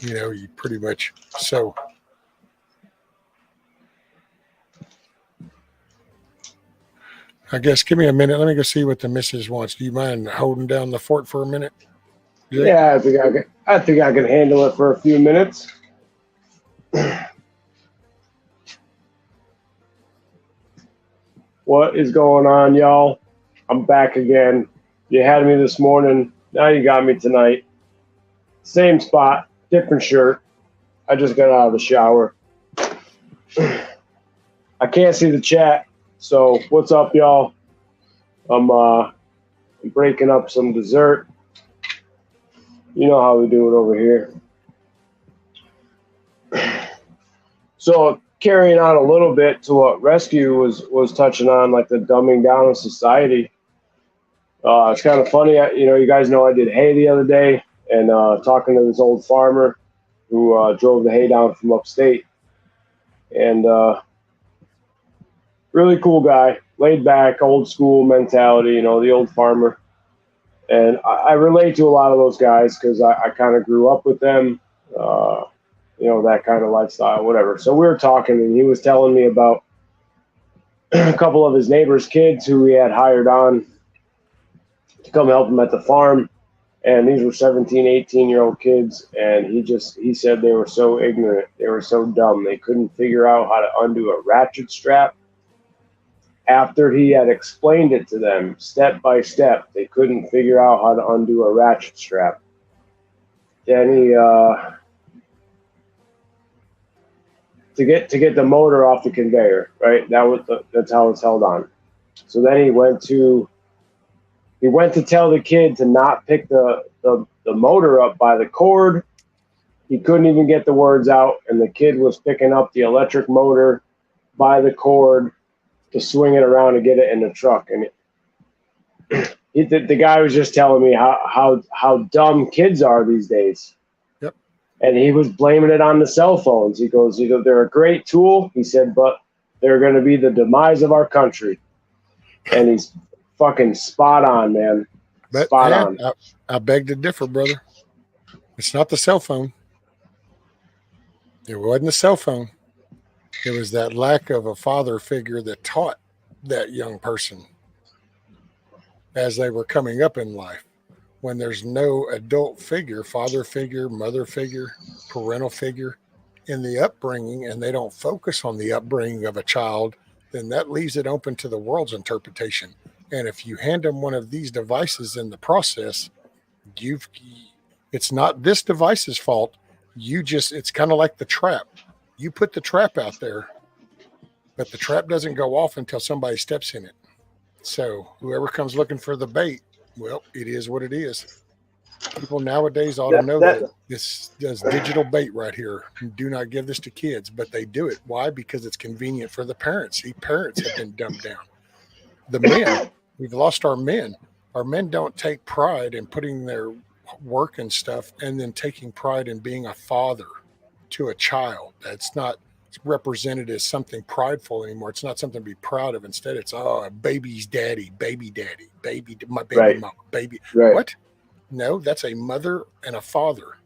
You pretty much, so I guess give me a minute. Let me go see what the missus wants. Do you mind holding down the fort for a minute? Jake? Yeah, I think I can handle it for a few minutes. What is going on, y'all? I'm back again. You had me this morning. Now you got me tonight. Same spot, different shirt. I just got out of the shower. I can't see the chat. So what's up, y'all? I'm breaking up some dessert. You know how we do it over here. So carrying on a little bit to what Rescue was touching on, like the dumbing down of society. It's kind of funny. You guys know I did hay the other day, and talking to this old farmer who drove the hay down from upstate. And really cool guy, laid back, old school mentality, the old farmer. And I relate to a lot of those guys because I kind of grew up with them, that kind of lifestyle, whatever. So we were talking, and he was telling me about a couple of his neighbors' kids who he had hired on to come help him at the farm. And these were 17, 18-year-old kids. And he said they were so ignorant. They were so dumb. They couldn't figure out how to undo a ratchet strap. After he had explained it to them step by step, they couldn't figure out how to undo a ratchet strap. Then he, to get the motor off the conveyor, right? That's how it's held on. So then he went to tell the kid to not pick the motor up by the cord. He couldn't even get the words out, and the kid was picking up the electric motor by the cord to swing it around and get it in the truck. And the guy was just telling me how dumb kids are these days. Yep. And he was blaming it on the cell phones. He goes, they're a great tool. He said, but they're going to be the demise of our country. And he's fucking spot on, man. Spot on. I beg to differ, brother. It's not the cell phone. It wasn't the cell phone. It was that lack of a father figure that taught that young person as they were coming up in life. When there's no adult figure, father figure, mother figure, parental figure in the upbringing, and they don't focus on the upbringing of a child, then that leaves it open to the world's interpretation. And if you hand them one of these devices in the process, it's not this device's fault. It's kind of like the trap. You put the trap out there, but the trap doesn't go off until somebody steps in it. So whoever comes looking for the bait, well, it is what it is. People nowadays ought to know that this does digital bait right here. Do not give this to kids, but they do it. Why? Because it's convenient for the parents. See, parents have been dumbed down. The men, we've lost our men. Our men don't take pride in putting their work and stuff and then taking pride in being a father to a child. That's not represented as something prideful anymore. It's not something to be proud of. Instead, it's baby's daddy, my baby right. mama, baby. Right. What? No, that's a mother and a father,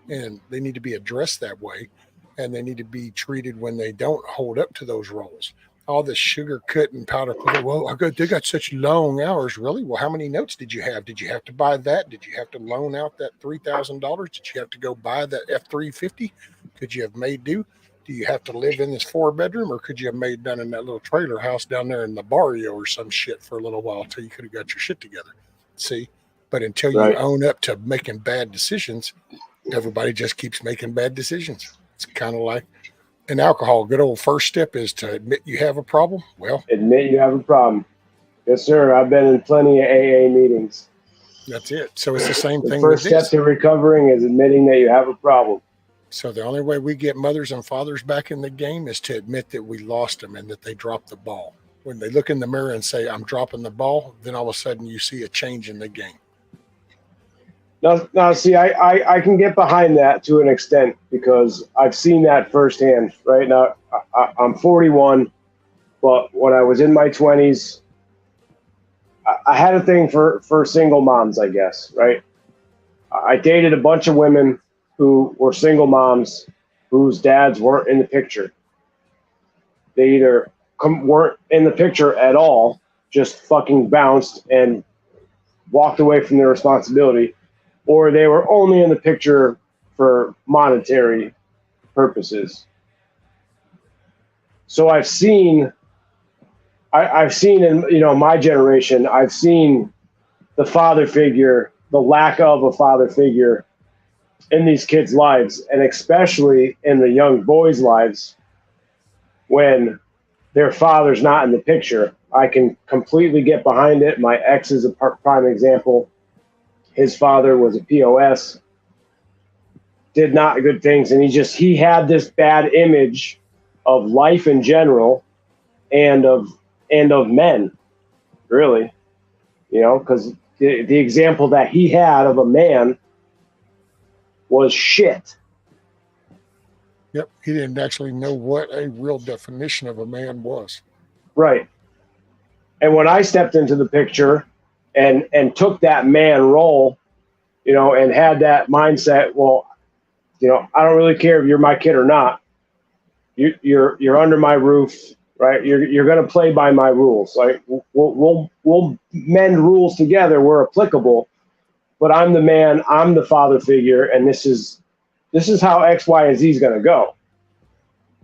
and they need to be addressed that way, and they need to be treated when they don't hold up to those roles. All this sugar cut and powder. Well, they got such long hours. Really? Well, how many notes did you have? Did you have to buy that? Did you have to loan out that $3,000? Did you have to go buy that F-350? Could you have made do? Do you have to live in this 4-bedroom, or could you have made done in that little trailer house down there in the barrio or some shit for a little while until you could have got your shit together? See? But until you own up to making bad decisions, everybody just keeps making bad decisions. It's kind of like in alcohol, good old first step is to admit you have a problem. Well, Admit you have a problem. Yes, sir. I've been in plenty of AA meetings. that's it. So it's the same The thing with first step this. to recovering is admitting that you have a problem. So the only way we get mothers and fathers back in the game is to admit that we lost them and that they dropped the ball. When they look in the mirror and say, I'm dropping the ball, then all of a sudden you see a change in the game. Now, see, I can get behind that to an extent because I've seen that firsthand. Right now, I'm 41, but when I was in my 20s, I had a thing for single moms, I guess, right? I dated a bunch of women who were single moms whose dads weren't in the picture. They either weren't in the picture at all, just fucking bounced and walked away from their responsibility, or they were only in the picture for monetary purposes. So I've seen in my generation, I've seen the father figure, the lack of a father figure in these kids' lives, and especially in the young boys' lives when their father's not in the picture. I can completely get behind it. My ex is a prime example. His father was a POS, did not good things, and he had this bad image of life in general and of men, really, because the example that he had of a man was shit. Yep. He didn't actually know what a real definition of a man was. Right. And when I stepped into the picture and took that man role, and had that mindset, well, I don't really care if you're my kid or not. You're under my roof, right? You're going to play by my rules. Like we'll mend rules together where applicable, but I'm the man, I'm the father figure, and this is how X, Y, and Z is going to go.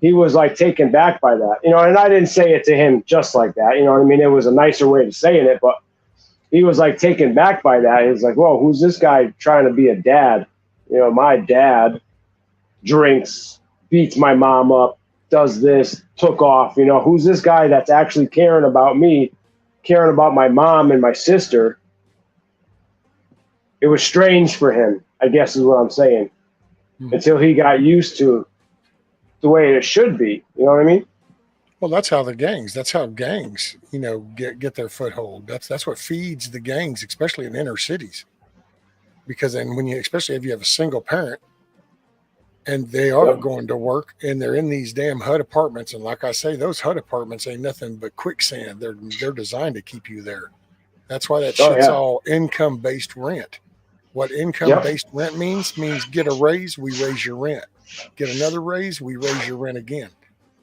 He was like taken back by that, and I didn't say it to him just like that. You know what I mean? It was a nicer way of saying it, but he was like taken back by that. He was like, whoa, who's this guy trying to be a dad? My dad drinks, beats my mom up, does this, took off. Who's this guy that's actually caring about me, caring about my mom and my sister? It was strange for him, I guess is what I'm saying, until he got used to the way it should be. You know what I mean? Well, that's how gangs, get their foothold. That's what feeds the gangs, especially in inner cities. Because then especially if you have a single parent and they are going to work and they're in these damn HUD apartments. And like I say, those HUD apartments ain't nothing but quicksand. They're designed to keep you there. That's why that shit's all income-based rent. What income-based rent means get a raise, we raise your rent. Get another raise, we raise your rent again.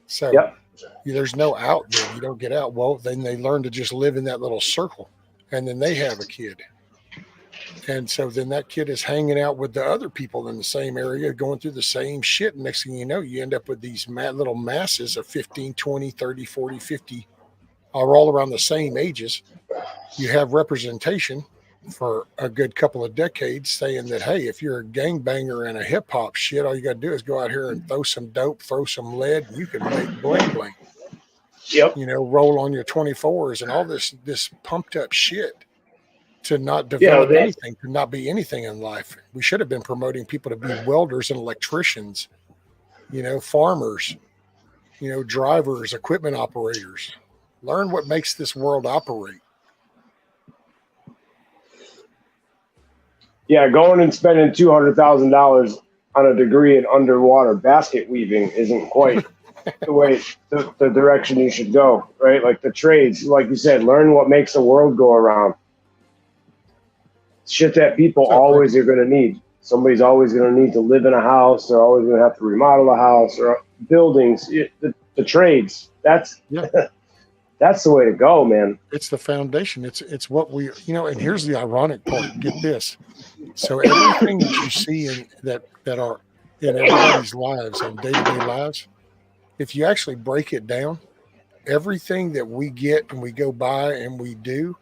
So there's no out there. You don't get out. Well, then they learn to just live in that little circle, and then they have a kid. And so then that kid is hanging out with the other people in the same area, going through the same shit. And next thing you know, you end up with these little masses of 15, 20, 30, 40, 50, are all around the same ages. You have representation for a good couple of decades saying that, hey, if you're a gangbanger and a hip hop shit, all you got to do is go out here and throw some dope, throw some lead, and you can make bling bling. Yep. Roll on your 24s and all this pumped up shit to not develop anything, to not be anything in life. We should have been promoting people to be welders and electricians, farmers, drivers, equipment operators. Learn what makes this world operate. Yeah, going and spending $200,000 on a degree in underwater basket weaving isn't quite the direction you should go, right? Like the trades, like you said, learn what makes the world go around. Shit that people always are going to need. Somebody's always going to need to live in a house. They're always going to have to remodel a house or buildings. The trades. That's that's the way to go, man. It's the foundation. It's what we, and here's the ironic part. Get this. So everything that you see that are in everybody's lives and day-to-day lives, if you actually break it down, everything that we get and we go by and we do,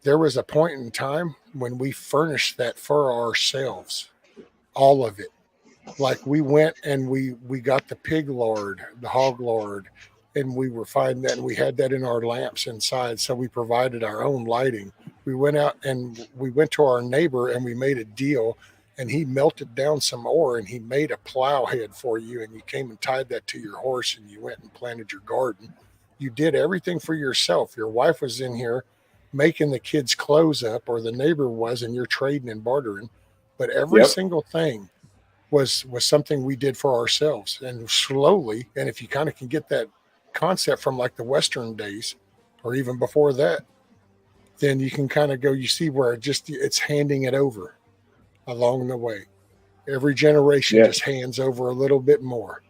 there was a point in time when we furnished that for ourselves, all of it. Like we went and we got the pig lard, the hog lard, and we were finding that, and we had that in our lamps inside. So we provided our own lighting. We went out and we went to our neighbor and we made a deal, and he melted down some ore and he made a plow head for you, and you came and tied that to your horse and you went and planted your garden. You did everything for yourself. Your wife was in here making the kids' clothes up, or the neighbor was, and you're trading and bartering. But every single thing was something we did for ourselves. And slowly, and if you kind of can get that concept from like the Western days, or even before that, then you can kind of go, you see where it's handing it over along the way. Every generation just hands over a little bit more.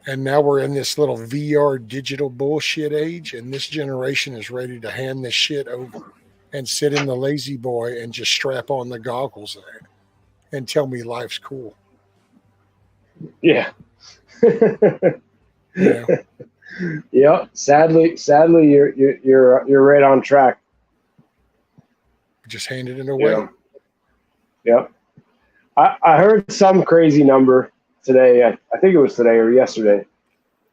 And now we're in this little VR digital bullshit age, and this generation is ready to hand this shit over and sit in the lazy boy and just strap on the goggles and tell me life's cool. Yeah. Yeah. Yep. Sadly, you're right on track. Just handed it away. Yeah. Yep. I heard some crazy number today. I think it was today or yesterday,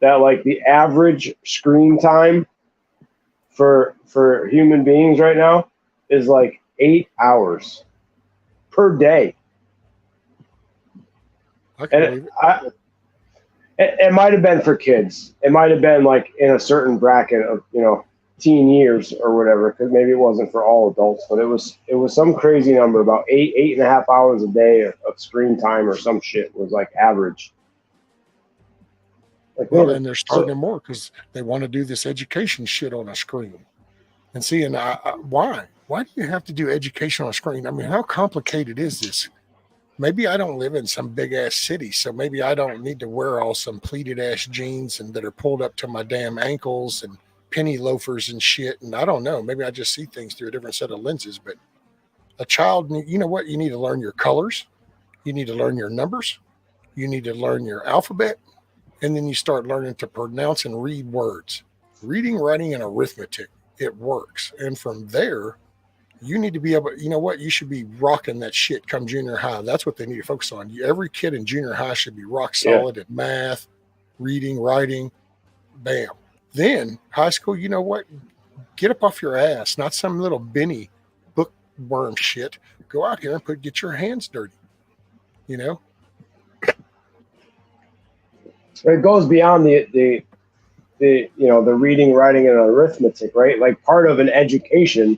that like the average screen time for human beings right now is like 8 hours per day. I can believe it. It might have been for kids. It might have been like in a certain bracket of, teen years or whatever, because maybe it wasn't for all adults, but it was some crazy number, about 8.5 hours a day of screen time or some shit was like average. Like, well, and they're starting more because they want to do this education shit on a screen. And see, and why? Why do you have to do education on a screen? I mean, how complicated is this? Maybe I don't live in some big ass city, so maybe I don't need to wear all some pleated ass jeans and that are pulled up to my damn ankles and penny loafers and shit. And I don't know, maybe I just see things through a different set of lenses. But a child, you know what? You need to learn your colors. You need to learn your numbers. You need to learn your alphabet. And then you start learning to pronounce and read words. Reading, writing, and arithmetic. It works. And from there, you need to be able, you know what? You should be rocking that shit come junior high. That's what they need to focus on. Every kid in junior high should be rock solid at math, reading, writing, bam. Then high school, you know what? Get up off your ass, not some little Benny bookworm shit. Go out here and get your hands dirty. It goes beyond the reading, writing, and arithmetic, right? Like part of an education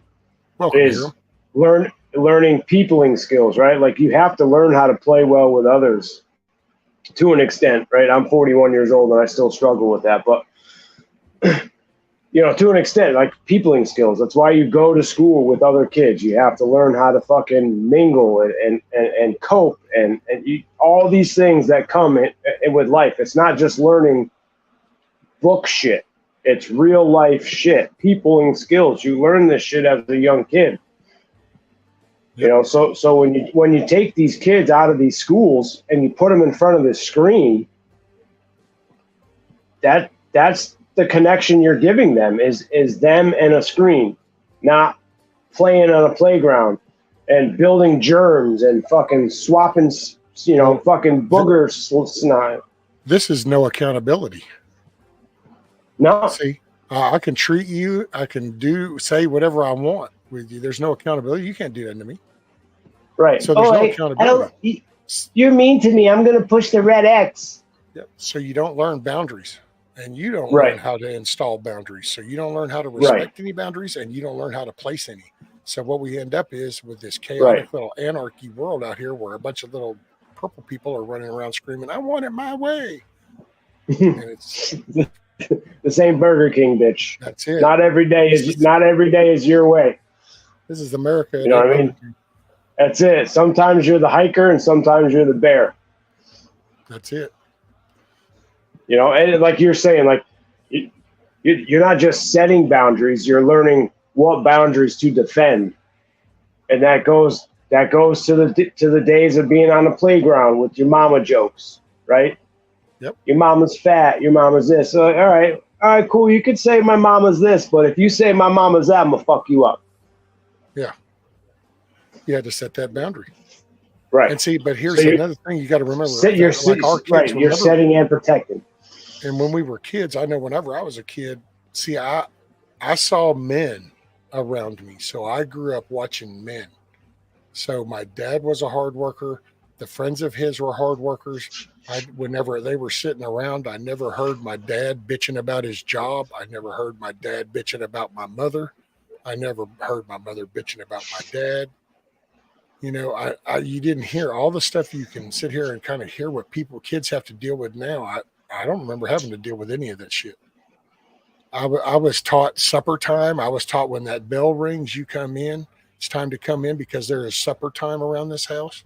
is learning peopling skills, right? Like you have to learn how to play well with others to an extent, right? I'm 41 years old and I still struggle with that, but to an extent, like peopling skills. That's why you go to school with other kids. You have to learn how to fucking mingle and cope and all these things that come in with life. It's not just learning book shit. It's real life shit, peopling skills. You learn this shit as a young kid. So when you take these kids out of these schools and you put them in front of this screen, that's the connection you're giving them is them and a screen, not playing on a playground and building germs and fucking swapping, fucking booger snot. This is no accountability. No. See, I can treat you. I can say whatever I want with you. There's no accountability. You can't do that to me. Right. So there's no accountability. You're mean to me. I'm going to push the red X. Yep. So you don't learn boundaries. And you don't learn how to install boundaries. So you don't learn how to respect any boundaries, and you don't learn how to place any. So what we end up is with this chaotic little anarchy world out here where a bunch of little purple people are running around screaming, I want it my way. And it's the same Burger King, bitch. That's it. Not every day is your way. This is America. You know what I mean? That's it. Sometimes you're the hiker and sometimes you're the bear. That's it. And like you're saying, like you're not just setting boundaries, you're learning what boundaries to defend. And that goes to the days of being on the playground with your mama jokes, right? Yep. Your mama's fat, your mama's this. So, all right, cool. You could say my mama's this, but if you say my mama's that, I'm gonna fuck you up. Yeah. You had to set that boundary. Right. And see, but here's So you're- another thing you got to remember. You're, like our kids, right, you're setting and protecting. And when we were kids, I know whenever I was a kid, see, I saw men around me. So I grew up watching men. So my dad was a hard worker. The friends of his were hard workers. Whenever they were sitting around, I never heard my dad bitching about his job. I never heard my dad bitching about my mother. I never heard my mother bitching about my dad. You know, you didn't hear all the stuff you can sit here and kind of hear what kids have to deal with now. I don't remember having to deal with any of that shit. I was taught supper time. I was taught when that bell rings, you come in. It's time to come in because there is supper time around this house.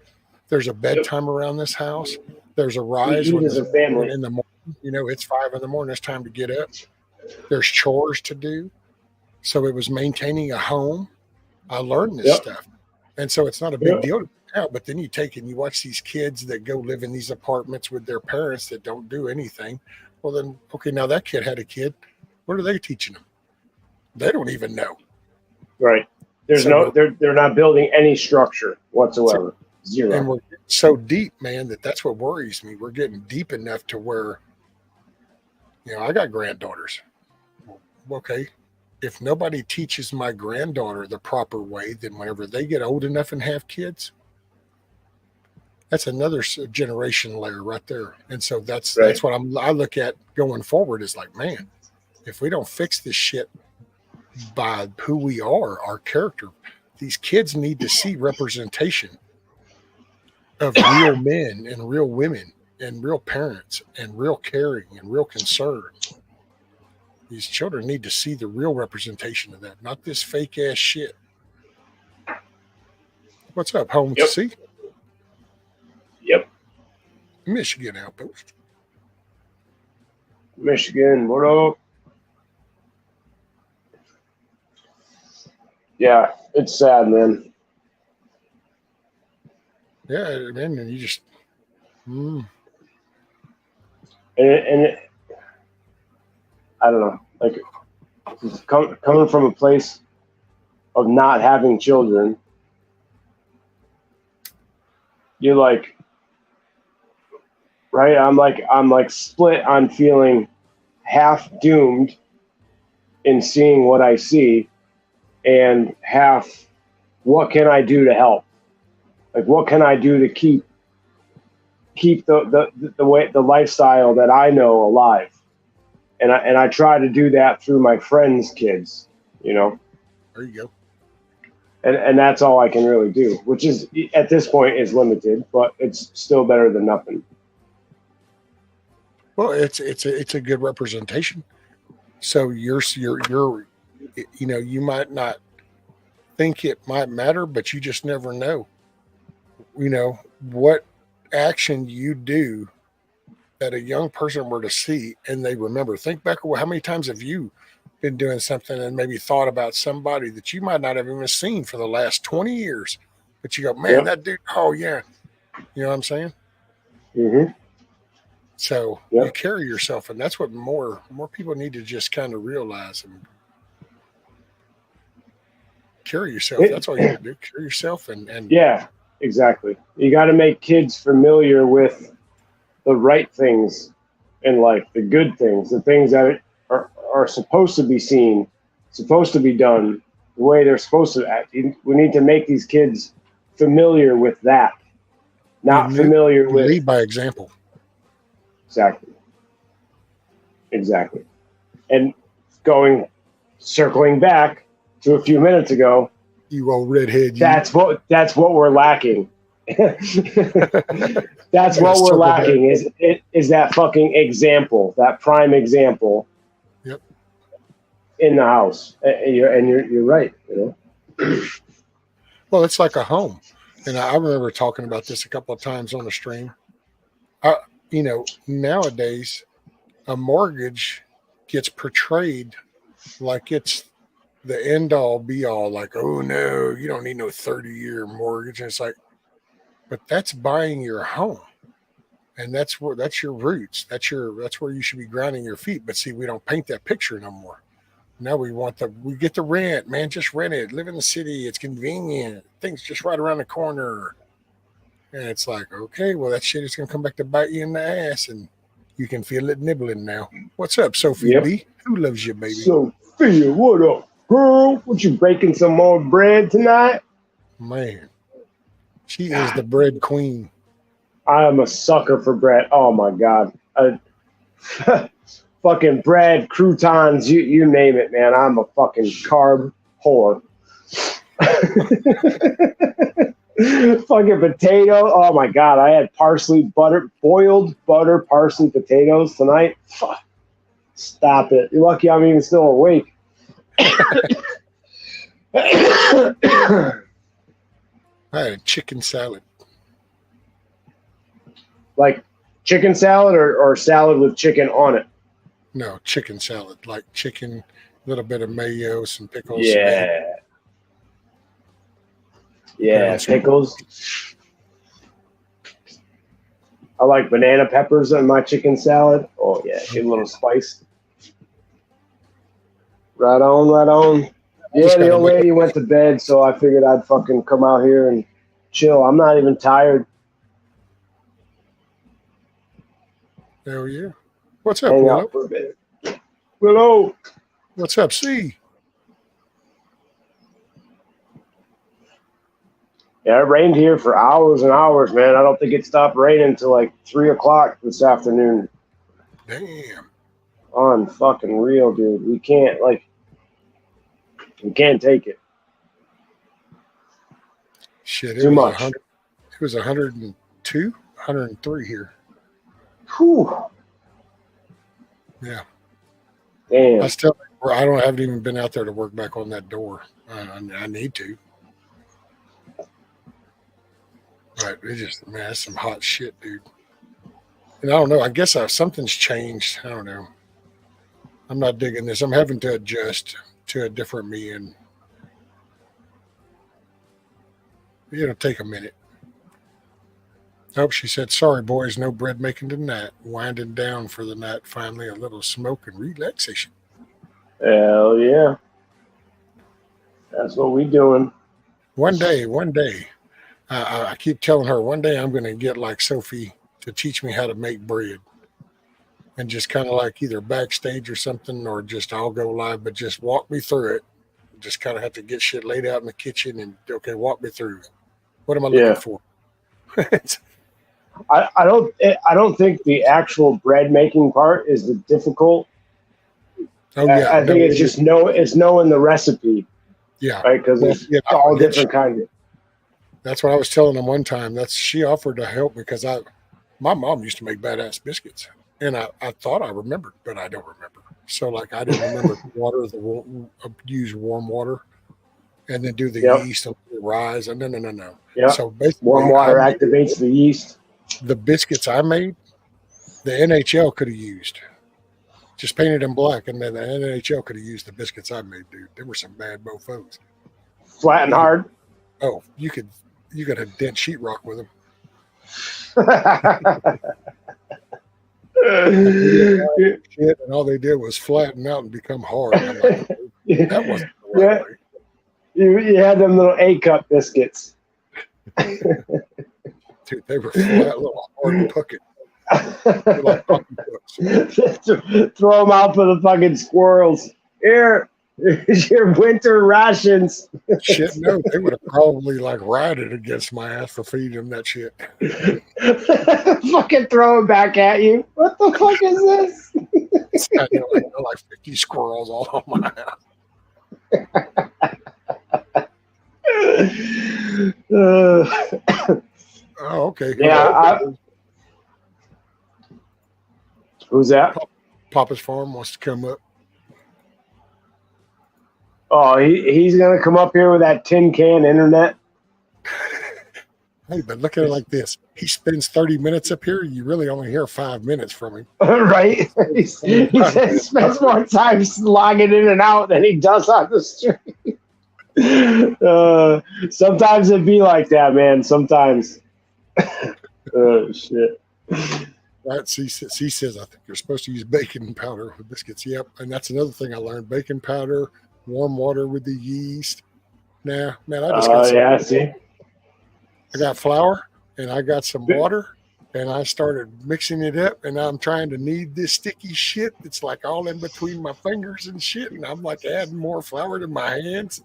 There's a bedtime around this house. There's a rise when as a family. in the morning. You know, it's 5 a.m. It's time to get up. There's chores to do. So it was maintaining a home. I learned this stuff. And so it's not a big deal now, but then you take and you watch these kids that go live in these apartments with their parents that don't do anything. Well, then, okay, now that kid had a kid. What are they teaching them? They don't even know. Right. They're not building any structure whatsoever. Zero. And we're so deep, man, that's what worries me. We're getting deep enough to where, you know, I got granddaughters. Okay. If nobody teaches my granddaughter the proper way, then whenever they get old enough and have kids, that's another generation layer right there. And so that's what I look at going forward is like, man, if we don't fix this shit by who we are, our character, these kids need to see representation of real men and real women and real parents and real caring and real concern. These children need to see the real representation of that, not this fake ass shit. What's up, home to see? Yep. Michigan Outpost. Michigan, what up? Yeah, it's sad, man. Yeah, man, and you just. And I don't know, like coming from a place of not having children, you're like, right? I'm like split on feeling half doomed in seeing what I see, and half, what can I do to help? Like, what can I do to keep the lifestyle that I know alive? And I try to do that through my friends' kids, you know. There you go. And that's all I can really do, which is at this point is limited, but it's still better than nothing. Well, it's a good representation. So you're you know, you might not think it might matter, but you just never know. You know, what action you do that a young person were to see and they remember. Think back, how many times have you been doing something and maybe thought about somebody that you might not have even seen for the last 20 years, but you go, man, that dude, oh yeah. You know what I'm saying? Mm-hmm. So you carry yourself, and that's what more people need to just kind of realize and carry yourself. That's all you got to do. Carry yourself and yeah, exactly. You got to make kids familiar with the right things in life, the good things, the things that are supposed to be seen, supposed to be done the way they're supposed to act. We need to make these kids familiar with that, not familiar with lead by example. Exactly. And circling back to a few minutes ago, you old redhead. That's what we're lacking. That's what we're lacking is that fucking example, that prime example. Yep. In the house, and you're right. You know. Well, it's like a home, and I remember talking about this a couple of times on the stream. You know, nowadays, a mortgage gets portrayed like it's the end all be all, like, oh no, you don't need no 30-year mortgage. And it's like, but that's buying your home. And that's your roots. That's where you should be grounding your feet. But see, we don't paint that picture no more. Now we get the rent, man, just rent it, live in the city. It's convenient. Things just right around the corner. And it's like, okay, well, that shit is going to come back to bite you in the ass, and you can feel it nibbling now. What's up, Sophie Yep. B? Who loves you, baby? Sophia, what up, girl? What, you baking some more bread tonight? Man, she is the bread queen. I am a sucker for bread. Oh, my God. Fucking bread, croutons, you name it, man. I'm a fucking carb whore. Fucking potato. Oh my God. I had boiled butter parsley potatoes tonight. Fuck. Stop it. You're lucky I'm even still awake. I had a chicken salad. Like chicken salad or salad with chicken on it? No, chicken salad. Like chicken, a little bit of mayo, some pickles. Yeah. Yeah, pickles. I like banana peppers in my chicken salad. Oh, yeah, get a little spice. Right on, right on. Yeah, the old lady went to bed, so I figured I'd fucking come out here and chill. I'm not even tired. Hell yeah. What's up, Hang Willow? out for a bit. Willow. What's up, C? Yeah, it rained here for hours and hours, man. I don't think it stopped raining until like 3 o'clock this afternoon. Damn. Unfucking real, dude. We can't take it. Shit, Too much. It was 102, 103 here. Whew. Yeah. Damn. I haven't even been out there to work back on that door. I need to. But it just, man, that's some hot shit, dude. And I don't know. I guess something's changed. I don't know. I'm not digging this. I'm having to adjust to a different me, and it'll take a minute. Oh, she said, sorry, boys, no bread making tonight. Winding down for the night. Finally, a little smoke and relaxation. Hell yeah. That's what we doing. One day. I keep telling her one day I'm going to get like Sophie to teach me how to make bread, and just kind of like either backstage or something, or just I'll go live, but just walk me through it. Just kind of have to get shit laid out in the kitchen and, okay, walk me through. What am I looking for? I don't think the actual bread making part is the difficult. Oh yeah. I think it's knowing the recipe. Yeah. Right. Because it's all different kinds of. That's what I was telling them one time. She offered to help me because my mom used to make badass biscuits, and I thought I remembered, but I don't remember. So like I didn't remember use warm water, and then do the yeast and the rise. And no. Yeah. So basically, warm water activates the yeast. The biscuits I made, the NHL could have used. Just painted them black, and then the NHL could have used the biscuits I made, dude. They were some bad mofos. Flat and hard. Oh, you could have dent sheetrock with them. Shit, and all they did was flatten out and become hard. I'm like, that wasn't the right way. You had them little A-cup biscuits. Dude, they were flat, little hard pucket. Like throw them out for the fucking squirrels. Here's your winter rations. Shit, no, they would have probably like rioted against my ass for feeding them that shit. Fucking throw them back at you. What the fuck is this? I know, like 50 squirrels all on my house. Oh, okay. Yeah. Who's that? Papa's Farm wants to come up. Oh, he's gonna come up here with that tin can internet. Hey, but look at it like this. He spends 30 minutes up here. You really only hear 5 minutes from him. Right? He spends more time logging in and out than he does on the street. Sometimes it'd be like that, man. Sometimes. Oh, shit. Right? C says, I think you're supposed to use baking powder with biscuits. Yep. And that's another thing I learned. Baking powder, warm water with the yeast. Nah, man, I just got yeah, see. I got flour and I got some water, and I started mixing it up, and I'm trying to knead this sticky shit that's like all in between my fingers and shit, and I'm like adding more flour to my hands.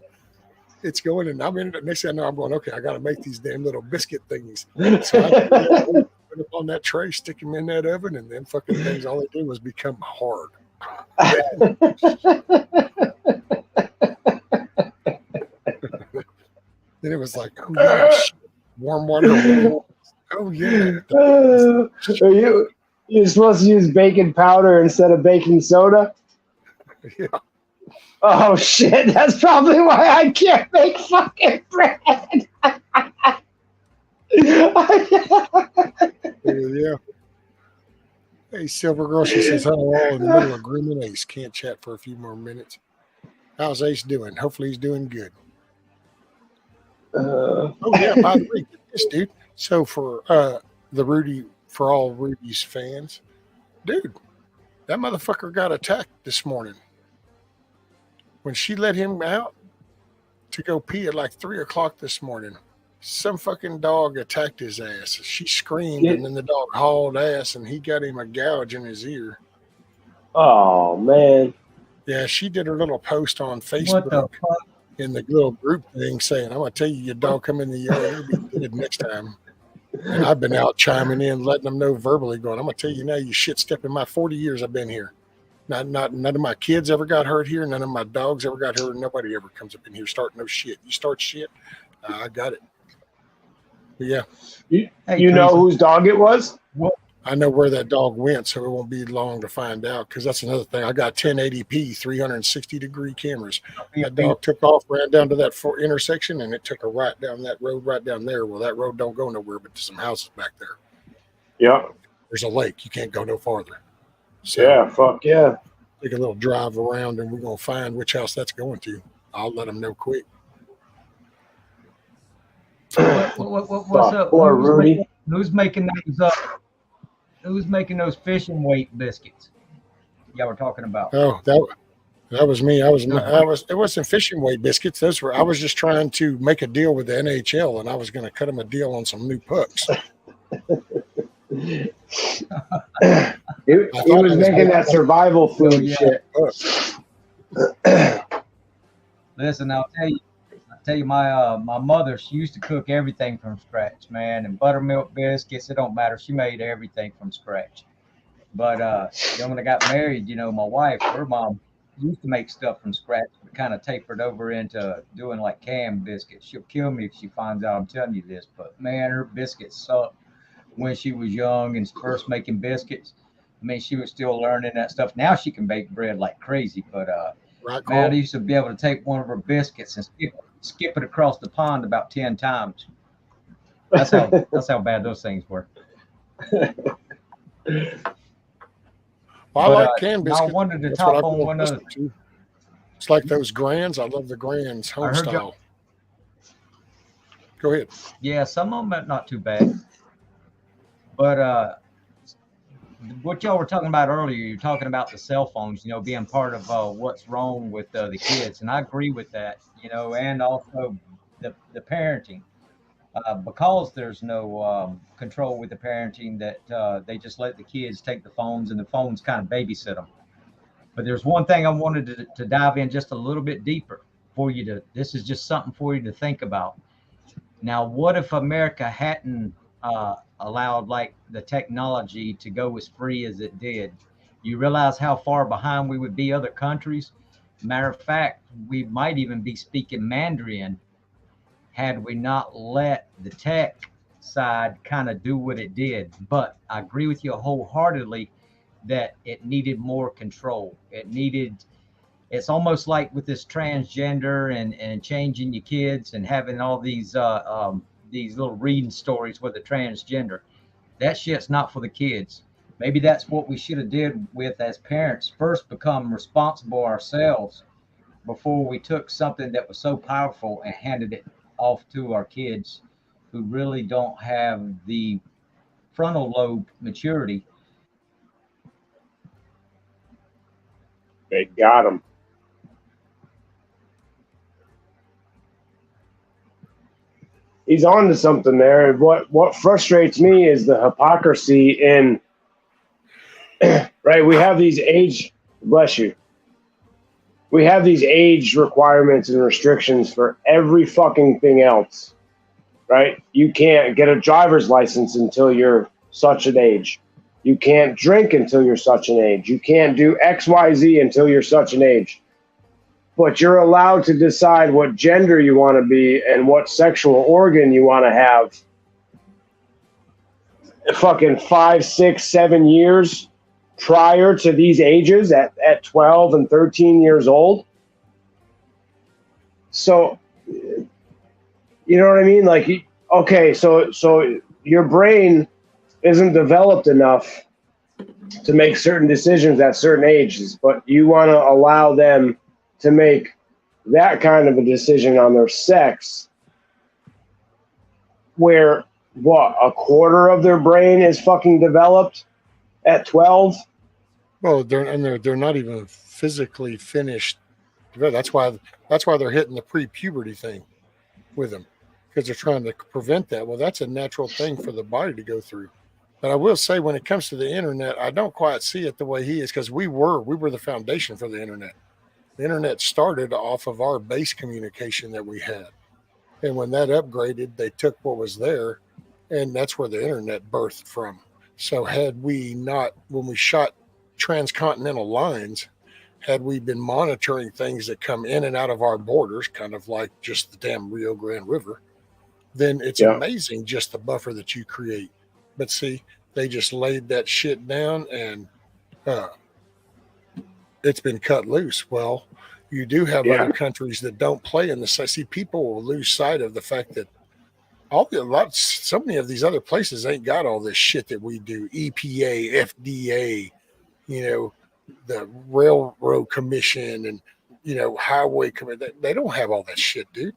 It's going, and I'm in it. Next thing I know, I'm going, okay, I got to make these damn little biscuit thingies. So I put them on that tray, stick them in that oven, and then fucking things, all they do was become hard. Then it was like, oh yeah, shit. Warm water. Oh yeah. You're supposed to use baking powder instead of baking soda? Yeah. Oh shit, that's probably why I can't make fucking bread. Yeah. Hey, Silver Girl, she says, hello, all in the middle of grooming Ace. Can't chat for a few more minutes. How's Ace doing? Hopefully he's doing good. Oh, yeah, by the way, get this, dude. So for for all Rudy's fans, dude, that motherfucker got attacked this morning. When she let him out to go pee at like 3 o'clock this morning, some fucking dog attacked his ass. She screamed, and then the dog hauled ass, and he got him a gouge in his ear. Oh, man. Yeah, she did her little post on Facebook in the little group thing saying, I'm going to tell you, your dog come in the yard, it'll be good next time. And I've been out chiming in, letting them know verbally, going, I'm going to tell you now, you shit step in my 40 years I've been here. None of my kids ever got hurt here. None of my dogs ever got hurt. Nobody ever comes up in here starting no shit. You start shit, I got it. But yeah. You know whose dog it was? I know where that dog went, so it won't be long to find out, because that's another thing. I got 1080p, 360-degree cameras. That dog took off, ran down to that intersection, and it took her right down that road right down there. Well, that road don't go nowhere but to some houses back there. Yeah. There's a lake. You can't go no farther. So yeah, fuck yeah. Take a little drive around, and we're going to find which house that's going to. I'll let them know quick. What's up? Poor Rudy. Who's making those Who's making those fishing weight biscuits y'all were talking about? Oh, that was me. It wasn't fishing weight biscuits. I was just trying to make a deal with the NHL, and I was going to cut them a deal on some new pucks. He was making that survival food shit. Listen, I'll tell you, my mother, she used to cook everything from scratch, man, and buttermilk biscuits. It don't matter. She made everything from scratch. But then when I got married, my wife, her mom used to make stuff from scratch, but kind of tapered over into doing like canned biscuits. She'll kill me if she finds out I'm telling you this, but man, her biscuits sucked when she was young and first making biscuits. I mean, she was still learning that stuff. Now she can bake bread like crazy, but man, I used to be able to take one of her biscuits and skip it across the pond about 10 times. That's how bad those things were. Well, I like canned biscuits. I wanted to top on one other. It's like those Grands. I love the Grands home style. Go ahead. Yeah, some of them are not too bad. But what y'all were talking about earlier, you're talking about the cell phones, being part of what's wrong with the kids. And I agree with that, and also the parenting. Because there's no control with the parenting, that they just let the kids take the phones, and the phones kind of babysit them. But there's one thing I wanted to dive in just a little bit deeper for you to. This is just something for you to think about. Now, what if America hadn't allowed like the technology to go as free as it did? You realize how far behind we would be other countries? Matter of fact, we might even be speaking Mandarin had we not let the tech side kind of do what it did. But I agree with you wholeheartedly that it needed more control. It's almost like with this transgender and changing your kids and having all these little reading stories with the transgender. That shit's not for the kids. Maybe that's what we should have did with as parents. First become responsible ourselves before we took something that was so powerful and handed it off to our kids who really don't have the frontal lobe maturity. They got him. he's on to something there. And what frustrates me is the hypocrisy in, right? We have these bless you. We have these age requirements and restrictions for every fucking thing else, right? You can't get a driver's license until you're such an age. You can't drink until you're such an age. You can't do XYZ until you're such an age. But you're allowed to decide what gender you want to be and what sexual organ you want to have fucking 5, 6, 7 years prior to these ages at 12 and 13 years old. So, you know what I mean? Like, okay, so your brain isn't developed enough to make certain decisions at certain ages, but you want to allow them to make that kind of a decision on their sex where, what, a quarter of their brain is fucking developed at 12? Well, they're not even physically finished. That's why they're hitting the pre-puberty thing with them, because they're trying to prevent that. Well, that's a natural thing for the body to go through. But I will say, when it comes to the internet, I don't quite see it the way he is, because we were the foundation for the internet. The internet started off of our base communication that we had. And when that upgraded, they took what was there, and that's where the internet birthed from. So had we not, when we shot transcontinental lines, had we been monitoring things that come in and out of our borders, kind of like just the damn Rio Grande River, then it's amazing just the buffer that you create. But see, they just laid that shit down, and it's been cut loose. Well, you do have other countries that don't play in the side. See, people will lose sight of the fact that so many of these other places ain't got all this shit that we do. EPA, FDA, the Railroad Commission, and Highway Commission. They don't have all that shit, dude.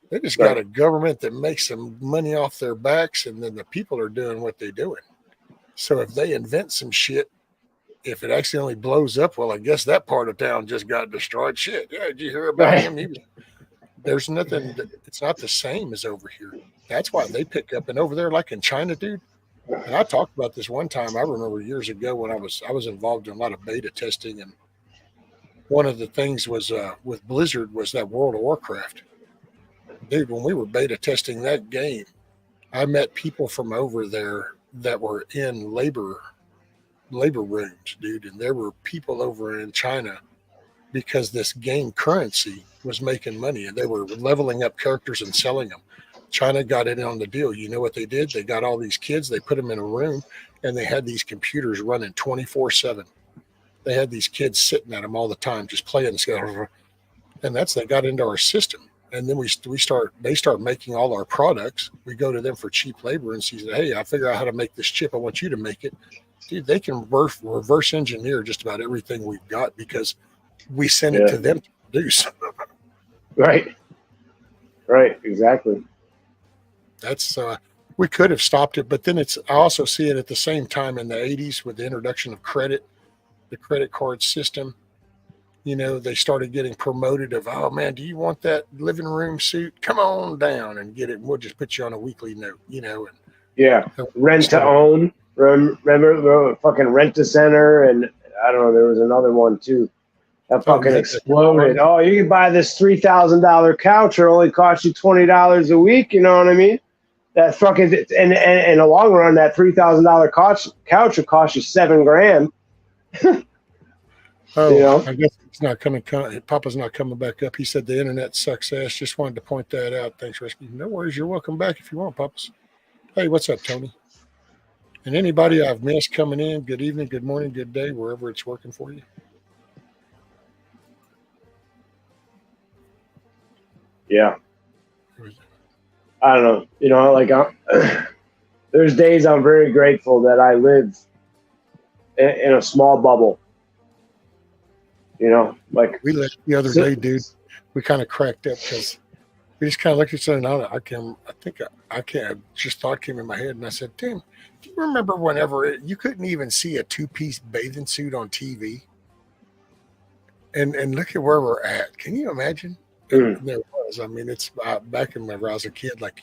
They just got a government that makes some money off their backs, and then the people are doing what they're doing. So if they invent some shit, if it accidentally blows up, well, I guess that part of town just got destroyed. Shit. Yeah, did you hear about him? There's nothing. It's not the same as over here. That's why they pick up. And over there, like in China, dude. And I talked about this one time. I remember years ago when I was involved in a lot of beta testing, and one of the things was with Blizzard was that World of Warcraft. Dude, when we were beta testing that game, I met people from over there that were in labor rooms, dude, and there were people over in China because this game currency was making money, and they were leveling up characters and selling them. China got in on the deal. You know what they did? They got all these kids, they put them in a room, and they had these computers running 24/7. They had these kids sitting at them all the time, just playing this guy, and they got into our system. And then they start making all our products. We go to them for cheap labor and say, hey, I figure out how to make this chip. I want you to make it. Dude, they can reverse engineer just about everything we've got because we send it to them to produce. Right, exactly. That's we could have stopped it, but then I also see it at the same time in the 80s with the introduction of credit, the credit card system. They started getting promoted of, oh man, do you want that living room suit? Come on down and get it. And we'll just put you on a weekly note, and rent to own. Remember the fucking Rent-A-Center, and I don't know, there was another one too. That fucking exploded. Oh, you can buy this $3,000 couch, it only costs you $20 a week. You know what I mean? That fucking, and in the long run, that $3,000 couch will cost you $7,000. Oh, I guess it's not coming. Papa's not coming back up. He said the internet sucks ass. Just wanted to point that out. Thanks, Rescue. No worries. You're welcome back if you want, Papas. Hey, what's up, Tony? And anybody I've missed coming in, good evening, good morning, good day, wherever it's working for you. Yeah. I don't know. Like there's days I'm very grateful that I live in a small bubble. Like we left the other day, dude. We kind of cracked up because we just kind of looked at each other. And I just thought came in my head, and I said, "Tim, do you remember whenever you couldn't even see a 2-piece bathing suit on TV? And look at where we're at. Can you imagine?" There was. I mean, it's back in whenever I was a kid, like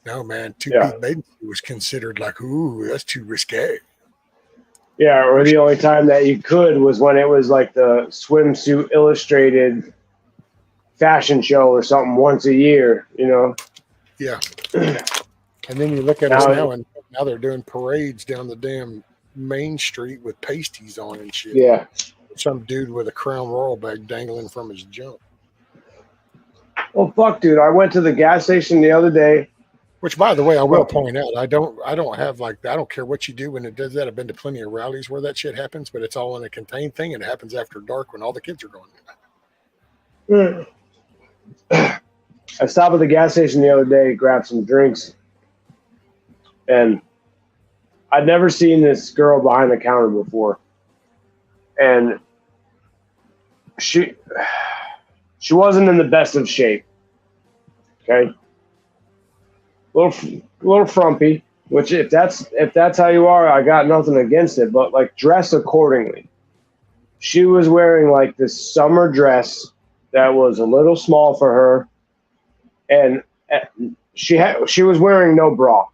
No, man, Yeah. two-piece bathing suit was considered like, ooh, that's too risque. Yeah, or the only time that you could was when it was like the Swimsuit Illustrated fashion show or something once a year, you know. Yeah. And then you look at us Now- now, and now they're doing parades down the damn main street with pasties on and shit. Yeah. Some dude with a Crown Royal bag dangling from his junk. Well, fuck, dude. I went to the gas station the other day. Which, by the way, I will Well- point out, I don't have like, I don't care what you do when it does that. I've been to plenty of rallies where that shit happens, but it's all in a contained thing, and it happens after dark when all the kids are going. I stopped at the gas station the other day, grabbed some drinks, and I'd never seen this girl behind the counter before. And she wasn't in the best of shape. Okay. Little frumpy, which if that's how you are, I got nothing against it, but like dress accordingly. She was wearing like this summer dress that was a little small for her, and she was wearing no bra.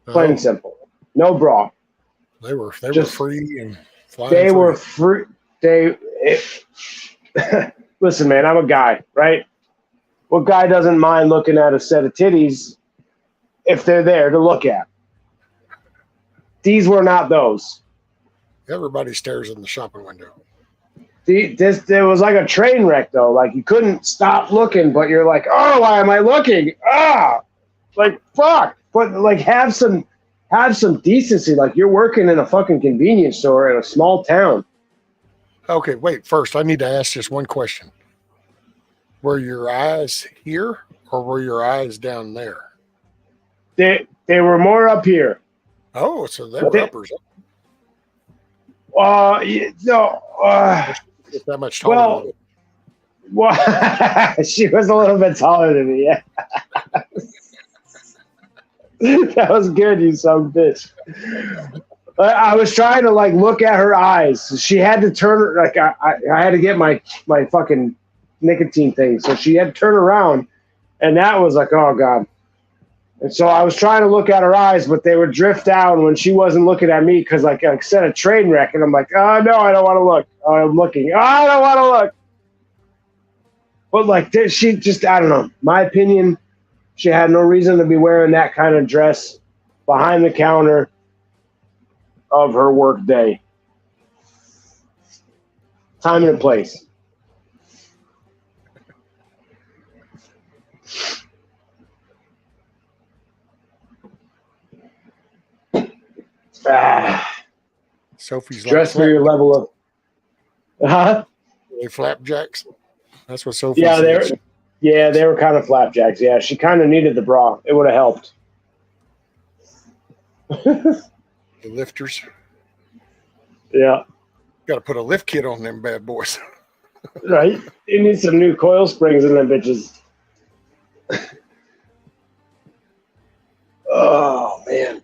Plain and simple. No bra. They were Just- free and flying. They were free. Listen, man, I'm a guy, right? What guy doesn't mind looking at a set of titties if they're there to look at? These were not those. Everybody stares in the shopping window. It was like a train wreck, though. Like, you couldn't stop looking, but you're like, oh, why am I looking? Like, fuck. But, like, have some decency. Like, you're working in a fucking convenience store in a small town. Okay, wait. First, I need to ask just one question. Were your eyes here or were your eyes down there? They were more up here. Oh, so they were uppers. No. Just that much taller. Well, she was a little bit taller than me. Yeah. That was good, you son of a bitch. I was trying to like look at her eyes. She had to turn like I had to get my fucking nicotine thing, so she had to turn around, and that was like, oh god. And so I was trying to look at her eyes, but they would drift down when she wasn't looking at me because like I said a train wreck, and I'm like, oh no, I don't want to look. Oh, I'm looking. Oh, I don't want to look. But like she just, I don't know. My opinion, she had no reason to be wearing that kind of dress behind the counter of her work day. Time and place. Sophie's Dress for your level of. They flapjacks. That's what Sophie Yeah, said. they were kind of flapjacks. Yeah, she kind of needed the bra. It would have helped. The lifters. Yeah, Got to put a lift kit on them bad boys. right. You need some new coil springs in them bitches. Oh man.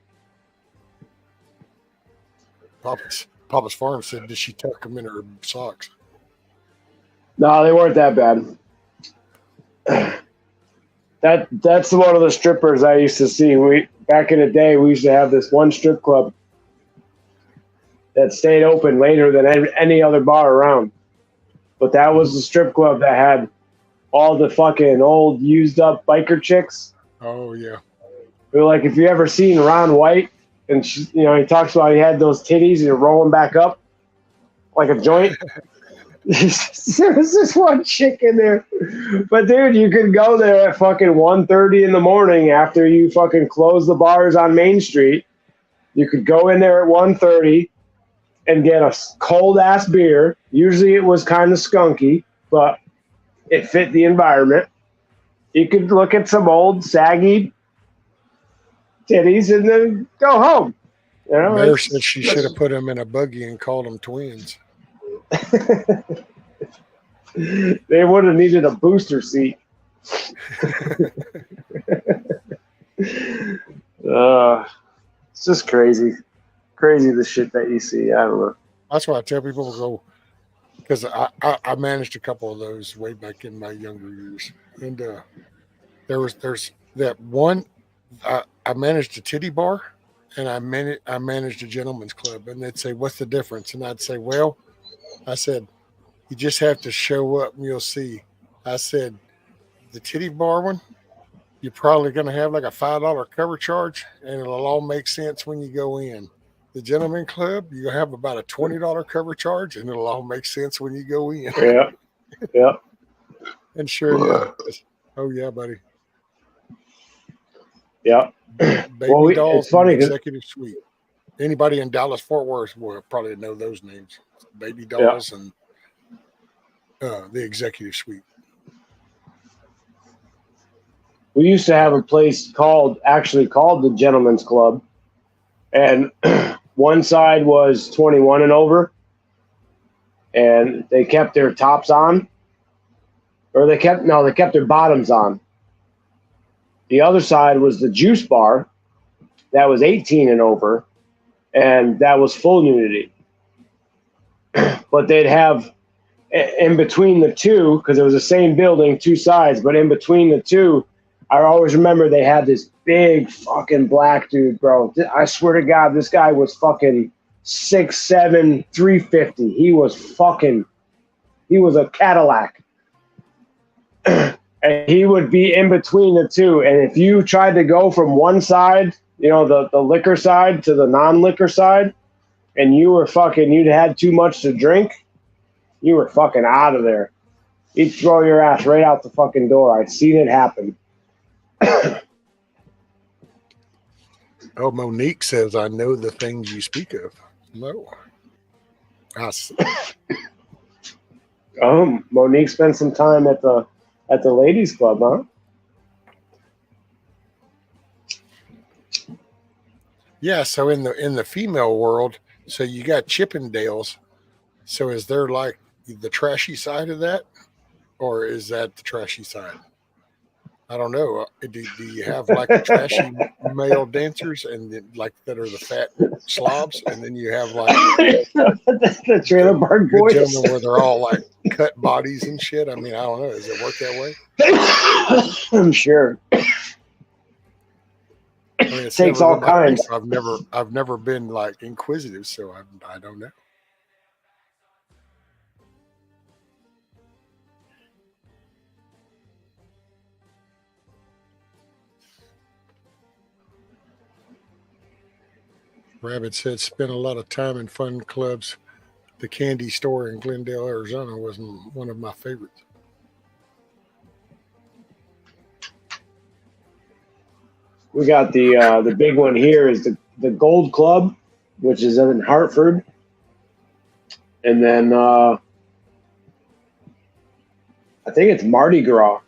Papa's Farm said, did she tuck them in her socks? No, they weren't that bad. That's one of the strippers I used to see. Back in the day, we used to have this one strip club that stayed open later than any other bar around. But that was the strip club that had all the fucking old used up biker chicks. Oh, yeah. But like, if you ever seen Ron White, and he talks about he had those titties and rolling back up like a joint. There was this one chick in there. But dude, you could go there at fucking 1:30 in the morning after you fucking close the bars on Main Street. You could go in there at 1:30 and get a cold ass beer. Usually it was kind of skunky, but it fit the environment. You could look at some old saggy titties and then go home. You know, Mayor said she should have put them in a buggy and called them twins. They would have needed a booster seat. It's just crazy the shit that you see. I don't know. That's why I tell people to go, because I managed a couple of those way back in my younger years, and there's that one, I managed a titty bar and I managed a gentleman's club. And they'd say, what's the difference? And I'd say, well, I said, you just have to show up and you'll see. I said, the titty bar one, you're probably going to have like a $5 cover charge, and it'll all make sense when you go in. The gentleman club, you'll have about a $20 cover charge, and it'll all make sense when you go in. Yeah. Yeah. And sure, yeah. Oh, yeah, buddy. Yeah. Baby Dolls, it's funny, Executive Suite. Anybody in Dallas, Fort Worth will probably know those names. Baby Dolls and the Executive Suite. We used to have a place called the Gentleman's Club, and one side was 21 and over, and they kept their tops on, or they kept their bottoms on. The other side was the juice bar, that was 18 and over, and that was full nudity. But they'd have in between the two, because it was the same building, two sides, but in between the two, I always remember they had this big fucking black dude, bro. I swear to God, this guy was fucking 6'7", 350. He was a Cadillac. And he would be in between the two. And if you tried to go from one side, the liquor side to the non-liquor side, and you'd had too much to drink, you were fucking out of there. He'd throw your ass right out the fucking door. I'd seen it happen. Oh, Monique says, I know the things you speak of. No. Oh, Monique spent some time at the ladies' club, huh? Yeah, so in the female world, so you got Chippendales. So is there like the trashy side of that, or is that the trashy side? I don't know. Do you have like the trashy male dancers and like that are the fat slobs, and then you have like the trailer park boys, gentlemen where they're all like cut bodies and shit? I mean, I don't know. Does it work that way? I'm sure. I mean, it takes all kinds. I've never been like inquisitive, so I don't know. Rabbit said, spent a lot of time in fun clubs. The candy store in Glendale, Arizona wasn't one of my favorites. We got the big one here is the Gold Club, which is in Hartford. And then I think it's Mardi Gras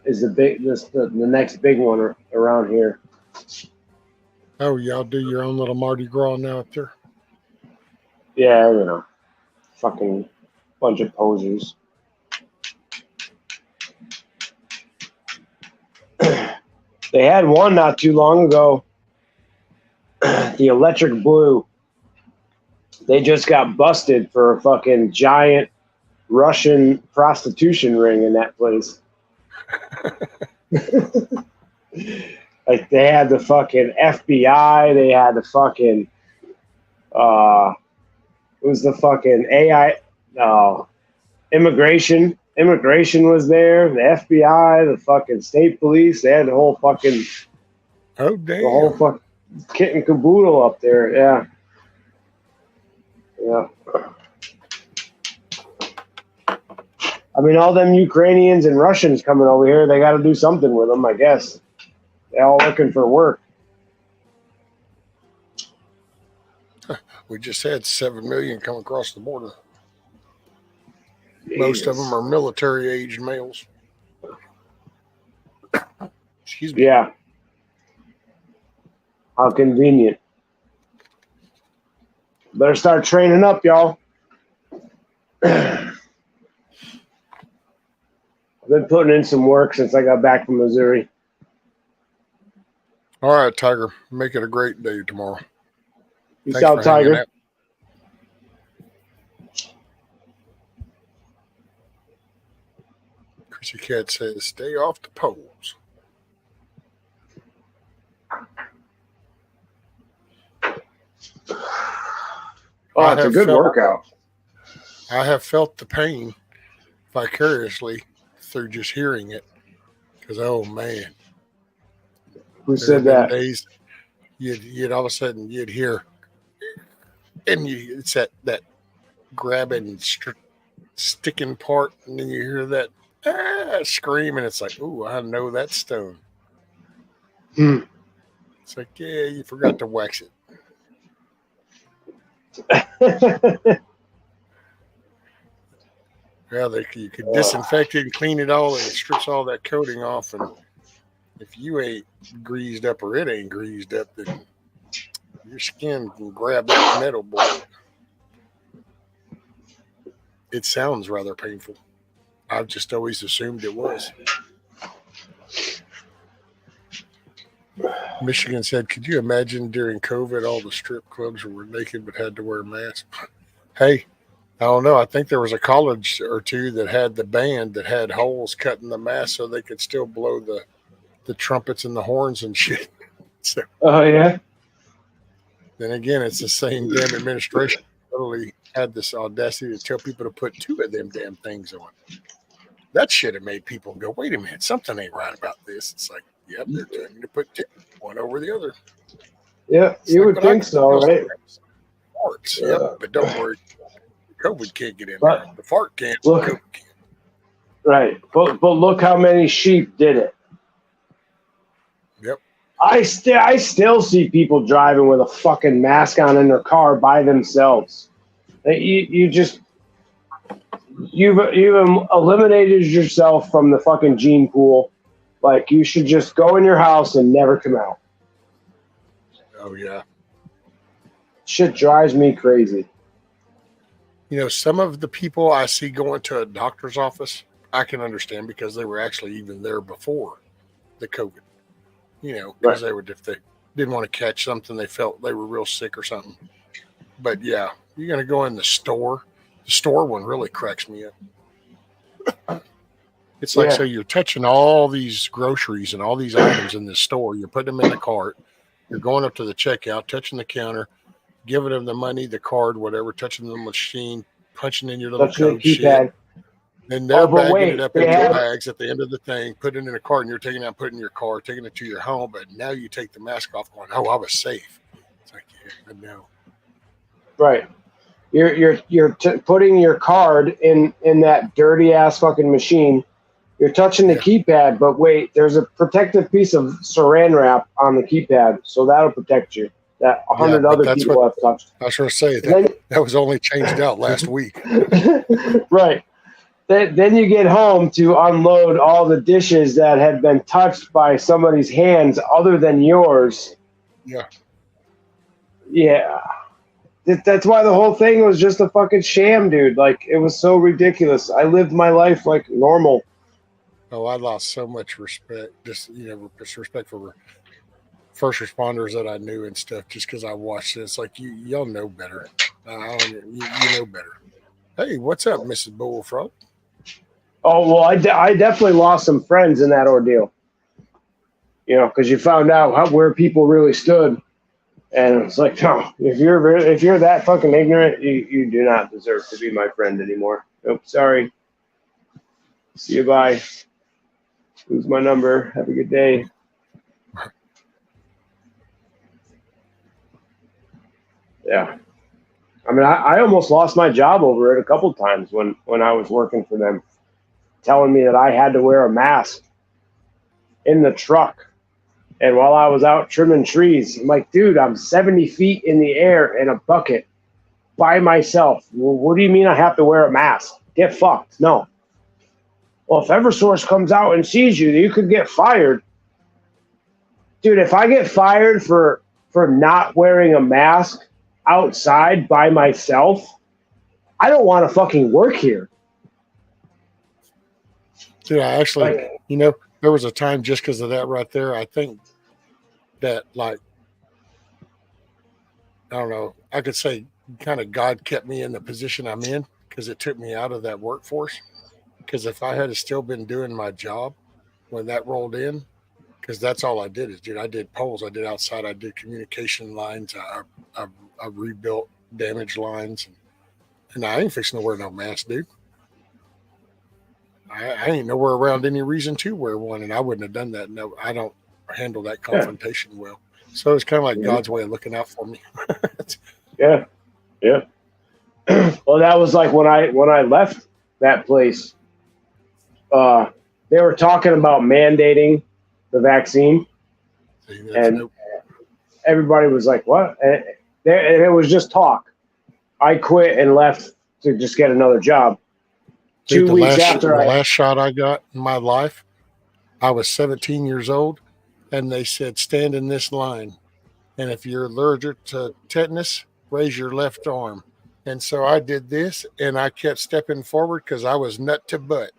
is the next big one around here. Oh, y'all do your own little Mardi Gras now up there? Yeah, fucking bunch of posers. They had one not too long ago, the Electric Blue. They just got busted for a fucking giant Russian prostitution ring in that place. Like they had the fucking FBI, they had the fucking it was the fucking immigration. Immigration was there, the FBI, the fucking state police, they had the whole fucking the whole fucking kit and caboodle up there, yeah. Yeah. I mean, all them Ukrainians and Russians coming over here, they got to do something with them, I guess. They're all looking for work. We just had 7 million come across the border. Jesus. Most of them are military-aged males. Excuse me. Yeah. How convenient. Better start training up, y'all. I've been putting in some work since I got back from Missouri. All right, Tiger. Make it a great day tomorrow. Peace out, Tiger. Chrissy Cat says, stay off the poles. Oh, it's a good workout. I have felt the pain vicariously through just hearing it. Because, oh, man. Who said that? Days you'd all of a sudden, you'd hear, and it's that grabbing, sticking part, and then you hear that scream, and it's like, ooh, I know that stone. It's like, yeah, you forgot to wax it. Yeah, you could disinfect it and clean it all, and it strips all that coating off. And if you ain't greased up or it ain't greased up, then your skin can grab that metal board. It sounds rather painful. I've just always assumed it was. Michigan said, could you imagine during COVID all the strip clubs were naked but had to wear masks? Hey, I don't know. I think there was a college or two that had the band that had holes cut in the mask so they could still blow the trumpets and the horns and shit. So, oh, yeah? Then again, it's the same damn administration that literally had this audacity to tell people to put 2 of them damn things on. That should have made people go, wait a minute, something ain't right about this. It's like, yep, they're telling you to put 2, one over the other. Yeah, it's you would think so, right? Farts, yep, but don't worry. COVID can't get in there. The fart can't. Look, COVID can't. Right. But look how many sheep did it. Yep. I still see people driving with a fucking mask on in their car by themselves. You've eliminated yourself from the fucking gene pool. Like, you should just go in your house and never come out. Oh, yeah. Shit drives me crazy. You know, some of the people I see going to a doctor's office, I can understand because they were actually even there before the COVID. You know, because they would, if they didn't want to catch something, they felt they were real sick or something. But yeah, you're going to go in the store. The store one really cracks me up. It's like, so you're touching all these groceries and all these items in this store. You're putting them in the cart. You're going up to the checkout, touching the counter, giving them the money, the card, whatever, touching the machine, punching in your little code shit. Then they're bagging it up into bags at the end of the thing, putting it in a cart, and you're taking it out, putting it in your car, taking it to your home. But now you take the mask off, going, "Oh, I was safe." It's like, yeah, I know. Right. You're putting your card in that dirty ass fucking machine. You're touching the keypad, but wait, there's a protective piece of saran wrap on the keypad, so that'll protect you. That 100 other people have touched. I was going to say that was only changed out last week. Right. Then you get home to unload all the dishes that had been touched by somebody's hands other than yours. Yeah. Yeah. That's why the whole thing was just a fucking sham, dude. Like, it was so ridiculous. I lived my life like normal. Oh, I lost so much respect. Just, respect for first responders that I knew and stuff, just because I watched it. It's like, y'all know better. You know better. Hey, what's up, Mrs. Bullfrog? Oh, well, I definitely lost some friends in that ordeal. You know, because you found out where people really stood. And it's like, no, if you're that fucking ignorant, you do not deserve to be my friend anymore. Nope, sorry. See you, bye. Lose my number. Have a good day. Yeah. I mean, I almost lost my job over it a couple times when I was working for them, telling me that I had to wear a mask in the truck. And while I was out trimming trees, I'm like, dude, I'm 70 feet in the air in a bucket by myself. Well, what do you mean I have to wear a mask? Get fucked. No. Well, if Eversource comes out and sees you, you could get fired. Dude, if I get fired for not wearing a mask outside by myself, I don't want to fucking work here. Dude, I actually, there was a time just because of that right there, I think that, like, I don't know, I could say kind of God kept me in the position I'm in because it took me out of that workforce. Because if I had still been doing my job when that rolled in, because that's all I did is, dude, I did poles, I did outside, I did communication lines, I rebuilt damaged lines, and I ain't fixing to wear no mask, dude. I ain't nowhere around any reason to wear one, and I wouldn't have done that. No, I don't handle that confrontation well. So it's kind of like God's way of looking out for me. Yeah. Well, that was like when I left that place. They were talking about mandating the vaccine, and everybody was like, "What?" And it was just talk. I quit and left to just get another job. Dude, 2 weeks after the last shot I got in my life, I was 17 years old, and they said, stand in this line. And if you're allergic to tetanus, raise your left arm. And so I did this, and I kept stepping forward because I was nut to butt.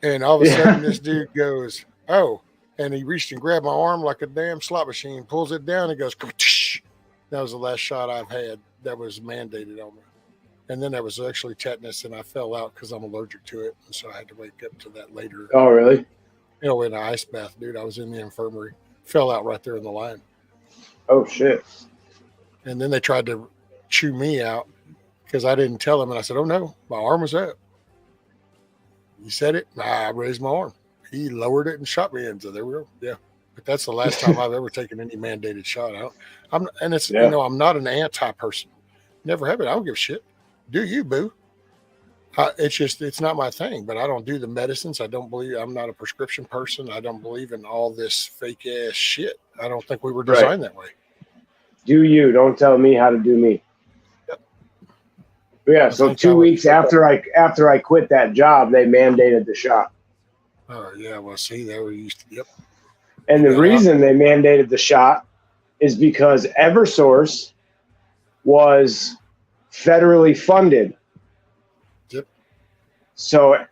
And all of a sudden, this dude goes, oh, and he reached and grabbed my arm like a damn slot machine, pulls it down, and goes, ka-tish. That was the last shot I've had that was mandated on me. And then there was actually tetanus, and I fell out because I'm allergic to it. And so I had to wake up to that later. Oh, really? In an ice bath, dude. I was in the infirmary. Fell out right there in the line. Oh, shit. And then they tried to chew me out because I didn't tell them. And I said, oh, no, my arm was up. You said it? Nah, I raised my arm. He lowered it and shot me in. So there we go. Yeah. But that's the last time I've ever taken any mandated shot out. I'm not an anti-person. Never have it. I don't give a shit. Do you, boo? It's not my thing, but I don't do the medicines. I'm not a prescription person. I don't believe in all this fake ass shit. I don't think we were designed that way. Do you? Don't tell me how to do me. Yep. Yeah. So 2 weeks after I quit that job, they mandated the shot. Oh yeah. Well, see, they were used to. Yep. And the reason they mandated the shot is because Eversource was federally funded. Yep. So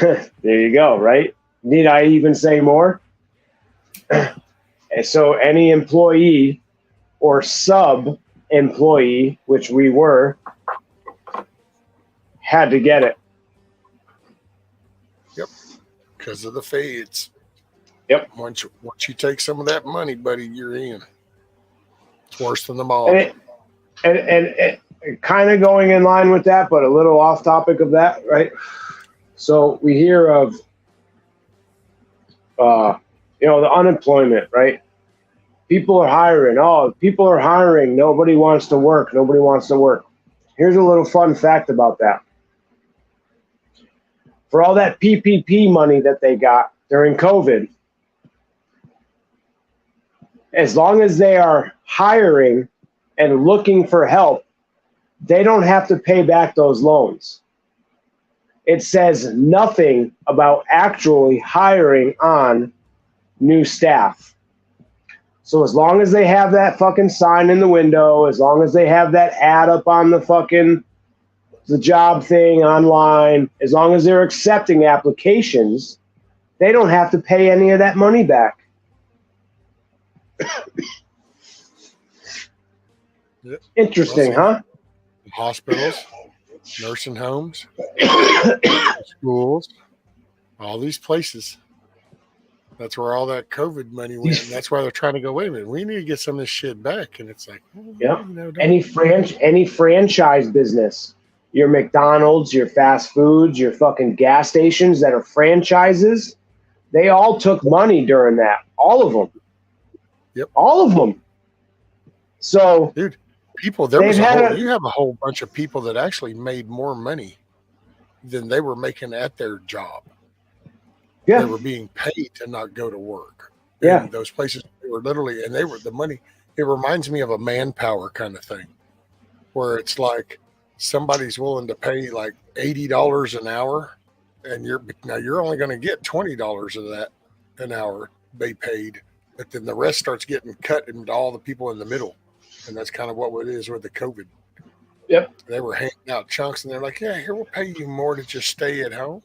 there you go, right? Need I even say more? And so any employee or sub-employee, which we were, had to get it. Yep. Because of the feds. Yep. Once you take some of that money, buddy, you're in. It's worse than the mob. And kind of going in line with that, but a little off topic of that, right? So we hear of, the unemployment, right? People are hiring. Oh, people are hiring. Nobody wants to work. Nobody wants to work. Here's a little fun fact about that. For all that PPP money that they got during COVID, as long as they are hiring and looking for help, they don't have to pay back those loans. It says nothing about actually hiring on new staff. So as long as they have that fucking sign in the window, as long as they have that ad up on the job thing online, as long as they're accepting applications, they don't have to pay any of that money back. Yep. Interesting, huh? Hospitals, nursing homes, schools, all these places. That's where all that COVID money went. And that's why they're trying to go, wait a minute, we need to get some of this shit back. And it's like, yeah. Any franchise business, your McDonald's, your fast foods, your fucking gas stations that are franchises, they all took money during that. All of them. Yep. All of them. So, dude, you have a whole bunch of people that actually made more money than they were making at their job. Yeah. They were being paid to not go to work. Yeah. And those places were literally, and they were the money. It reminds me of a Manpower kind of thing, where it's like somebody's willing to pay like $80 an hour, and you're only going to get $20 of that an hour they paid, but then the rest starts getting cut into all the people in the middle. And that's kind of what it is with the COVID. Yep. They were handing out chunks, and they're like, yeah, here, we'll pay you more to just stay at home.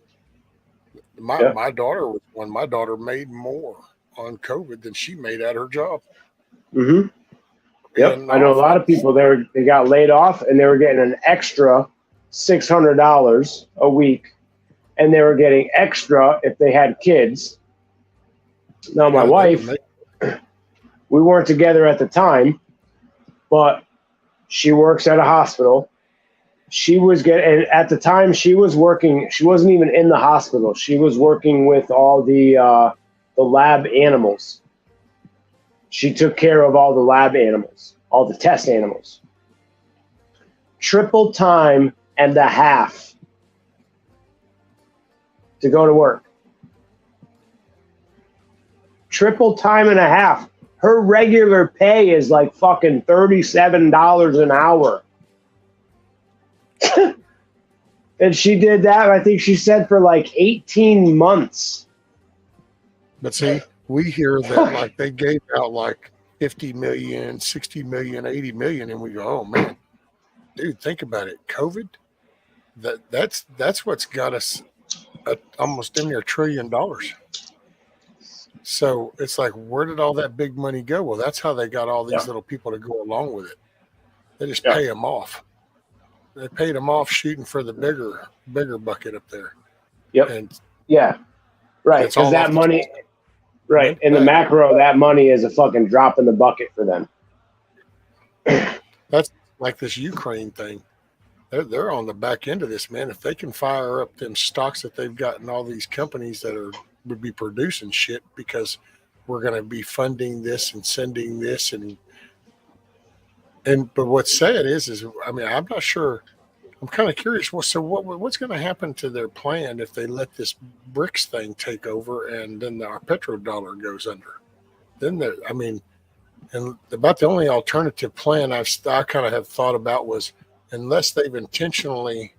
My daughter was one. My daughter made more on COVID than she made at her job. Mm-hmm. Yep. I know a lot of people, they got laid off, and they were getting an extra $600 a week and they were getting extra if they had kids. Now, my wife, we weren't together at the time, but she works at a hospital. She was and at the time she was working. She wasn't even in the hospital. She was working with all the lab animals. She took care of all the lab animals, all the test animals. Triple time and a half to go to work. Triple time and a half. Her regular pay is like fucking $37 an hour. And she did that, I think she said, for like 18 months. But see, we hear that like they gave out like 50 million, 60 million, 80 million, and we go, oh man, dude, think about it. COVID, that's what's got us almost in there $1 trillion. So it's like, where did all that big money go? Well, that's how they got all these little people to go along with it. They just pay them off. They paid them off shooting for the bigger bucket up there. Yep. And right. Because that money, right, in the macro, that money is a fucking drop in the bucket for them. That's like this Ukraine thing. They're on the back end of this, man. If they can fire up them stocks that they've got in all these companies that would be producing shit because we're going to be funding this and sending this but what's sad is I mean, I'm not sure. I'm kind of curious. Well, so what's going to happen to their plan if they let this BRICS thing take over and then our petrodollar goes under? Then and about the only alternative plan I kind of have thought about was, unless they've intentionally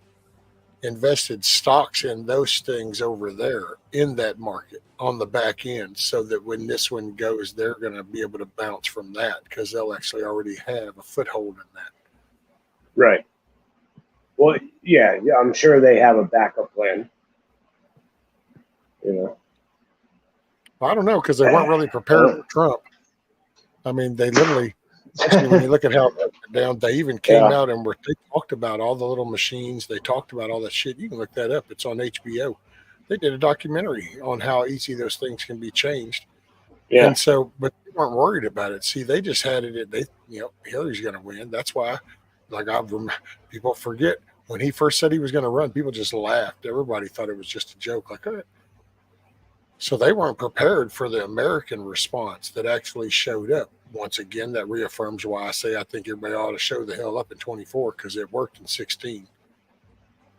invested stocks in those things over there in that market on the back end, so that when this one goes, they're going to be able to bounce from that because they'll actually already have a foothold in that. Right. Well, yeah, I'm sure they have a backup plan. You know. Well, I don't know, because they weren't really prepared for Trump. I mean, they literally, especially when you look at how they went down, they even came out and they talked about all the little machines. They talked about all that shit. You can look that up. It's on HBO. They did a documentary on how easy those things can be changed. Yeah. And so, but they weren't worried about it. See, they just had it. Hillary's going to win. That's why, people forget when he first said he was going to run, people just laughed. Everybody thought it was just a joke. Like, all so they weren't prepared for the American response that actually showed up. Once again, that reaffirms why I say I think everybody ought to show the hell up in 24, because it worked in 16.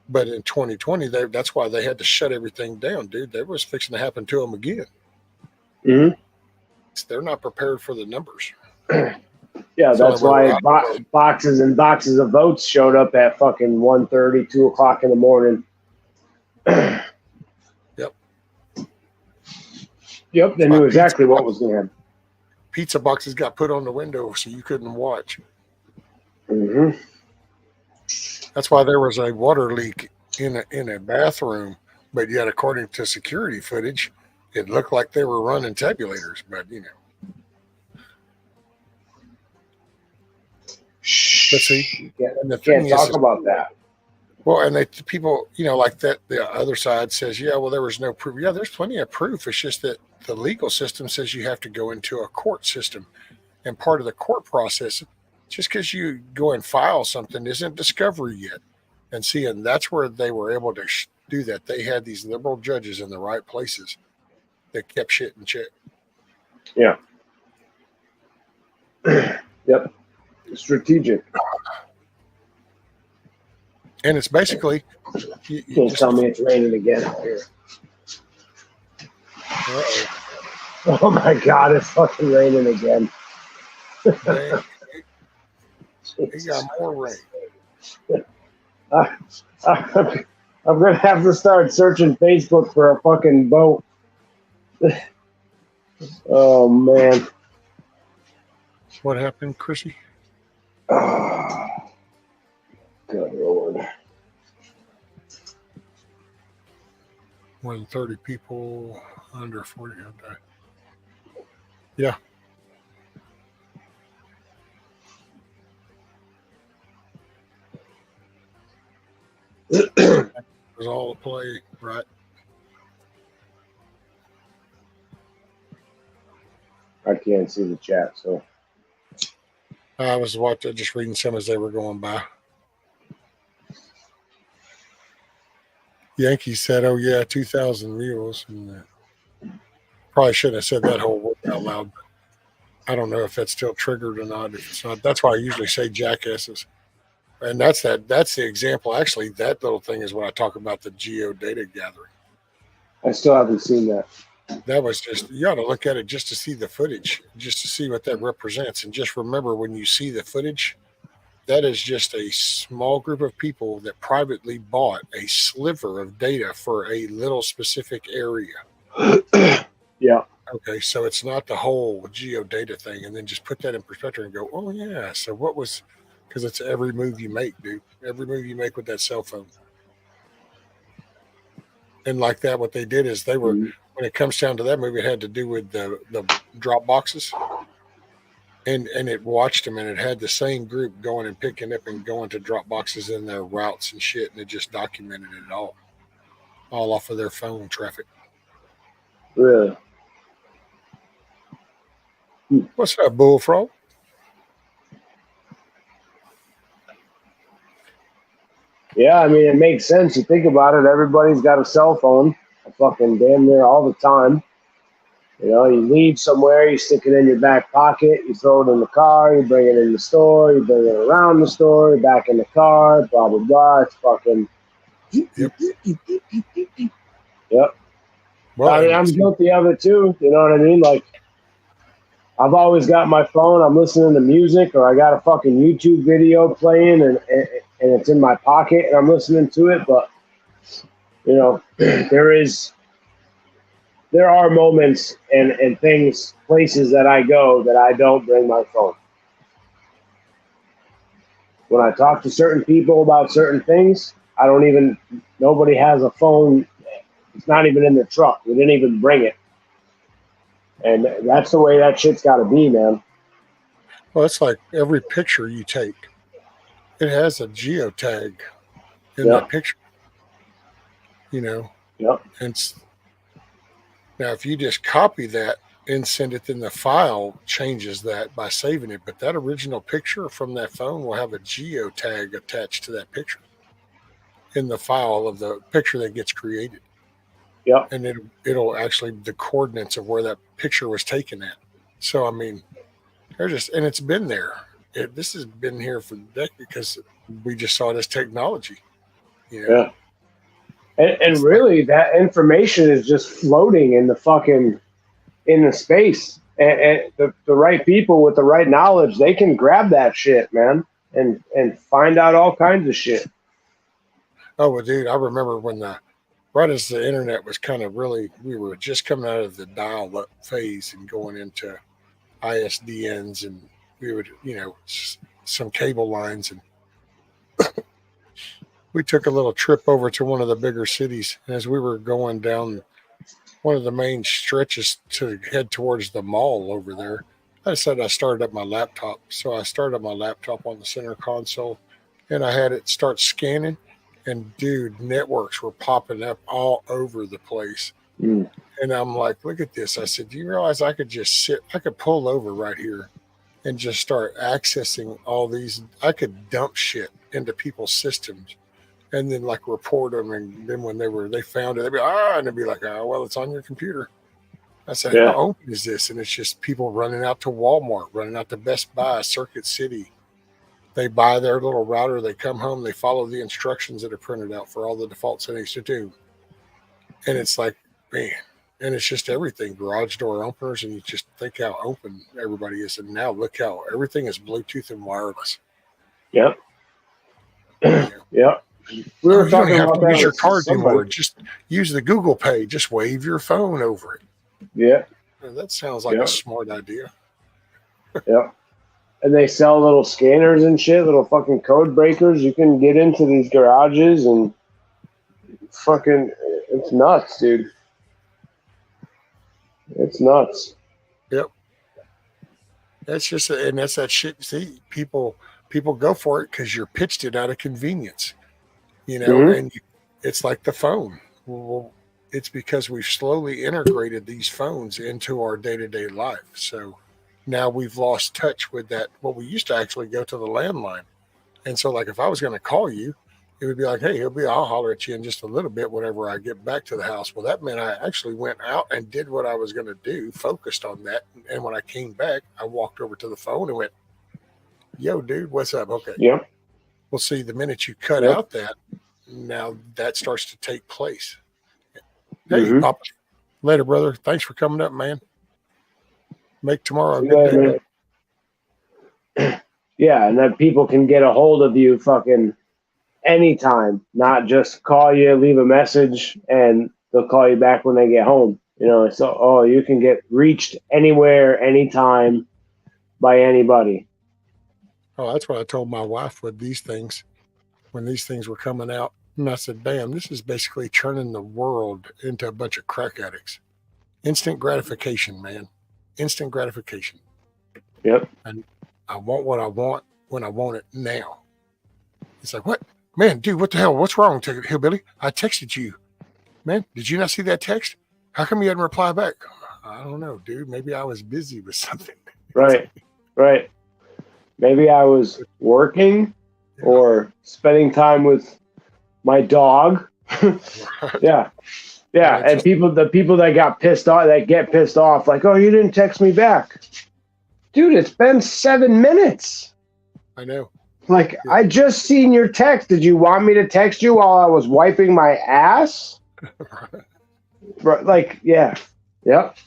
But in 2020, that's why they had to shut everything down, dude. That was fixing to happen to them again. Mm-hmm. They're not prepared for the numbers. Yeah, so that's why boxes and boxes of votes showed up at fucking 1:30, 2 o'clock in the morning. Yep, they knew exactly what was going to happen. Pizza boxes got put on the window so you couldn't watch. Mm-hmm. That's why there was a water leak in a bathroom, but yet according to security footage, it looked like they were running tabulators. But let's see. And the can't talk about that. Well, and people, like that. The other side says, yeah, well, there was no proof. Yeah, there's plenty of proof. It's just that the legal system says you have to go into a court system, and part of the court process, just because you go and file something isn't discovery yet. And that's where they were able to do that. They had these liberal judges in the right places that kept shit in check. Yeah. Yep. Strategic. And it's basically you can't tell me it's raining again out here. Oh my God, it's fucking raining again. It got more rain. I'm gonna have to start searching Facebook for a fucking boat. Oh man. What happened, Chrissy? Oh, good Lord. More than 30 people, under 40 have died. Yeah. was all a play, right? I can't see the chat, so I was just reading some as they were going by. Yankees said, "Oh yeah, 2,000 mules." And probably shouldn't have said that whole word out loud. But I don't know if that's still triggered or not. If it's not, that's why I usually say jackasses. And that's the example. Actually, that little thing is what I talk about, the geo data gathering. I still haven't seen that. That was just, you ought to look at it just to see the footage, just to see what that represents. And just remember, when you see the footage, that is just a small group of people that privately bought a sliver of data for a little specific area. Yeah. Okay, so it's not the whole geo data thing. And then just put that in perspective and go, oh yeah, so what was, because it's every move you make, dude. Every move you make with that cell phone. And like that, what they did is they were, when it comes down to that movie, it had to do with the drop boxes. And it watched them, and it had the same group going and picking up and going to drop boxes in their routes and shit, and it just documented it all off of their phone traffic. Really? What's up, Bullfrog? Yeah, I mean, it makes sense. You think about it, everybody's got a cell phone, fucking damn near all the time. You know, you leave somewhere, you stick it in your back pocket, you throw it in the car, you bring it in the store, you bring it around the store, back in the car, blah, blah, blah. It's fucking... Yep. Yep. Well, I mean, I'm guilty of it too. You know what I mean? Like, I've always got my phone, I'm listening to music, or I got a fucking YouTube video playing, and it's in my pocket, and I'm listening to it. But, you know, there are moments and things, places that I go that I don't bring my phone. When I talk to certain people about certain things, nobody has a phone. It's not even in the truck. We didn't even bring it. And that's the way that shit's got to be, man. Well, it's like every picture you take, it has a geotag in that picture. You know? Yep. And now, if you just copy that and send it, then the file changes that by saving it. But that original picture from that phone will have a geotag attached to that picture in the file of the picture that gets created. Yeah. And it'll actually, the coordinates of where that picture was taken at. So, I mean, and it's been there. This has been here for decades because we just saw this technology. You know? Yeah. And really, that information is just floating in the space. And the right people with the right knowledge, they can grab that shit, man, and find out all kinds of shit. Oh, well, dude, I remember when right as the internet was kind of really, we were just coming out of the dial-up phase and going into ISDNs, and we would, you know, some cable lines, and we took a little trip over to one of the bigger cities. And as we were going down one of the main stretches to head towards the mall over there, I said I started up my laptop. So I started up my laptop on the center console, and I had it start scanning. And dude, networks were popping up all over the place. And I'm like, look at this. I said, do you realize I could pull over right here and just start accessing all these. I could dump shit into people's systems and then like report them. And then when they found it, they'd be, and they'd be like, well, it's on your computer. I said, how open is this? And it's just people running out to Walmart, running out to Best Buy, Circuit City. They buy their little router, they come home, they follow the instructions that are printed out for all the default settings to do. And it's like, man, and it's just everything, garage door openers, and you just think how open everybody is. And now look how everything is Bluetooth and wireless. Yep. Yep. We were talking about that. Use your card anymore. Just use the Google Pay. Just wave your phone over it. Yeah. That sounds like a smart idea. Yeah. And they sell little scanners and shit, little fucking code breakers. You can get into these garages and fucking, it's nuts, dude. It's nuts. Yep. That's just, and that's that shit. See, people go for it because you're pitched it out of convenience, you know, it's like the phone. Well, it's because we've slowly integrated these phones into our day-to-day life. So now we've lost touch with that. Well, we used to actually go to the landline. And so, like, if I was going to call you, it would be like, hey, I'll holler at you in just a little bit whenever I get back to the house. Well, that meant I actually went out and did what I was going to do, focused on that. And when I came back, I walked over to the phone and went, yo, dude, what's up? Okay. Yep. Well, see, the minute you cut out that, now that starts to take place. Hey, Papa. Later, brother. Thanks for coming up, man. Make tomorrow a good day. Yeah, and then people can get a hold of you fucking anytime, not just call you, leave a message, and they'll call you back when they get home. You know, so you can get reached anywhere, anytime by anybody. Oh, that's what I told my wife with these things when these things were coming out. And I said, damn, this is basically turning the world into a bunch of crack addicts. Instant gratification, man. Instant gratification. Yep. And I want what I want when I want it now. It's like, what? Man, dude, what the hell? What's wrong, Hillbilly? I texted you. Man, did you not see that text? How come you hadn't replied back? I don't know, dude. Maybe I was busy with something. Right. Maybe I was working or spending time with my dog. Yeah. And the people that get pissed off, like, oh, you didn't text me back. Dude, it's been 7 minutes. I know. Like, I just seen your text. Did you want me to text you while I was wiping my ass? Like, yeah. Yep.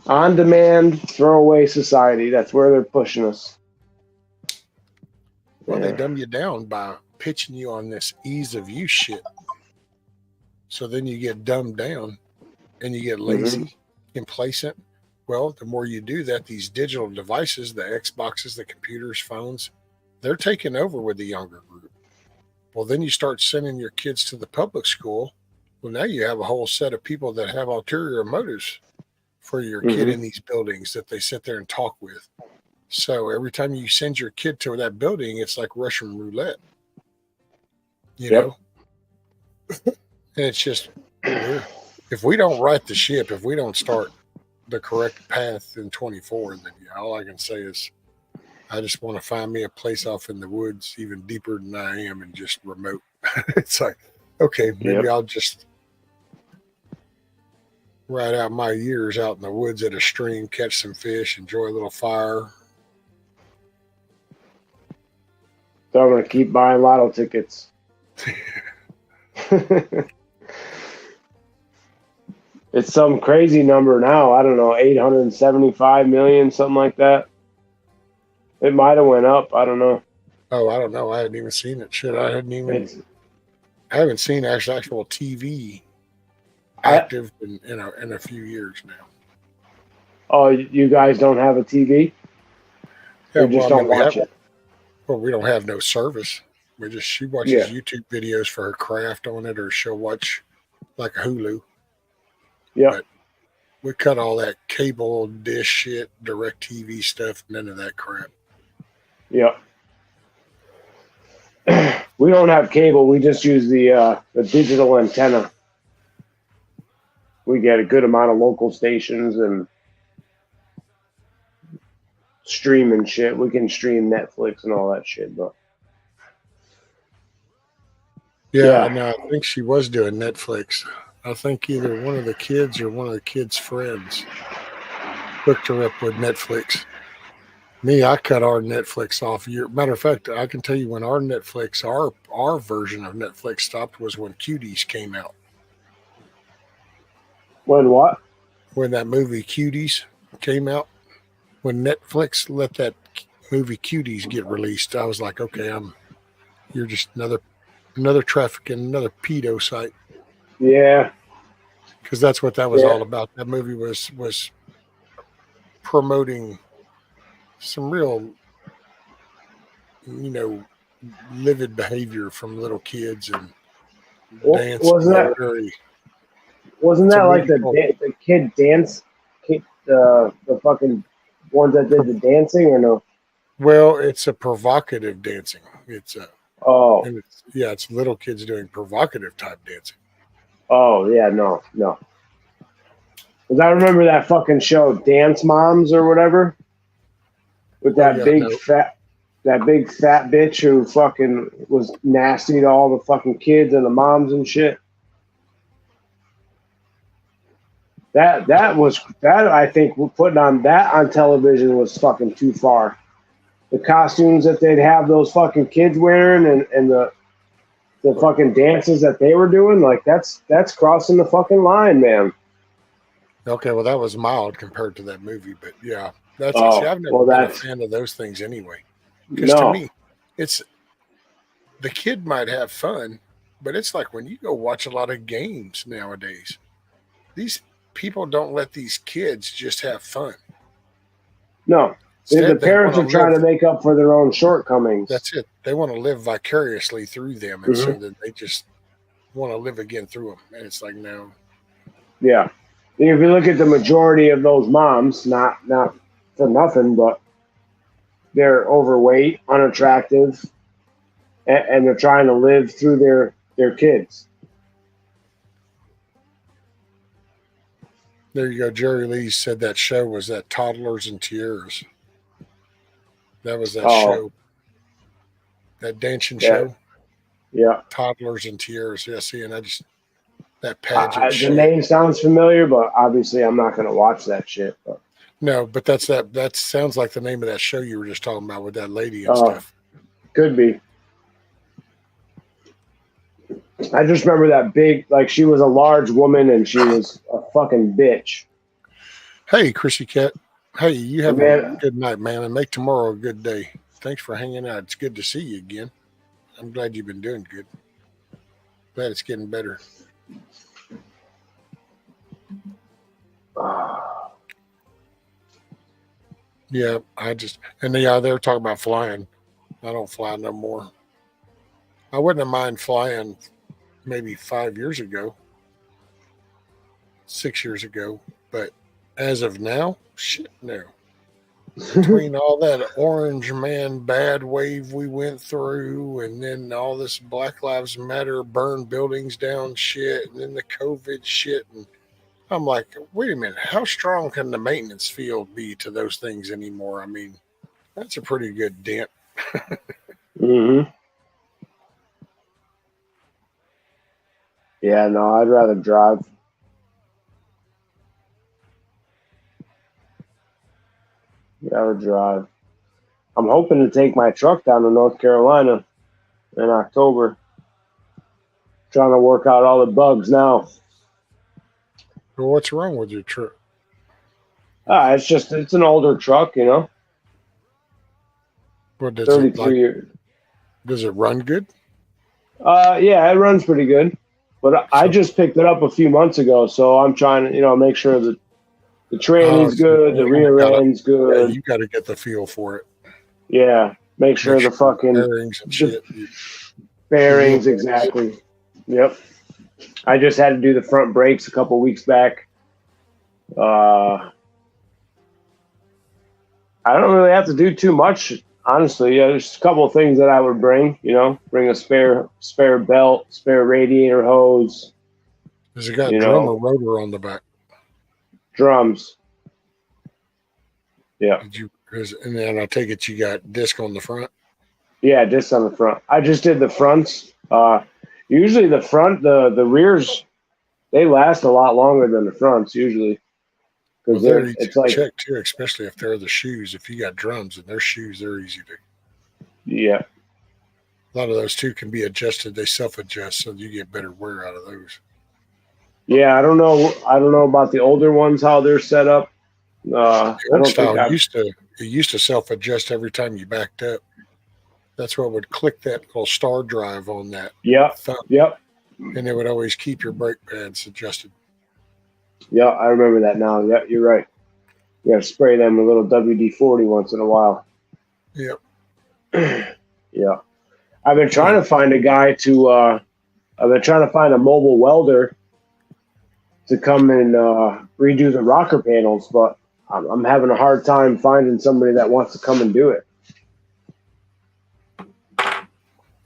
On demand, throwaway society. That's where they're pushing us. Well, they dumb you down by pitching you on this ease of use shit. So then you get dumbed down and you get lazy, complacent. Well, the more you do that, these digital devices, the Xboxes, the computers, phones, they're taking over with the younger group. Well, then you start sending your kids to the public school. Well, now you have a whole set of people that have ulterior motives for your kid in these buildings that they sit there and talk with. So every time you send your kid to that building, it's like Russian roulette. You know? And it's just, if we don't right the ship, if we don't start the correct path in 24, then all I can say is I just want to find me a place off in the woods, even deeper than I am, and just remote. It's like, okay, maybe I'll just ride out my years out in the woods at a stream, catch some fish, enjoy a little fire. So I'm going to keep buying lotto tickets. It's some crazy number now. I don't know, 875 million, something like that. It might have went up. I don't know. Oh, I don't know. I hadn't even seen it. Shit, I haven't seen actual TV active in a few years now. Oh, you guys don't have a TV? Yeah, you just don't watch it? Well, we don't have no service. She watches YouTube videos for her craft on it, or she'll watch like a Hulu. Yeah. But we cut all that cable dish shit, direct TV stuff, none of that crap. Yeah. We don't have cable. We just use the digital antenna. We get a good amount of local stations and streaming shit. We can stream Netflix and all that shit, but no, I think she was doing Netflix. I think either one of the kids or one of the kids' friends hooked her up with Netflix. Me, I cut our Netflix off. Matter of fact, I can tell you when our Netflix, our version of Netflix stopped was when Cuties came out. When what? When that movie Cuties came out. When Netflix let that movie Cuties get released, I was like, okay, you're just another trafficking, another pedo site. Yeah. Because that's what that was all about. That movie was promoting some real, livid behavior from little kids and dance. Wasn't that like the kid dance, the fucking ones that did the dancing, or no? Well, it's a provocative dancing. It's Oh, And it's little kids doing provocative type dancing. oh yeah, no. Because I remember that fucking show, Dance Moms or whatever, with that yeah, big no. fat bitch who fucking was nasty to all the fucking kids and the moms and shit. That I think putting on that on television was fucking too far. The costumes that they'd have those fucking kids wearing and the fucking dances that they were doing, like that's crossing the fucking line, man. Okay, well that was mild compared to that movie, but yeah, that's Oh, see, I've never well, been a that's fan of those things anyway. Because to no, me, it's the kid might have fun, but it's like when you go watch a lot of games nowadays, these people don't let these kids just have fun. no. The Instead, they parents want are to trying to live. make up for their own shortcomings. That's it. They want to live vicariously through them, and so that they just want to live again through them. And it's like, no, Yeah. If you look at the majority of those moms, not for nothing, but they're overweight, unattractive, and they're trying to live through their kids. there you go. Jerry Lee said that show was that Toddlers and Tiaras. That was that Oh, show, that dancing yeah, show, yeah. Toddlers and Tiaras. Yeah, see, and I just that pageant The shit. name sounds familiar, but obviously I'm not going to watch that shit. But, No, but that sounds like the name of that show you were just talking about with that lady and stuff. Could be. I just remember that big, like she was a large woman and she was a fucking bitch. Hey, Chrissy Cat. Hey, you have a Man, good night, man, and make tomorrow a good day. Thanks for hanging out. It's good to see you again. I'm glad you've been doing good. Glad it's getting better. Yeah, they were talking about flying. I don't fly no more. I wouldn't mind flying maybe 5 years ago, 6 years ago, but as of now, shit, no. Between all that orange man bad wave we went through, and then all this Black Lives Matter burn buildings down shit, and then the COVID shit, and I'm like, wait a minute, how strong can the maintenance field be to those things anymore? I mean, that's a pretty good dent. Yeah, no, I'd rather drive. I'm hoping to take my truck down to North Carolina in October. Trying to work out all the bugs now. Well, what's wrong with your truck? It's an older truck, you know. What does 33 years. Does it run good? Yeah, it runs pretty good. But I just picked it up a few months ago, so I'm trying to, make sure that the tranny's good, the rear end's good. Yeah, you got to get the feel for it. Yeah, make sure the fucking bearings and shit. Bearings, exactly. Yep. I just had to do the front brakes a couple weeks back. I don't really have to do too much, honestly. Yeah, there's a couple of things that I would bring. Bring a spare belt, spare radiator hose. Does it got drum or rotor on the back? Drums. Yeah. And then I take it you got disc on the front? Yeah, disc on the front. I just did the fronts. Usually the front, the rears, they last a lot longer than the fronts usually. Because they're easy to check too, especially if they're the shoes. If you got drums and their shoes, they're easy to. Yeah. A lot of those too can be adjusted. They self-adjust, so you get better wear out of those. Yeah, I don't know about the older ones how they're set up. The old style used to self-adjust every time you backed up. That's what would click that little star drive on that. Thumb. Yep. And it would always keep your brake pads adjusted. Yeah, I remember that now. Yeah, you're right. You got to spray them with a little WD-40 once in a while. Yep. Yeah. I've been trying to find a guy I've been trying to find a mobile welder to come and redo the rocker panels, but I'm having a hard time finding somebody that wants to come and do it.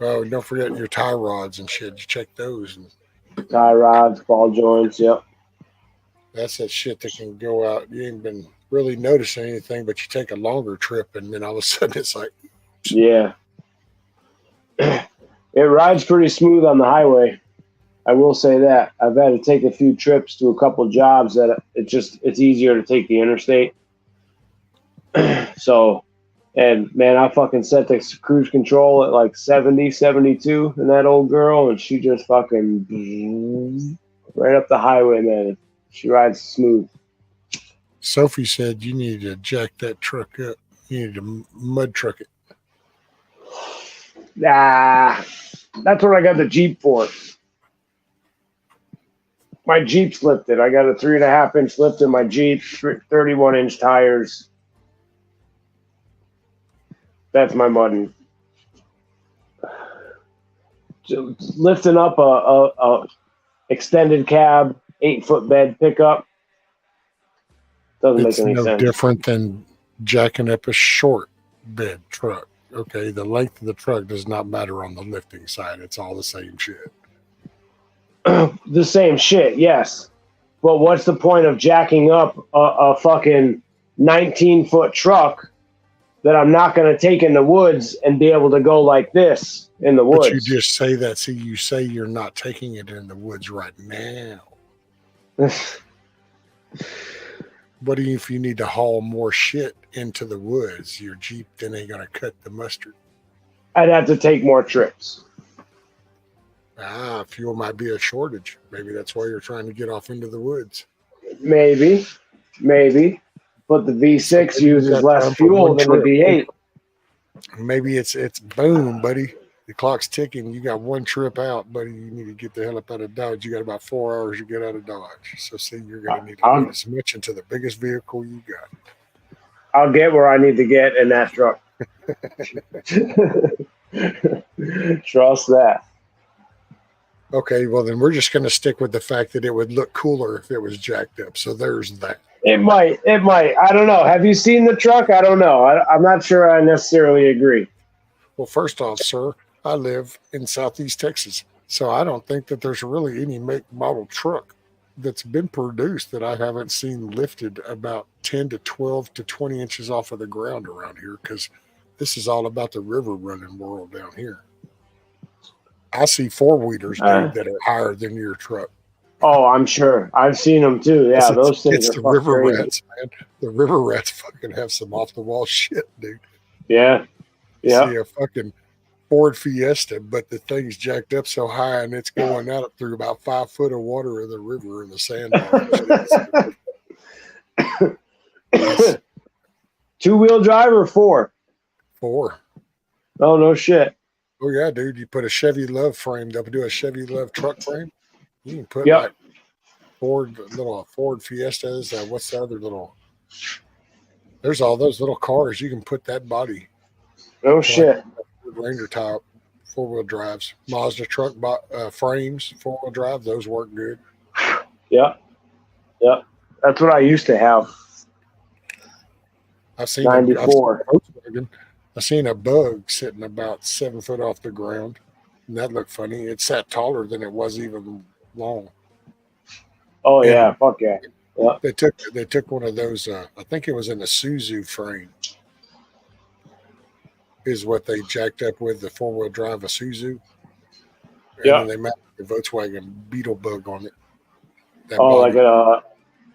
Oh, don't forget your tie rods and shit. You check those. And Tie rods, ball joints. Yep. that's that shit that can go out. You ain't been really noticing anything, but you take a longer trip, and then all of a sudden it's like, Yeah. It rides pretty smooth on the highway. I will say that. I've had to take a few trips to a couple jobs that it's easier to take the interstate. So, and man, I fucking set the cruise control at like 70, 72 in that old girl, and she just fucking right up the highway, man. She rides smooth. Sophie said you need to jack that truck up. You need to mud truck it. Nah, that's what I got the Jeep for. My Jeep's lifted. I got a 3.5-inch lift in my Jeep, 31-inch tires. That's my money. Lifting up a extended cab, 8-foot bed pickup doesn't It's make any no sense. different than jacking up a short bed truck. Okay, the length of the truck does not matter on the lifting side. It's all the same shit. The same shit, yes. But what's the point of jacking up a fucking 19-foot truck that I'm not going to take in the woods and be able to go like this in the woods? But you just say that. See, you say you're not taking it in the woods right now. What if you need to haul more shit into the woods? Your Jeep then ain't going to cut the mustard. I'd have to take more trips. Fuel might be a shortage. Maybe that's why you're trying to get off into the woods. Maybe. But the V6 uses less fuel than the V8. Maybe it's boom, buddy. The clock's ticking. You got one trip out, buddy. You need to get the hell up out of Dodge. You got about 4 hours to get out of Dodge. So, see, you're going to need to put as much into the biggest vehicle you got. I'll get where I need to get in that truck. Trust that. Okay, well, then we're just going to stick with the fact that it would look cooler if it was jacked up. So there's that. It might. I don't know. Have you seen the truck? I don't know. I'm not sure I necessarily agree. Well, first off, sir, I live in Southeast Texas, so I don't think that there's really any make model truck that's been produced that I haven't seen lifted about 10 to 12 to 20 inches off of the ground around here, because this is all about the river running world down here. I see four-wheelers, dude, that are higher than your truck. Oh, I'm sure. I've seen them too. Yeah, those things it's are the river crazy. rats, man. The river rats fucking have some off-the-wall shit, dude. Yeah. Yeah. See a fucking Ford Fiesta, but the thing's jacked up so high and it's going out through about 5 foot of water in the river in the SandLot. 2-wheel drive or 4? 4. Oh, no shit. Oh yeah, dude. You put a Chevy Love frame up, do a Chevy Love truck frame. You can put like Ford Fiestas. What's the other little? There's all those little cars. You can put that body. No shit. Ranger type 4-wheel drives, Mazda truck frames, 4-wheel drive. Those work good. Yeah. That's what I used to have. I've seen 94. I seen a Bug sitting about 7 foot off the ground, and that looked funny. It sat taller than it was even long. Oh yeah, fuck yeah. Yeah. They took one of those. I think it was in a Suzu frame. Is what they jacked up with the 4-wheel drive a Suzu. And then they mounted the Volkswagen Beetle Bug on it. Like an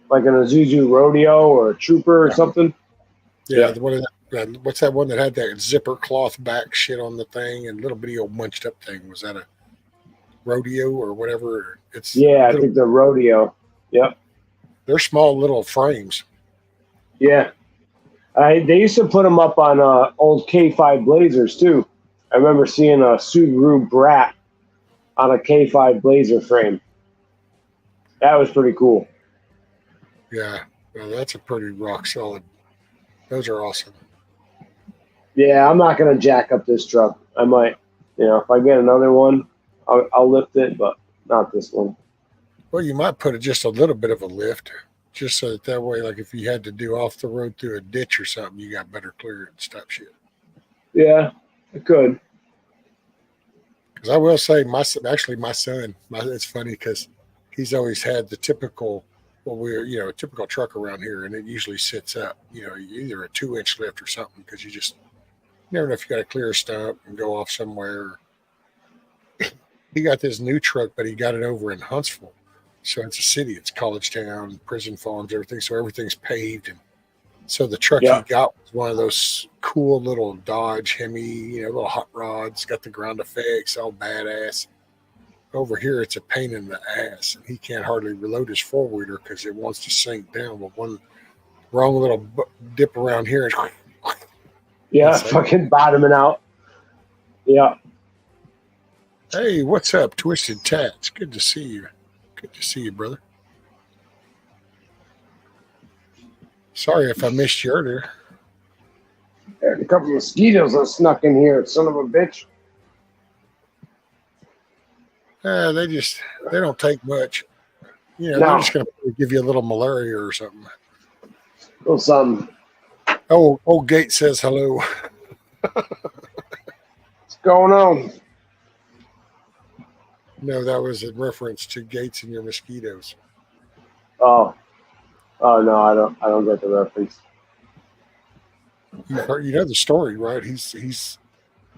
Isuzu Rodeo or a Trooper or something. Yeah. What's that one that had that zipper cloth back shit on the thing and little bitty old munched up thing? Was that a Rodeo or whatever? I think the Rodeo. Yep. They're small little frames. Yeah. They used to put them up on old K5 Blazers too. I remember seeing a Subaru Brat on a K5 Blazer frame. That was pretty cool. Yeah, well, that's a pretty rock solid. Those are awesome. Yeah, I'm not going to jack up this truck. I might, if I get another one, I'll lift it, but not this one. Well, you might put just a little bit of a lift, just so that way, like if you had to do off the road through a ditch or something, you got better clearance type shit. Yeah, I could. Because I will say, my son, it's funny because he's always had the typical, a typical truck around here, and it usually sits up, either a 2-inch lift or something, because you never know if you got to clear a stump and go off somewhere. He got this new truck, but he got it over in Huntsville. So it's a city, it's college town, prison farms, everything. So everything's paved. And so the truck he got was one of those cool little Dodge Hemi, little hot rods, got the ground effects, all badass. Over here, it's a pain in the ass. And he can't hardly reload his four-wheeler because it wants to sink down with one wrong little dip around here. Yeah, fucking bottoming out. Yeah. Hey, what's up, Twisted Tats? Good to see you. Good to see you, brother. Sorry if I missed you earlier. There's a couple of mosquitoes that snuck in here, son of a bitch. They don't take much. They're just going to give you a little malaria or something. A little something. Oh, old Gate says hello. What's going on? No, that was in reference to Gates and your mosquitoes. Oh no, I don't get the reference. You know the story, right? He's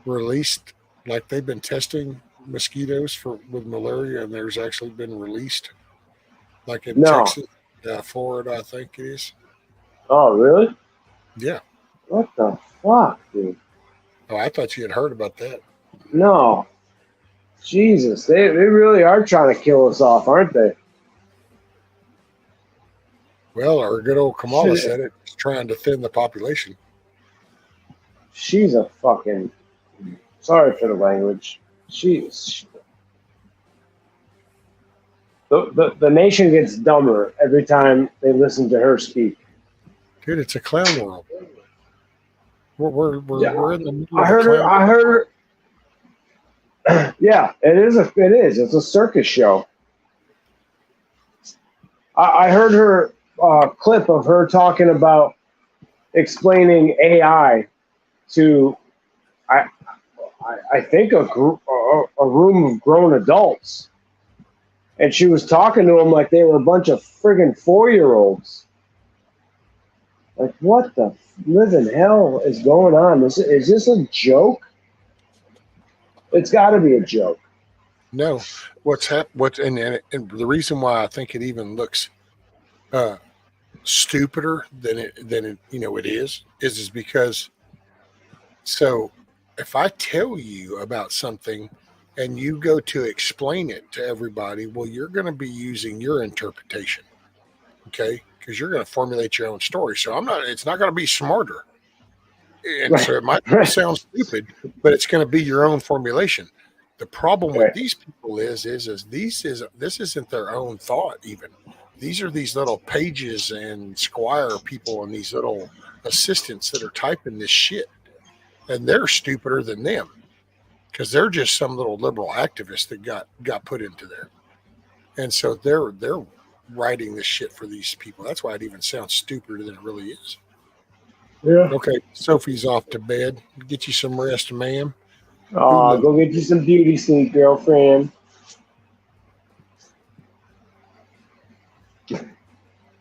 released, like they've been testing mosquitoes with malaria, and there's actually been released, like in Texas, Florida, I think it is. Oh, really? Yeah. What the fuck, dude? Oh, I thought you had heard about that. No. Jesus, they really are trying to kill us off, aren't they? Well, our good old Kamala said it. She's trying to thin the population. She's a fucking... Sorry for the language. The nation gets dumber every time they listen to her speak. Dude, it's a clown world. We're in the middle I heard her. Yeah, it is. It's a circus show. I heard her clip of her talking about explaining AI to, I think a room of grown adults, and she was talking to them like they were a bunch of friggin' 4-year-olds. Like, what the living hell is going on? Is this a joke? It's got to be a joke. No, and the reason why I think it even looks stupider than it is because, so if I tell you about something and you go to explain it to everybody, well, you're going to be using your interpretation, okay? Because you're going to formulate your own story. So it's not going to be smarter. And so it might sound stupid, but it's going to be your own formulation. The problem with these people is this isn't their own thought even. These are these little pages and Squire people and these little assistants that are typing this shit. And they're stupider than them because they're just some little liberal activists that got put into there. And so they're writing this shit for these people. That's why it even sounds stupider than it really is. Yeah. Okay, Sophie's off to bed. Get you some rest, ma'am. Oh, go get you some beauty sleep, girlfriend.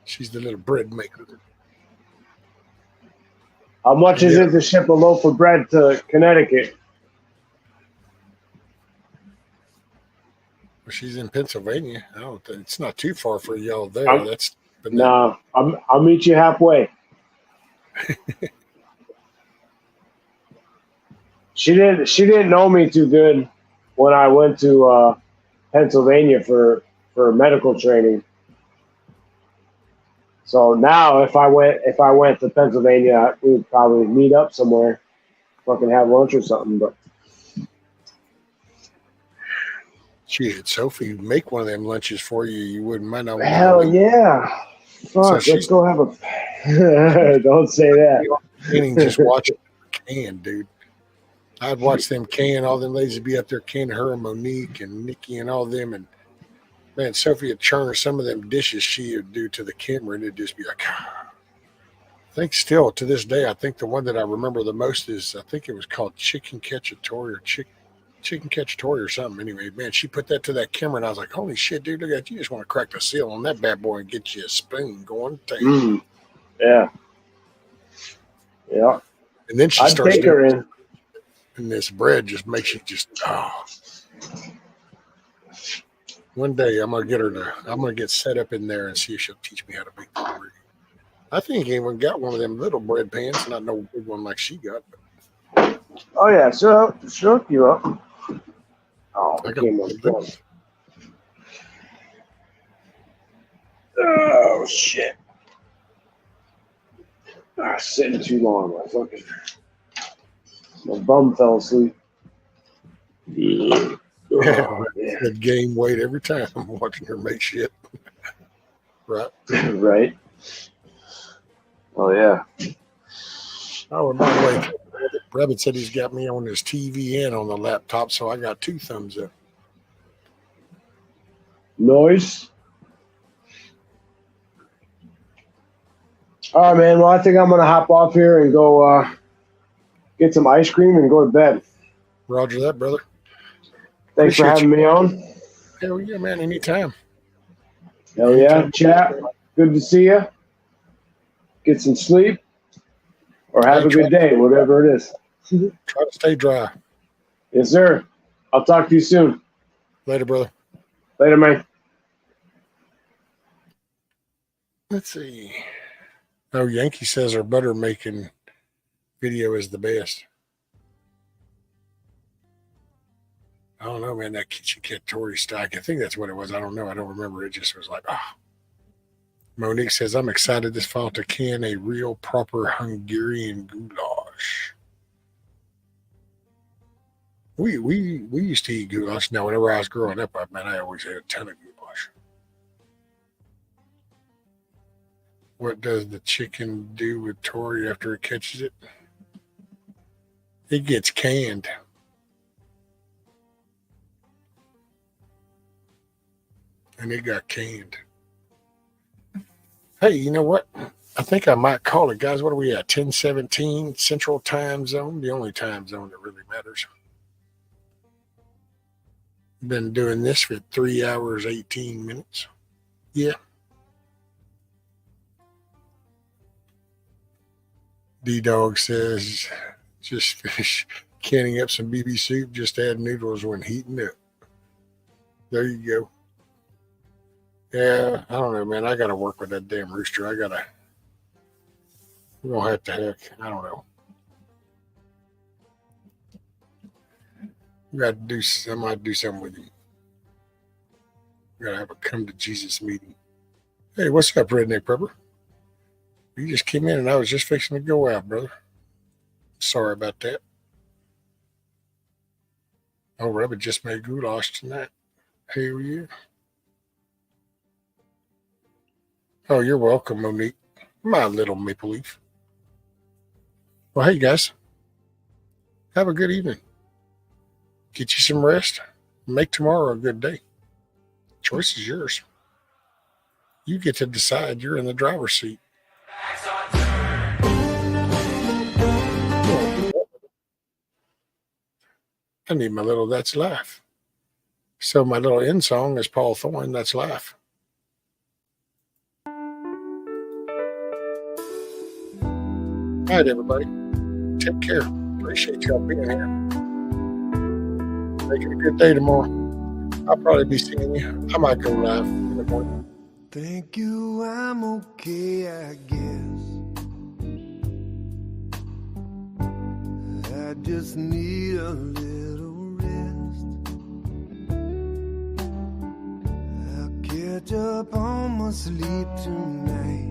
She's the little bread maker. How much is it to ship a loaf of bread to Connecticut? Well, she's in Pennsylvania. I don't think it's not too far for y'all there. I'll meet you halfway. She didn't know me too good when I went to Pennsylvania for medical training. So now if I went to Pennsylvania, we would probably meet up somewhere, fucking have lunch or something. But shit, Sophie, make one of them lunches for you. You wouldn't mind. Hell yeah! Fuck, let's go have a. Don't say that. Just watch can, dude. I'd watch them can. All them ladies would be up there canning her and Monique and Nikki and all them. And man, Sophie would churn her some of them dishes she would do to the camera, and it'd just be like. I think still to this day, I think the one that I remember the most is I think it was called chicken cacciatore or chicken. chicken cacciatore or something. Anyway, man, she put that to that camera, and I was like, holy shit, dude, look at you. Just want to crack the seal on that bad boy and get you a spoon going. Yeah. Yeah. And then she I'd starts take her doing, in. and this bread just makes you just, oh. One day I'm gonna get set up in there and see if she'll teach me how to make bread. I think I even got one of them little bread pans, not no big one like she got. But Oh yeah, she'll hook you up. Oh, I I got came one on of them. the Oh shit! Sitting too long. My bum fell asleep. Oh, yeah. That game weight every time I'm watching her make shit. Right. Right. Oh yeah. Oh, and by the way, Rabbit said he's got me on his TV and on the laptop, so I got 2 thumbs up. Noise. All right, man. Well, I think I'm gonna hop off here and go get some ice cream and go to bed. Roger that, brother. Thanks for Appreciate having me on. Hell yeah, man. Anytime. Hell yeah, chat. Good to see you. Get some sleep or have a good day, whatever it is. Try to stay dry. Yes, sir. I'll talk to you soon. Later, brother. Later, man. Let's see. Oh, Yankee says our butter making video is the best. I don't know, man. That kitchen cacciatore stack. I think that's what it was. I don't know. I don't remember. It just was like, ah. Monique says, I'm excited this fall to can a real proper Hungarian goulash. We used to eat goulash. Now, whenever I was growing up, I always had a ton of goulash. What does the chicken do with Tori after it catches it? It gets canned. And it got canned. Hey, you know what? I think I might call it, guys. What are we at? 10:17 Central Time Zone, the only time zone that really matters. Been doing this for 3 hours, 18 minutes. Yeah. D-Dog says, just finish canning up some BB soup. Just add noodles when heating up. There you go. Yeah, I don't know, man. I got to work with that damn rooster. We're going to have to heck. I don't know. I might do something with him. We got to have a come to Jesus meeting. Hey, what's up, Redneck Prepper? You just came in and I was just fixing to go out, brother. Sorry about that. Oh, Rabbit just made goulash tonight. Hell yeah. Oh, you're welcome, Monique. My little maple leaf. Well, hey, guys. Have a good evening. Get you some rest. Make tomorrow a good day. Choice is yours. You get to decide. You're in the driver's seat. I need my little That's Life. So my little end song is Paul Thorne, That's Life. All right, everybody. Take care. Appreciate y'all being here. Make it a good day tomorrow. I'll probably be seeing you. I might go live in the morning. Thank you, I'm okay, I guess. I just need a little rest. I'll catch up on my sleep tonight.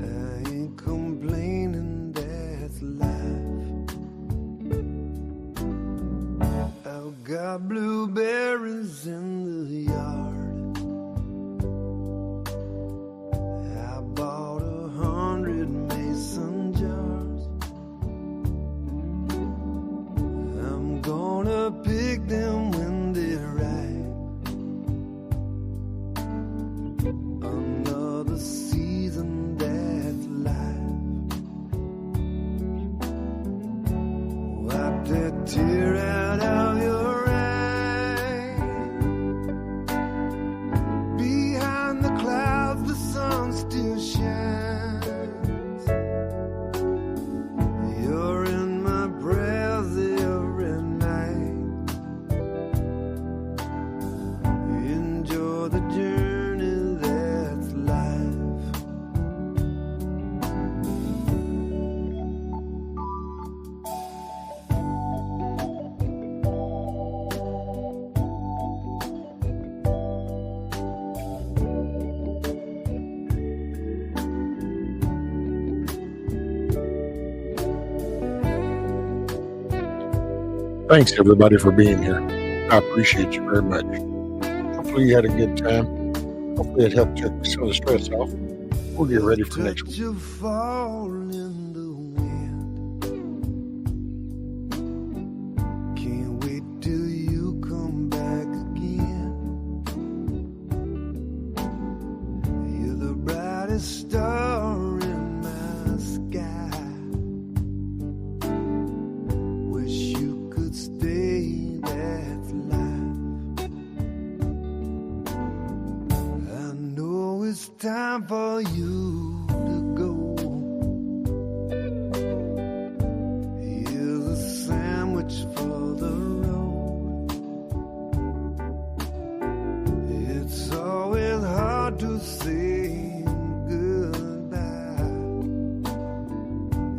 I ain't complaining, that's life. I've got blueberries in the yard. I bought 100 mason jars. I'm gonna pick them when they're ripe. Another season, that's life. tear out of your eye. Behind the clouds, the sun still shines. You're in my prayers every night. Enjoy the journey, that's life. Thanks everybody for being here. I appreciate you very much. Hopefully you had a good time. Hopefully it helped take some of the stress off. We'll get ready for next week. Touch of fall in the wind. Can't wait till you come back again. You're the brightest star in my sky. Wish you could stay, that's life. I know it's time for you to go. Here's a sandwich for the road. It's always hard to say goodbye.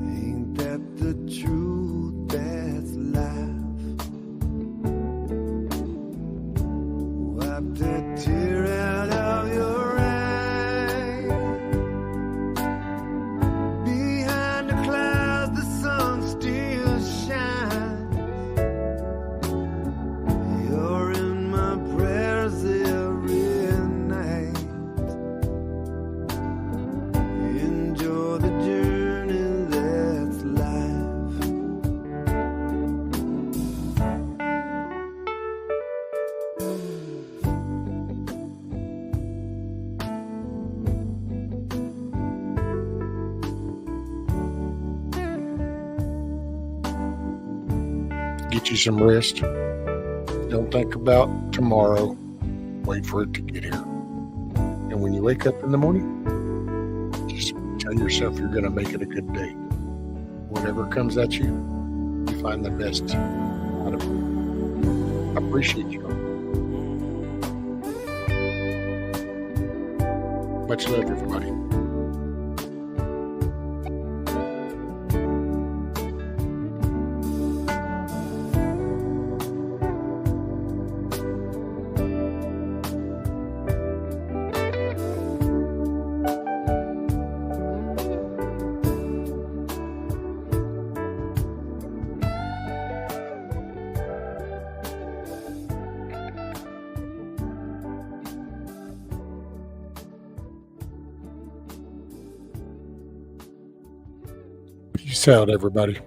Ain't that the truth? That's life. Wipe that tear out of your eye. Behind the clouds, the sun still shines. You're in my prayers every night. Enjoy the journey, that's life. Get you some rest. Don't think about tomorrow. Wait for it to get here. And when you wake up in the morning, just tell yourself you're going to make it a good day. Whatever comes at you, you find the best out of it. I appreciate you. Much love, everybody. Peace out, everybody.